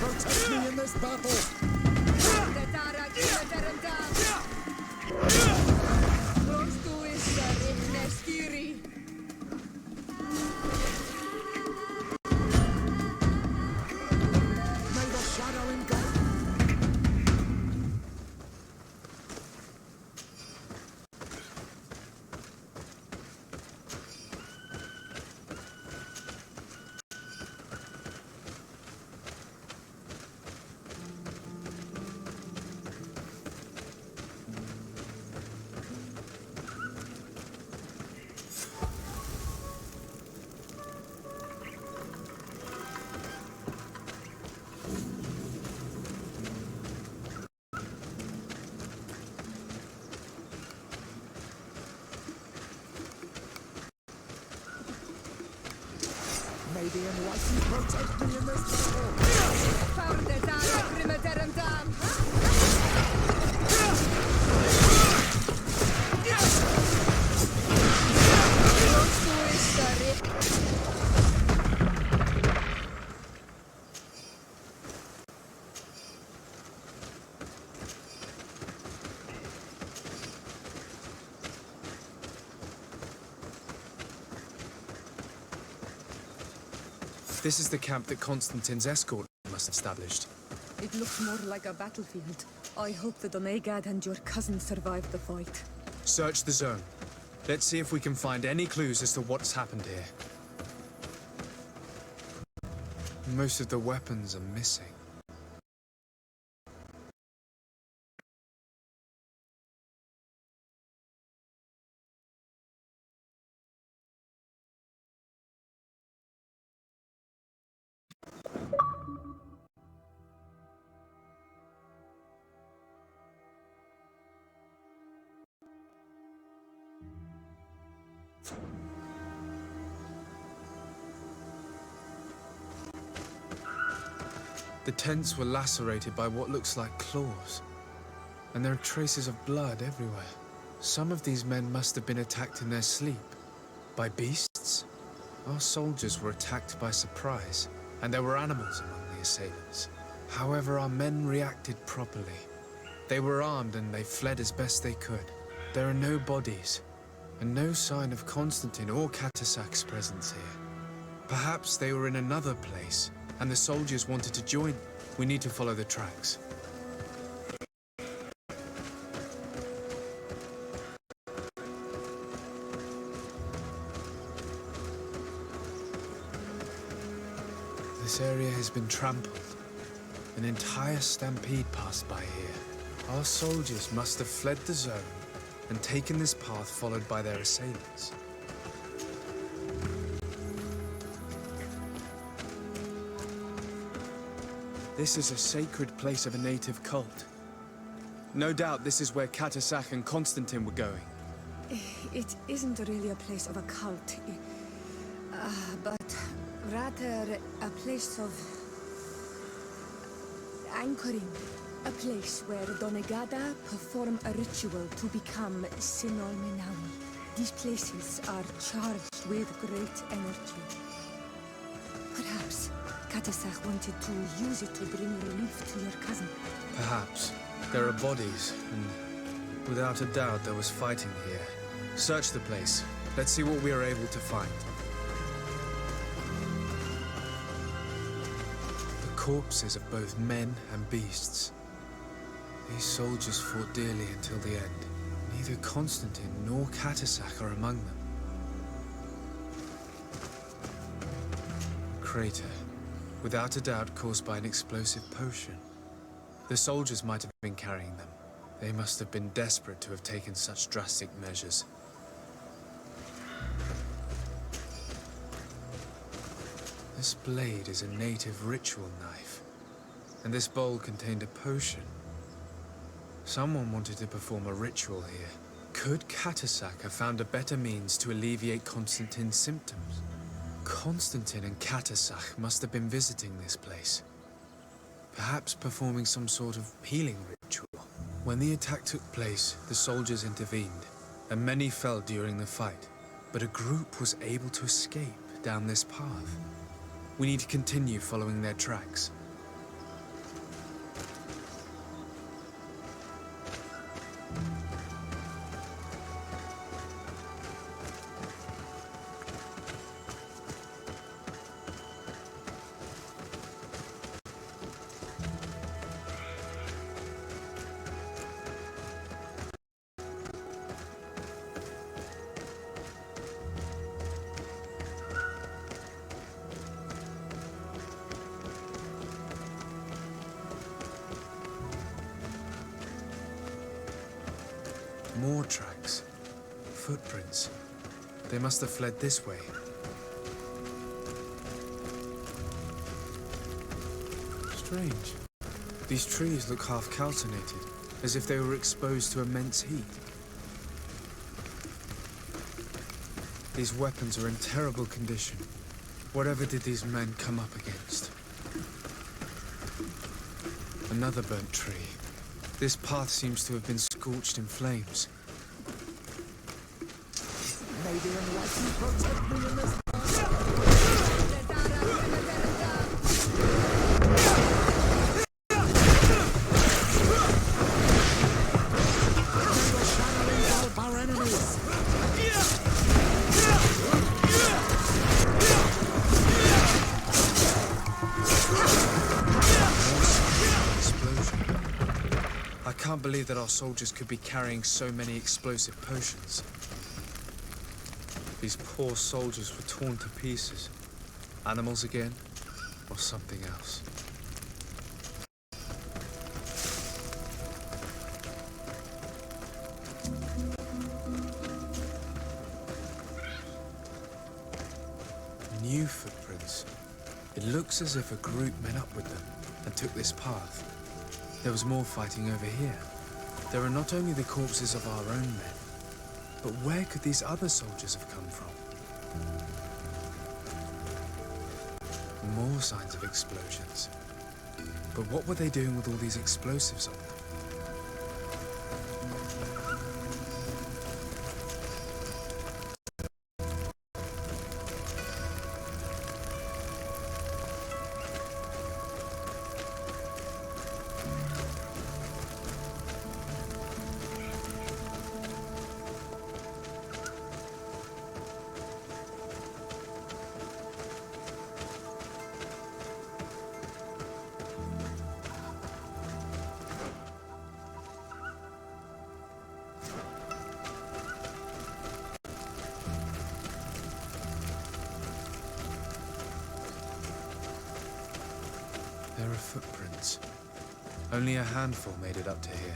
protect me in this battle! May the shadow engulf. May the enlightened protect me in this This is the camp that Constantine's escort must have established. It looks more like a battlefield. I hope that Onegad and your cousin survived the fight. Search the zone. Let's see if we can find any clues as to what's happened here. Most of the weapons are missing. The tents were lacerated by what looks like claws, and there are traces of blood everywhere. Some of these men must have been attacked in their sleep. By beasts? Our soldiers were attacked by surprise, and there were animals among the assailants. However, our men reacted properly. They were armed and they fled as best they could. There are no bodies, and no sign of Constantine or Catasac's presence here. Perhaps they were in another place, and the soldiers wanted to join. We need to follow the tracks. This area has been trampled. An entire stampede passed by here. Our soldiers must have fled the zone and taken this path followed by their assailants. This is a sacred place of a native cult. No doubt this is where Catasac and Constantine were going. It isn't really a place of a cult, but rather a place of anchoring. A place where Donegada perform a ritual to become Sinol Menawi. These places are charged with great energy. Perhaps Catasac wanted to use it to bring relief to your cousin. Perhaps. There are bodies, and without a doubt there was fighting here. Search the place. Let's see what we are able to find. The corpses of both men and beasts. These soldiers fought dearly until the end. Neither Constantine nor Catasac are among them. Crater. Without a doubt caused by an explosive potion. The soldiers might have been carrying them. They must have been desperate to have taken such drastic measures. This blade is a native ritual knife, and this bowl contained a potion. Someone wanted to perform a ritual here. Could Catasac have found a better means to alleviate Constantine's symptoms? Constantine and Catasac must have been visiting this place. Perhaps performing some sort of healing ritual. When the attack took place, the soldiers intervened, and many fell during the fight. But a group was able to escape down this path. We need to continue following their tracks. More tracks. Footprints. They must have fled this way. Strange. These trees look half calcinated, as if they were exposed to immense heat. These weapons are in terrible condition. Whatever did these men come up against? Another burnt tree. This path seems to have been scorched in flames. May the Enlightened protect me in this our enemies. I can't believe that our soldiers could be carrying so many explosive potions. These poor soldiers were torn to pieces. Animals again, or something else. New footprints. It looks as if a group met up with them and took this path. There was more fighting over here. There are not only the corpses of our own men, but where could these other soldiers have come from? More signs of explosions. But what were they doing with all these explosives on them? There are footprints. Only a handful made it up to here.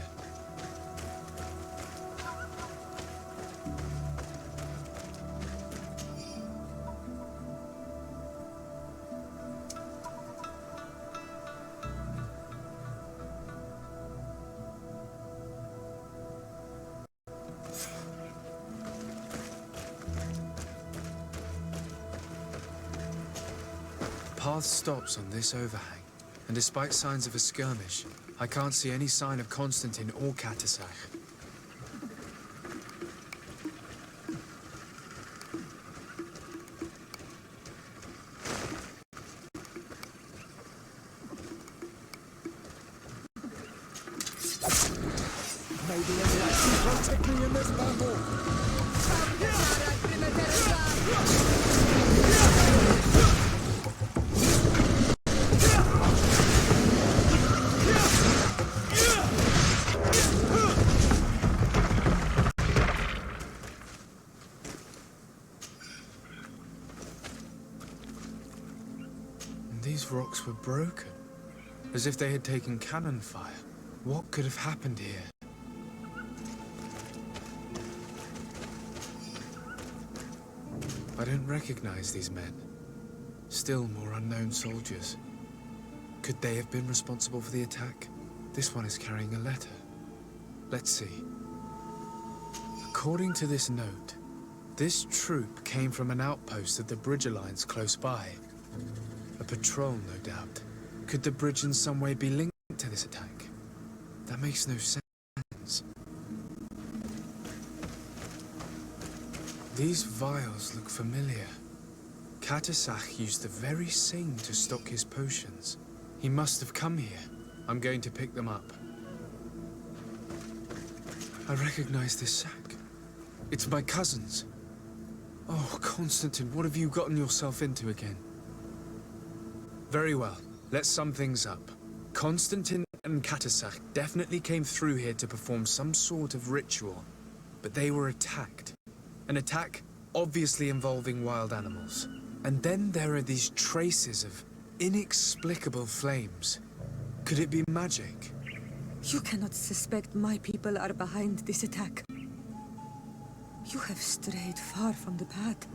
The path stops on this overhang. And despite signs of a skirmish, I can't see any sign of Constantine or Katasach. May the Enlightened protect me in this battle. These rocks were broken, as if they had taken cannon fire. What could have happened here? I don't recognize these men. Still more unknown soldiers. Could they have been responsible for the attack? This one is carrying a letter. Let's see. According to this note, this troop came from an outpost of the Bridge Alliance close by. A patrol, no doubt. Could the bridge in some way be linked to this attack? That makes no sense. These vials look familiar. Katasach used the very same to stock his potions. He must have come here. I'm going to pick them up. I recognize this sack. It's my cousin's. Oh, Constantine, what have you gotten yourself into again? Very well. Let's sum things up. Constantine and Katasach definitely came through here to perform some sort of ritual, but they were attacked. An attack obviously involving wild animals. And then there are these traces of inexplicable flames. Could it be magic? You cannot suspect my people are behind this attack. You have strayed far from the path.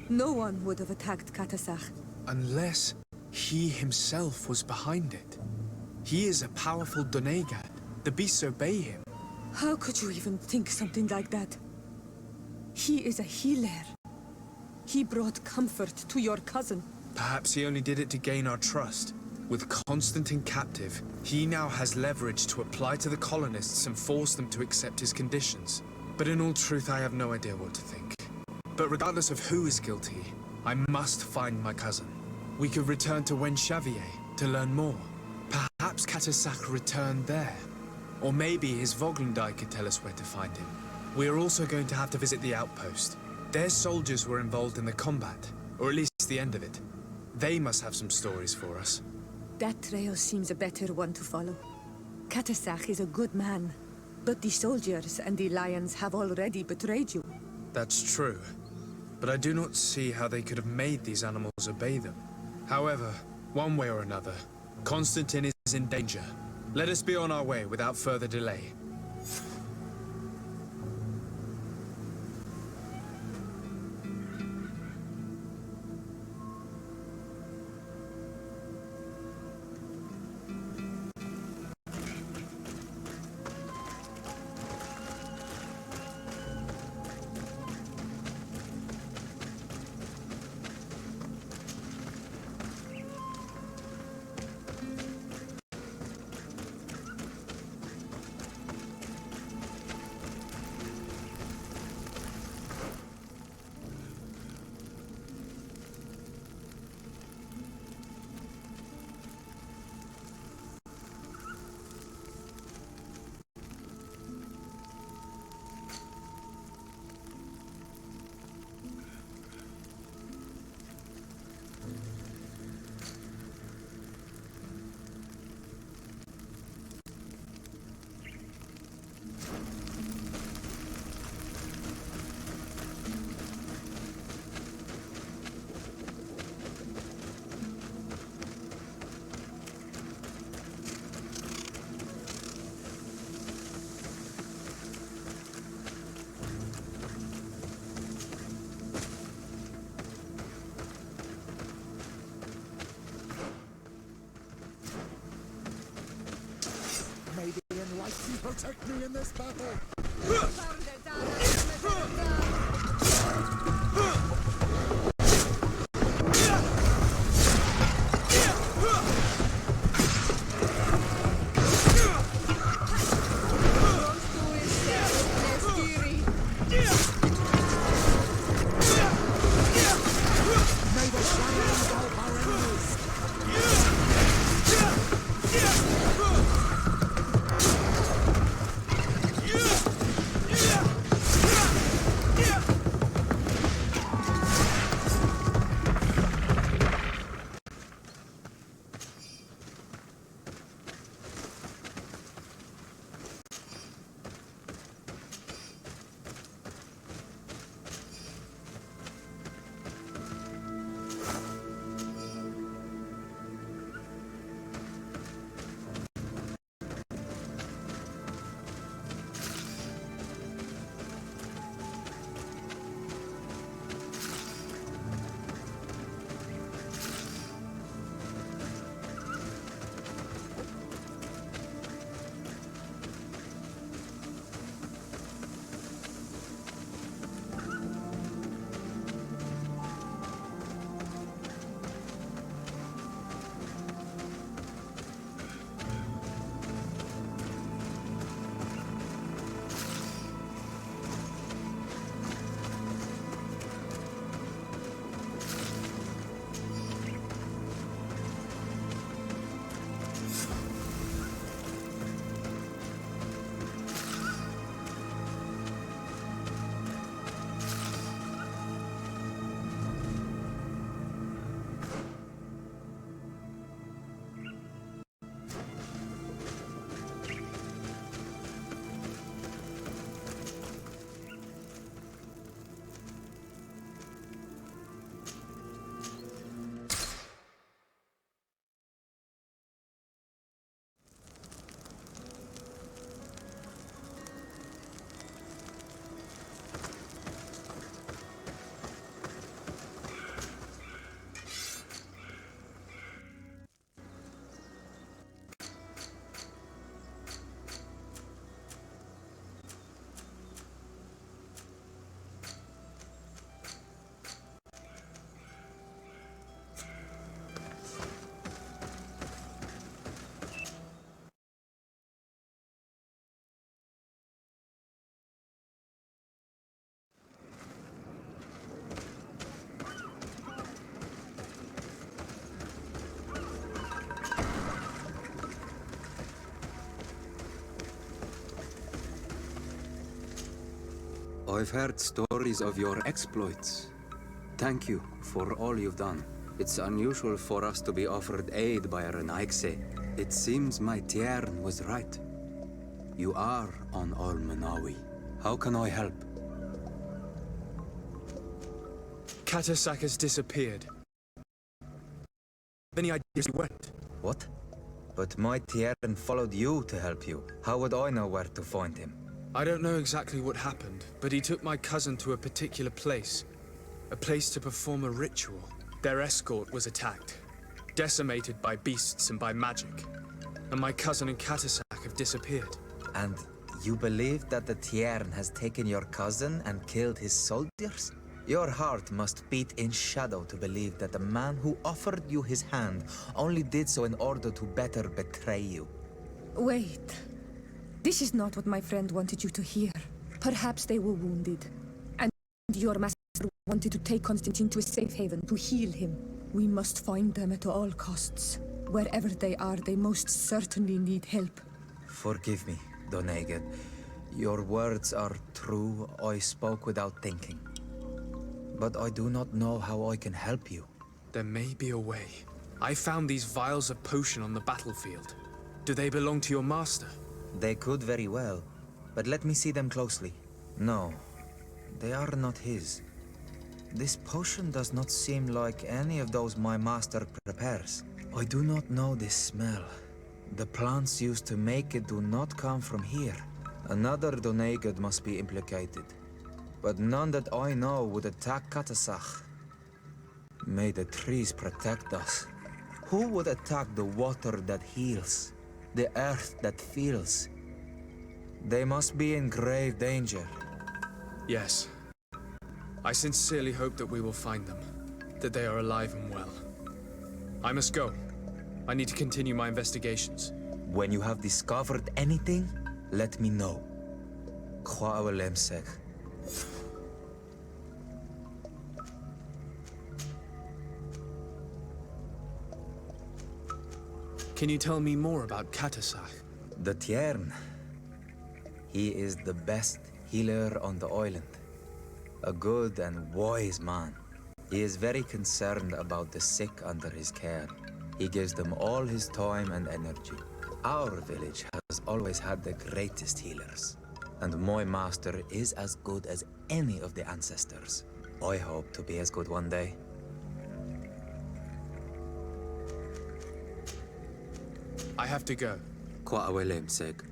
No one would have attacked Katasach. Unless he himself was behind it. He is a powerful Donegad. The beasts obey him. How could you even think something like that? He is a healer. He brought comfort to your cousin. Perhaps he only did it to gain our trust. With Constantine captive, he now has leverage to apply to the colonists and force them to accept his conditions. But in all truth, I have no idea what to think. But regardless of who is guilty, I must find my cousin. We could return to Wen Xavier to learn more. Perhaps Katasach returned there. Or maybe his Voglundai could tell us where to find him. We are also going to have to visit the outpost. Their soldiers were involved in the combat, or at least the end of it. They must have some stories for us. That trail seems a better one to follow. Katasach is a good man, but the soldiers and the lions have already betrayed you. That's true. But I do not see how they could have made these animals obey them. However, one way or another, Constantine is in danger. Let us be on our way without further delay. May the enlightened protect me in this battle! I've heard stories of your exploits. Thank you for all you've done. It's unusual for us to be offered aid by a Renaigse. It seems my Tiern was right. You are on Al Manawi. How can I help? Katasak has disappeared. Any ideas he went? What? But my Tiern followed you to help you. How would I know where to find him? I don't know exactly what happened, but he took my cousin to a particular place. A place to perform a ritual. Their escort was attacked, decimated by beasts and by magic. And my cousin and Katasak have disappeared. And you believe that the Tiern has taken your cousin and killed his soldiers? Your heart must beat in shadow to believe that the man who offered you his hand only did so in order to better betray you. Wait. This is not what my friend wanted you to hear. Perhaps they were wounded, and your master wanted to take Constantine to a safe haven to heal him. We must find them at all costs. Wherever they are, they most certainly need help. Forgive me, Doneged. Your words are true. I spoke without thinking. But I do not know how I can help you. There may be a way. I found these vials of potion on the battlefield. Do they belong to your master? They could very well, but let me see them closely. No, they are not his. This potion does not seem like any of those my master prepares. I do not know this smell. The plants used to make it do not come from here. Another Doneged must be implicated, but none that I know would attack Katasach. May the trees protect us. Who would attack the water that heals? The earth that feels? They must be in grave danger. Yes. I sincerely hope that we will find them. That they are alive and well. I must go. I need to continue my investigations. When you have discovered anything, let me know. Can you tell me more about Katasak? The Tiern. He is the best healer on the island. A good and wise man. He is very concerned about the sick under his care. He gives them all his time and energy. Our village has always had the greatest healers. And my master is as good as any of the ancestors. I hope to be as good one day. I have to go. Seg.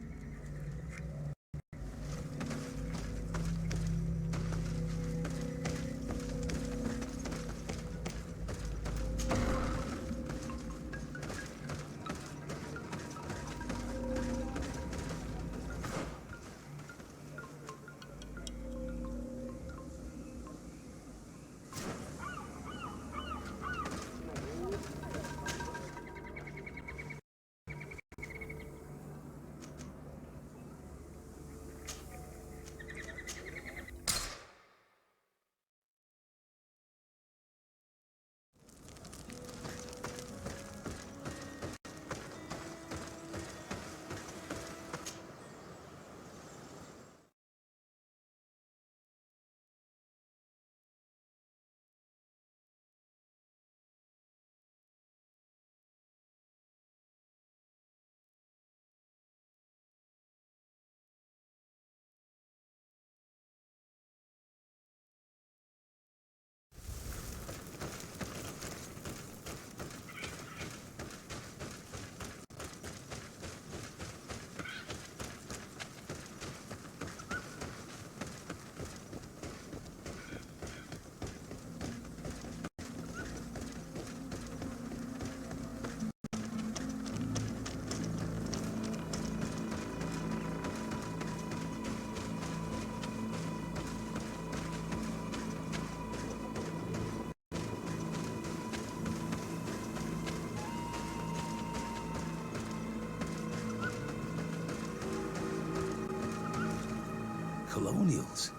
Colonials?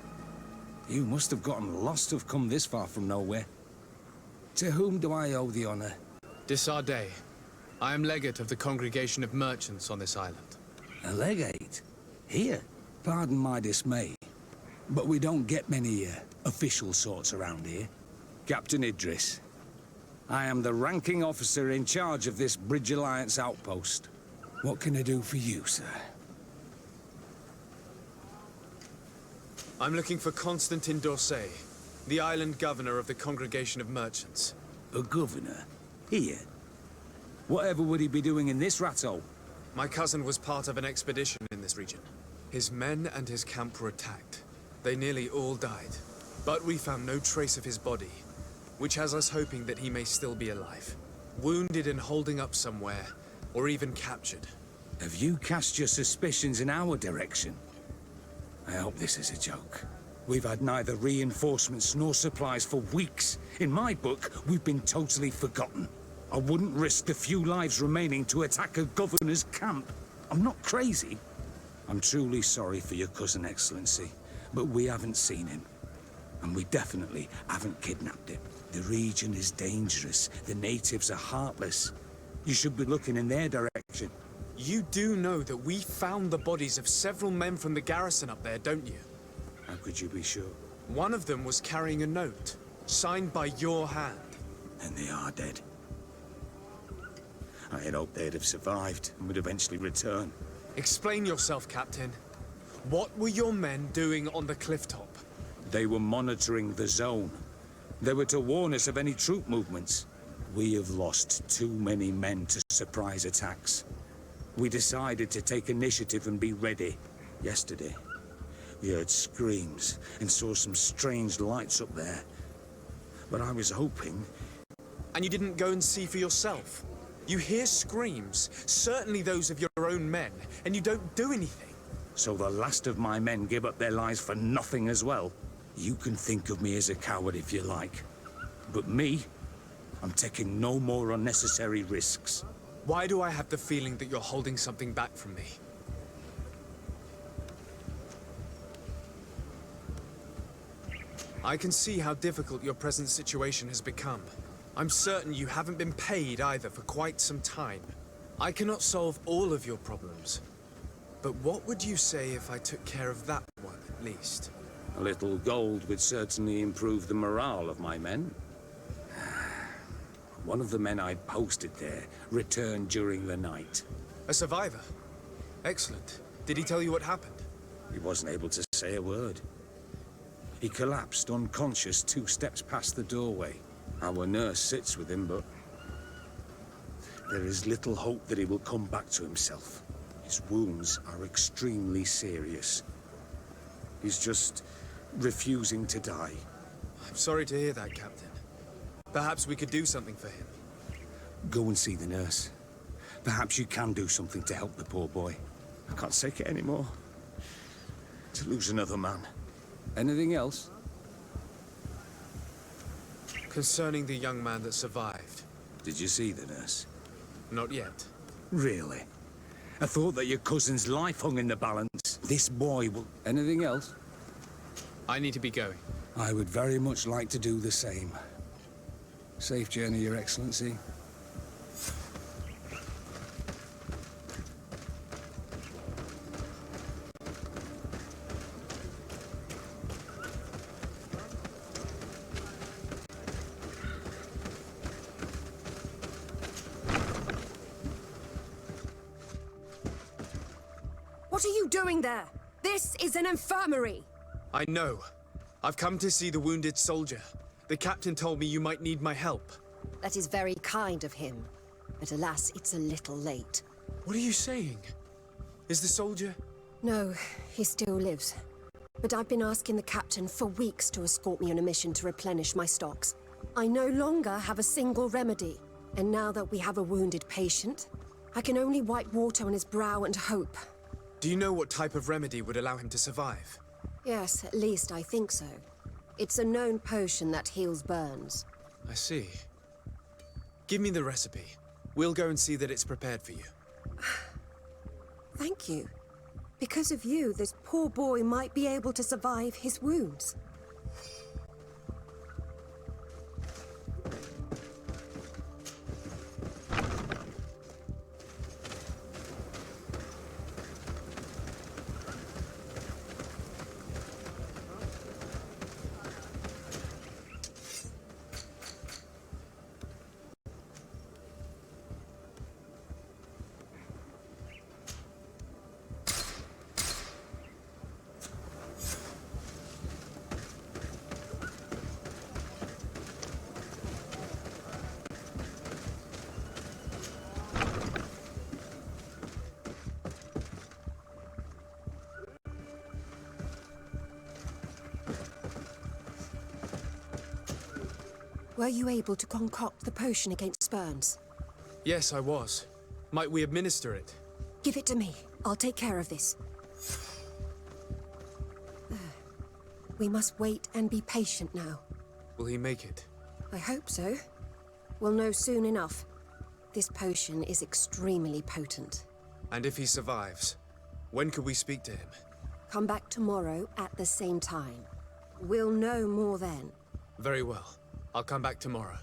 You must have gotten lost to have come this far from nowhere. To whom do I owe the honor? Disarday. I am legate of the Congregation of Merchants on this island. A legate? Here? Pardon my dismay. But we don't get many official sorts around here. Captain Idris. I am the ranking officer in charge of this Bridge Alliance outpost. What can I do for you, sir? I'm looking for Constantin d'Orsay, the island governor of the Congregation of Merchants. A governor? Here? Whatever would he be doing in this rat hole? My cousin was part of an expedition in this region. His men and his camp were attacked. They nearly all died. But we found no trace of his body, which has us hoping that he may still be alive. Wounded and holding up somewhere, or even captured. Have you cast your suspicions in our direction? I hope this is a joke. We've had neither reinforcements nor supplies for weeks. In my book, we've been totally forgotten. I wouldn't risk the few lives remaining to attack a governor's camp. I'm not crazy. I'm truly sorry for your cousin, Excellency, but we haven't seen him. And we definitely haven't kidnapped him. The region is dangerous. The natives are heartless. You should be looking in their direction. You do know that we found the bodies of several men from the garrison up there, don't you? How could you be sure? One of them was carrying a note, signed by your hand. And they are dead. I had hoped they'd have survived and would eventually return. Explain yourself, Captain. What were your men doing on the clifftop? They were monitoring the zone. They were to warn us of any troop movements. We have lost too many men to surprise attacks. We decided to take initiative and be ready. Yesterday, we heard screams and saw some strange lights up there. But I was hoping... And you didn't go and see for yourself? You hear screams, certainly those of your own men, and you don't do anything. So the last of my men give up their lives for nothing as well? You can think of me as a coward if you like. But me, I'm taking no more unnecessary risks. Why do I have the feeling that you're holding something back from me? I can see how difficult your present situation has become. I'm certain you haven't been paid either for quite some time. I cannot solve all of your problems. But what would you say if I took care of that one, at least? A little gold would certainly improve the morale of my men. One of the men I posted there returned during the night. A survivor? Excellent. Did he tell you what happened? He wasn't able to say a word. He collapsed unconscious 2 steps past the doorway. Our nurse sits with him, but there is little hope that he will come back to himself. His wounds are extremely serious. He's just refusing to die. I'm sorry to hear that, Captain. Perhaps we could do something for him. Go and see the nurse. Perhaps you can do something to help the poor boy. I can't take it anymore. To lose another man. Anything else? Concerning the young man that survived. Did you see the nurse? Not yet. Really? I thought that your cousin's life hung in the balance. This boy will... Anything else? I need to be going. I would very much like to do the same. Safe journey, Your Excellency. What are you doing there? This is an infirmary! I know. I've come to see the wounded soldier. The captain told me you might need my help. That is very kind of him. But alas, it's a little late. What are you saying? Is the soldier... No, he still lives. But I've been asking the captain for weeks to escort me on a mission to replenish my stocks. I no longer have a single remedy. And now that we have a wounded patient, I can only wipe water on his brow and hope. Do you know what type of remedy would allow him to survive? Yes, at least I think so. It's a known potion that heals burns. I see. Give me the recipe. We'll go and see that it's prepared for you. Thank you. Because of you, this poor boy might be able to survive his wounds. Were you able to concoct the potion against burns? Yes, I was. Might we administer it? Give it to me. I'll take care of this. We must wait and be patient now. Will he make it? I hope so. We'll know soon enough. This potion is extremely potent. And if he survives, when could we speak to him? Come back tomorrow at the same time. We'll know more then. Very well. I'll come back tomorrow.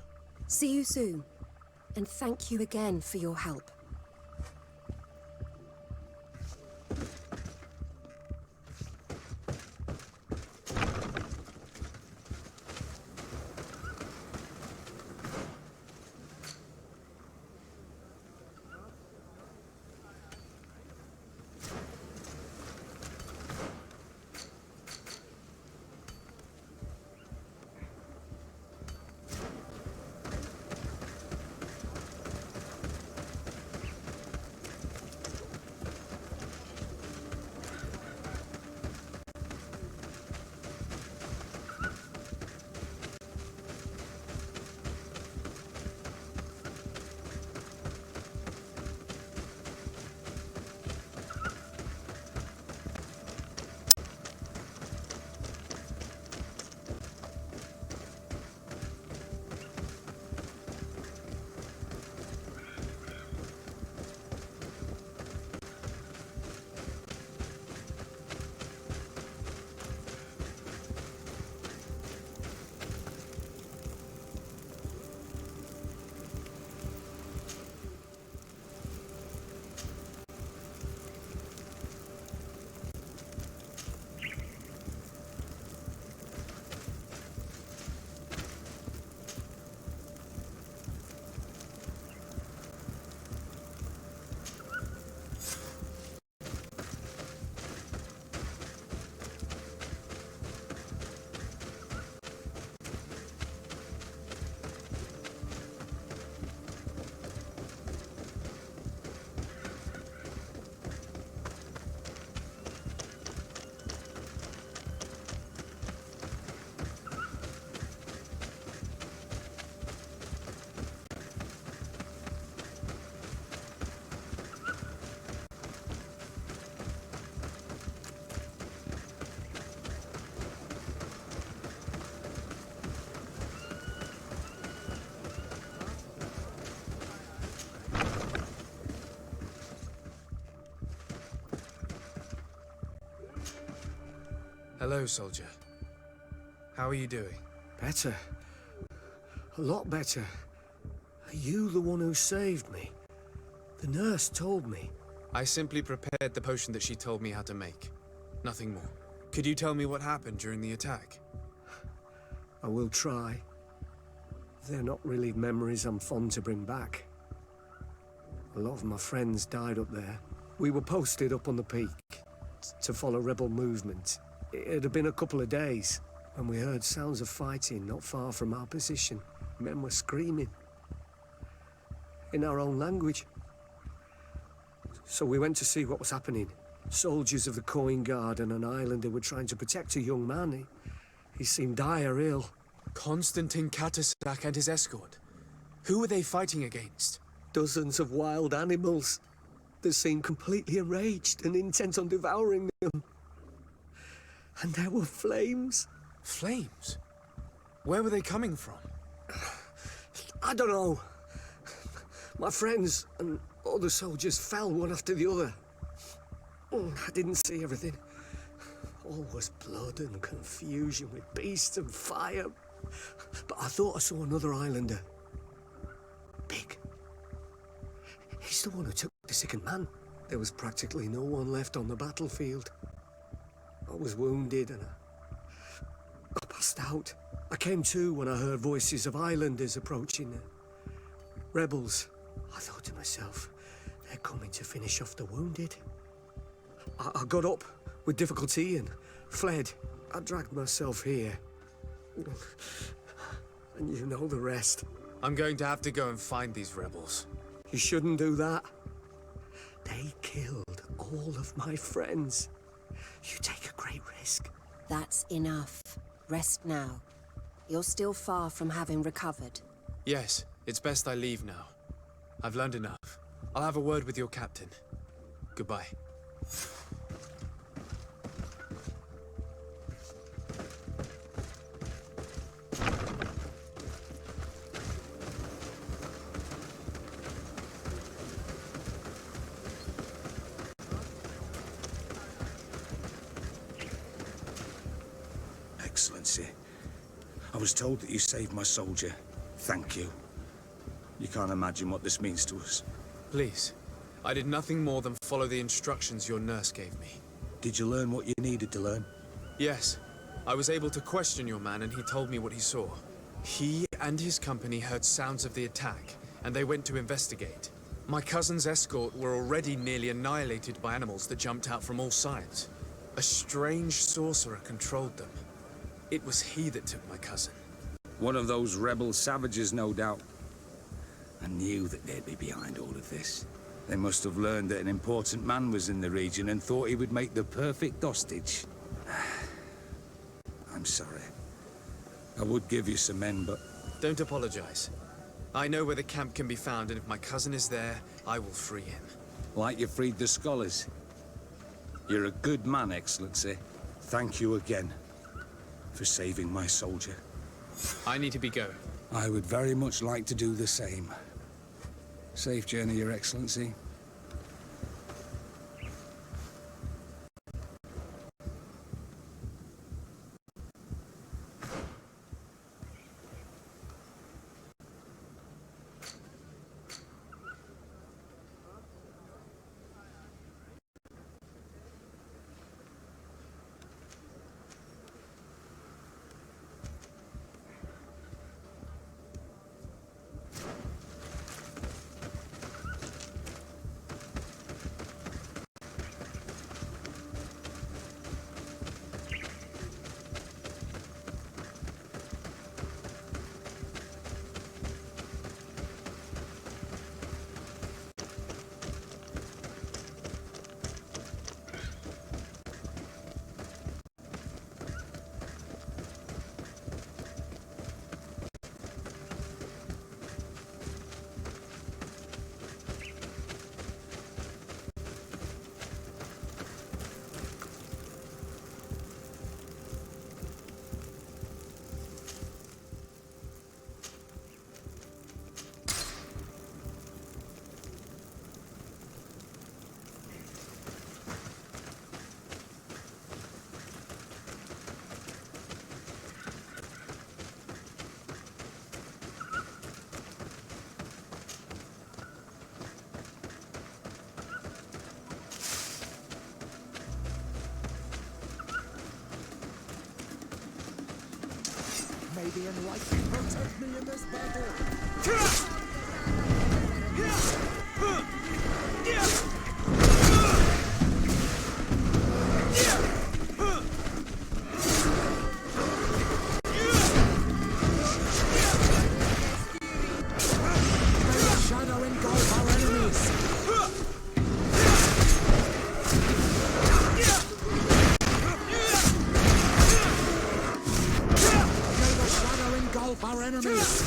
See you soon. And thank you again for your help. Hello, soldier. How are you doing? Better. A lot better. Are you the one who saved me? The nurse told me. I simply prepared the potion that she told me how to make. Nothing more. Could you tell me what happened during the attack? I will try. They're not really memories I'm fond to bring back. A lot of my friends died up there. We were posted up on the peak to follow rebel movement. It had been a couple of days when we heard sounds of fighting not far from our position. Men were screaming in our own language. So we went to see what was happening. Soldiers of the Coin Guard and an islander were trying to protect a young man. He seemed dire ill. Constantine Katasak and his escort. Who were they fighting against? Dozens of wild animals. They seemed completely enraged and intent on devouring them. And there were flames. Flames? Where were they coming from? I don't know. My friends and other soldiers fell one after the other. I didn't see everything. All was blood and confusion with beasts and fire. But I thought I saw another islander. Big. He's the one who took the sickened man. There was practically no one left on the battlefield. I was wounded and I passed out. I came to when I heard voices of islanders approaching. Rebels. I thought to myself, they're coming to finish off the wounded. I got up with difficulty and fled. I dragged myself here. And you know the rest. I'm going to have to go and find these rebels. You shouldn't do that. They killed all of my friends. You take a great risk. That's enough. Rest now. You're still far from having recovered. Yes, it's best I leave now. I've learned enough. I'll have a word with your captain. Goodbye. Excellency, I was told that you saved my soldier. Thank you. You can't imagine what this means to us. Please. I did nothing more than follow the instructions your nurse gave me. Did you learn what you needed to learn? Yes. I was able to question your man and he told me what he saw. He and his company heard sounds of the attack, and they went to investigate. My cousin's escort were already nearly annihilated by animals that jumped out from all sides. A strange sorcerer controlled them. It was he that took my cousin. One of those rebel savages, no doubt. I knew that they'd be behind all of this. They must have learned that an important man was in the region and thought he would make the perfect hostage. I'm sorry. I would give you some men, but... Don't apologize. I know where the camp can be found, and if my cousin is there, I will free him. Like you freed the scholars. You're a good man, Excellency. Thank you again for saving my soldier. I need to be going. I would very much like to do the same. Safe journey, Your Excellency. May the enlightened protect me in this battle. May the shadow engulf our enemies. Engulf our enemies!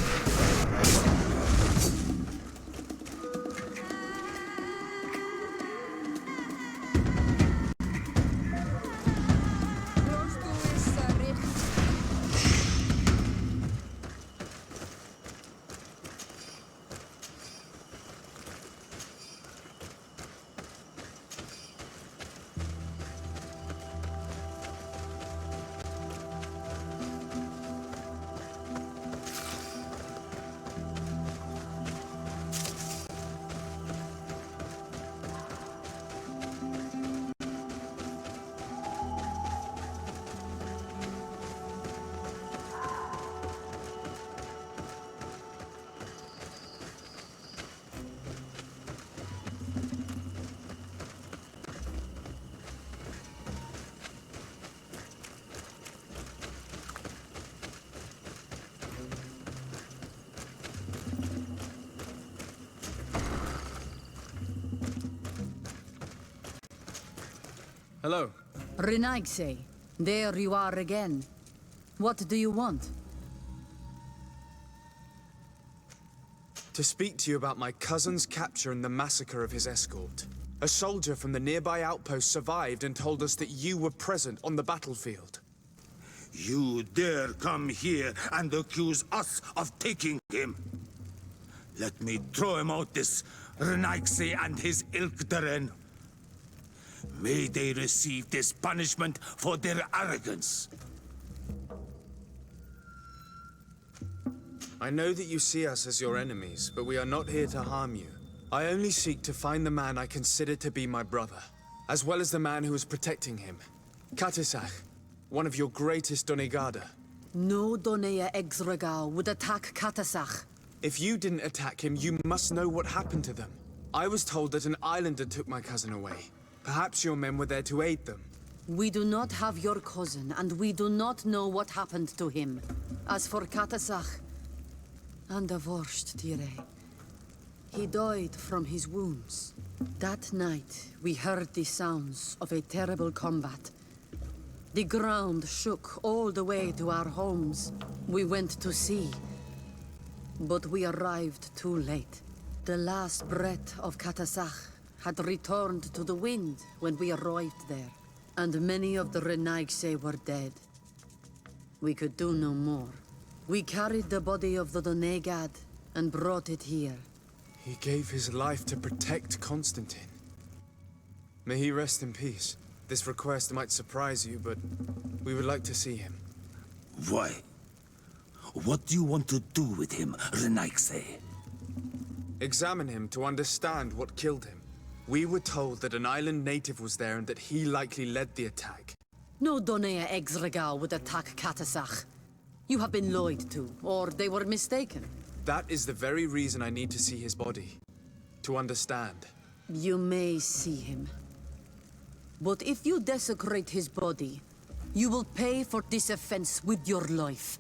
Hello. Renaigse, there you are again. What do you want? To speak to you about my cousin's capture and the massacre of his escort. A soldier from the nearby outpost survived and told us that you were present on the battlefield. You dare come here and accuse us of taking him? Let me throw him out this Renaigse and his Ilkdaren. May they receive this punishment for their arrogance. I know that you see us as your enemies, but we are not here to harm you. I only seek to find the man I consider to be my brother, as well as the man who is protecting him. Katisach, one of your greatest Donegada. No Donea Exregal would attack Katasach. If you didn't attack him, you must know what happened to them. I was told that an islander took my cousin away. Perhaps your men were there to aid them. We do not have your cousin, and we do not know what happened to him. As for Katasach, and the Vorst, Tire, he died from his wounds. That night, we heard the sounds of a terrible combat. The ground shook all the way to our homes. We went to see, but we arrived too late. The last breath of Katasach had returned to the wind when we arrived there, and many of the Renaigse were dead. We could do no more. We carried the body of the Donegad and brought it here. He gave his life to protect Constantine. May he rest in peace. This request might surprise you, but we would like to see him. Why? What do you want to do with him, Renaigse? Examine him to understand what killed him. We were told that an island native was there and that he likely led the attack. No Donea Exregal would attack Katasach. You have been lied to, or they were mistaken. That is the very reason I need to see his body. To understand. You may see him. But if you desecrate his body, you will pay for this offense with your life.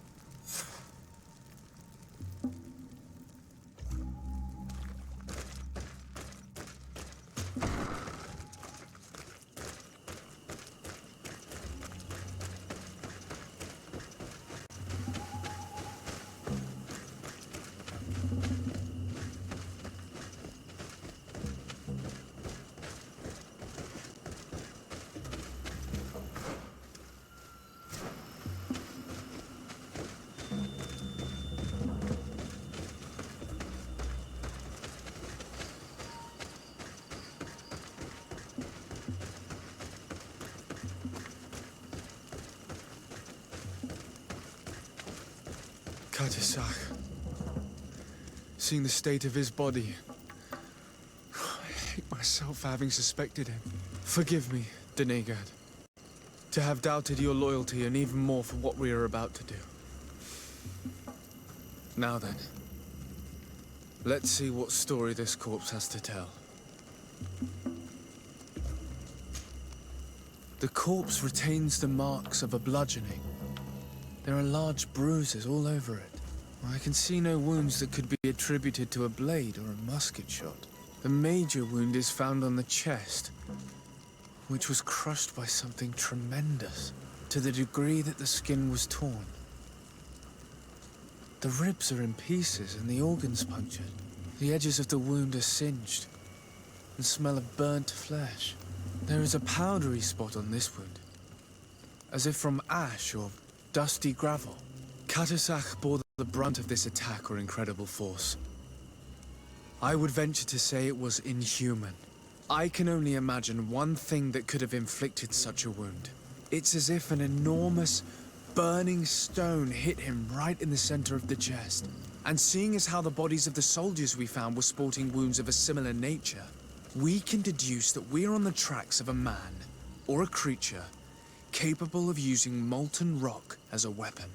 Katisach. Seeing the state of his body, I hate myself for having suspected him. Forgive me, Donegad, to have doubted your loyalty and even more for what we are about to do. Now then, let's see what story this corpse has to tell. The corpse retains the marks of a bludgeoning. There are large bruises all over it. I can see no wounds that could be attributed to a blade or a musket shot. The major wound is found on the chest, which was crushed by something tremendous, to the degree that the skin was torn. The ribs are in pieces and the organs punctured. The edges of the wound are singed and smell of burnt flesh. There is a powdery spot on this wound, as if from ash or dusty gravel. Katasach bore the brunt of this attack or incredible force. I would venture to say it was inhuman. I can only imagine one thing that could have inflicted such a wound. It's as if an enormous, burning stone hit him right in the center of the chest. And seeing as how the bodies of the soldiers we found were sporting wounds of a similar nature, we can deduce that we're on the tracks of a man, or a creature, capable of using molten rock as a weapon.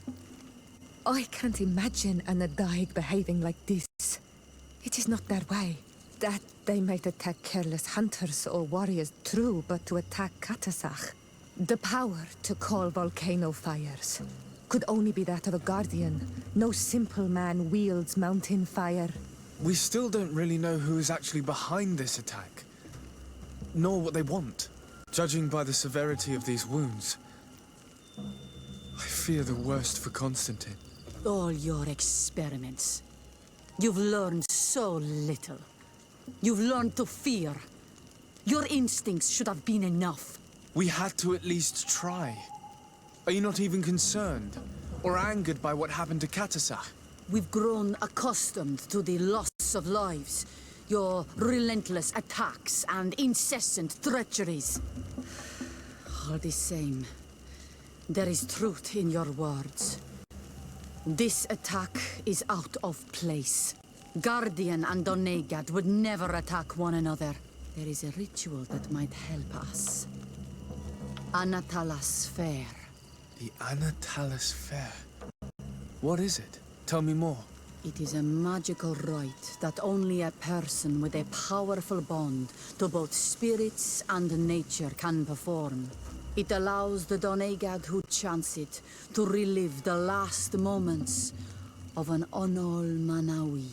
I can't imagine an Adaig behaving like this. It is not their way. That they might attack careless hunters or warriors, true, but to attack Katasach, the power to call volcano fires could only be that of a guardian. No simple man wields mountain fire. We still don't really know who is actually behind this attack, nor what they want. Judging by the severity of these wounds, I fear the worst for Constantine. All your experiments. You've learned so little. You've learned to fear. Your instincts should have been enough. We had to at least try. Are you not even concerned or angered by what happened to Katasach? We've grown accustomed to the loss of lives, your relentless attacks and incessant treacheries. All the same, there is truth in your words. This attack is out of place. Guardian and Donegad would never attack one another. There is a ritual that might help us. Anatalas Fair. The Anatalas Fair. What is it? Tell me more. It is a magical rite that only a person with a powerful bond to both spirits and nature can perform. It allows the Donegad who chants it to relive the last moments of an Onol Manawi.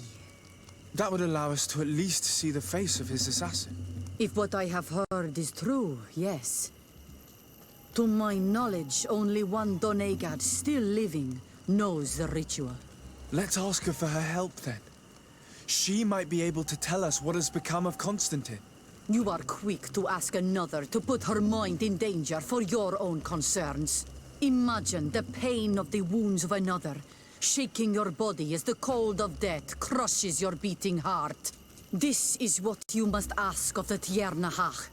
That would allow us to at least see the face of his assassin. If what I have heard is true, yes. To my knowledge, only one Donegad still living knows the ritual. Let's ask her for her help then. She might be able to tell us what has become of Constantine. You are quick to ask another to put her mind in danger for your own concerns. Imagine the pain of the wounds of another, shaking your body as the cold of death crushes your beating heart. This is what you must ask of the Tiernahach.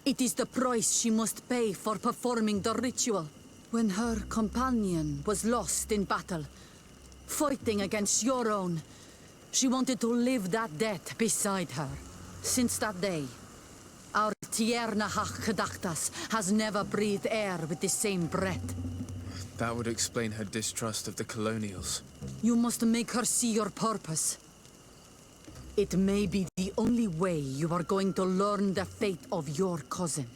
It is the price she must pay for performing the ritual. When her companion was lost in battle, fighting against your own, she wanted to live that death beside her. Since that day, our Tiernahach Kedachtas has never breathed air with the same breath. That would explain her distrust of the colonials. You must make her see your purpose. It may be the only way you are going to learn the fate of your cousin.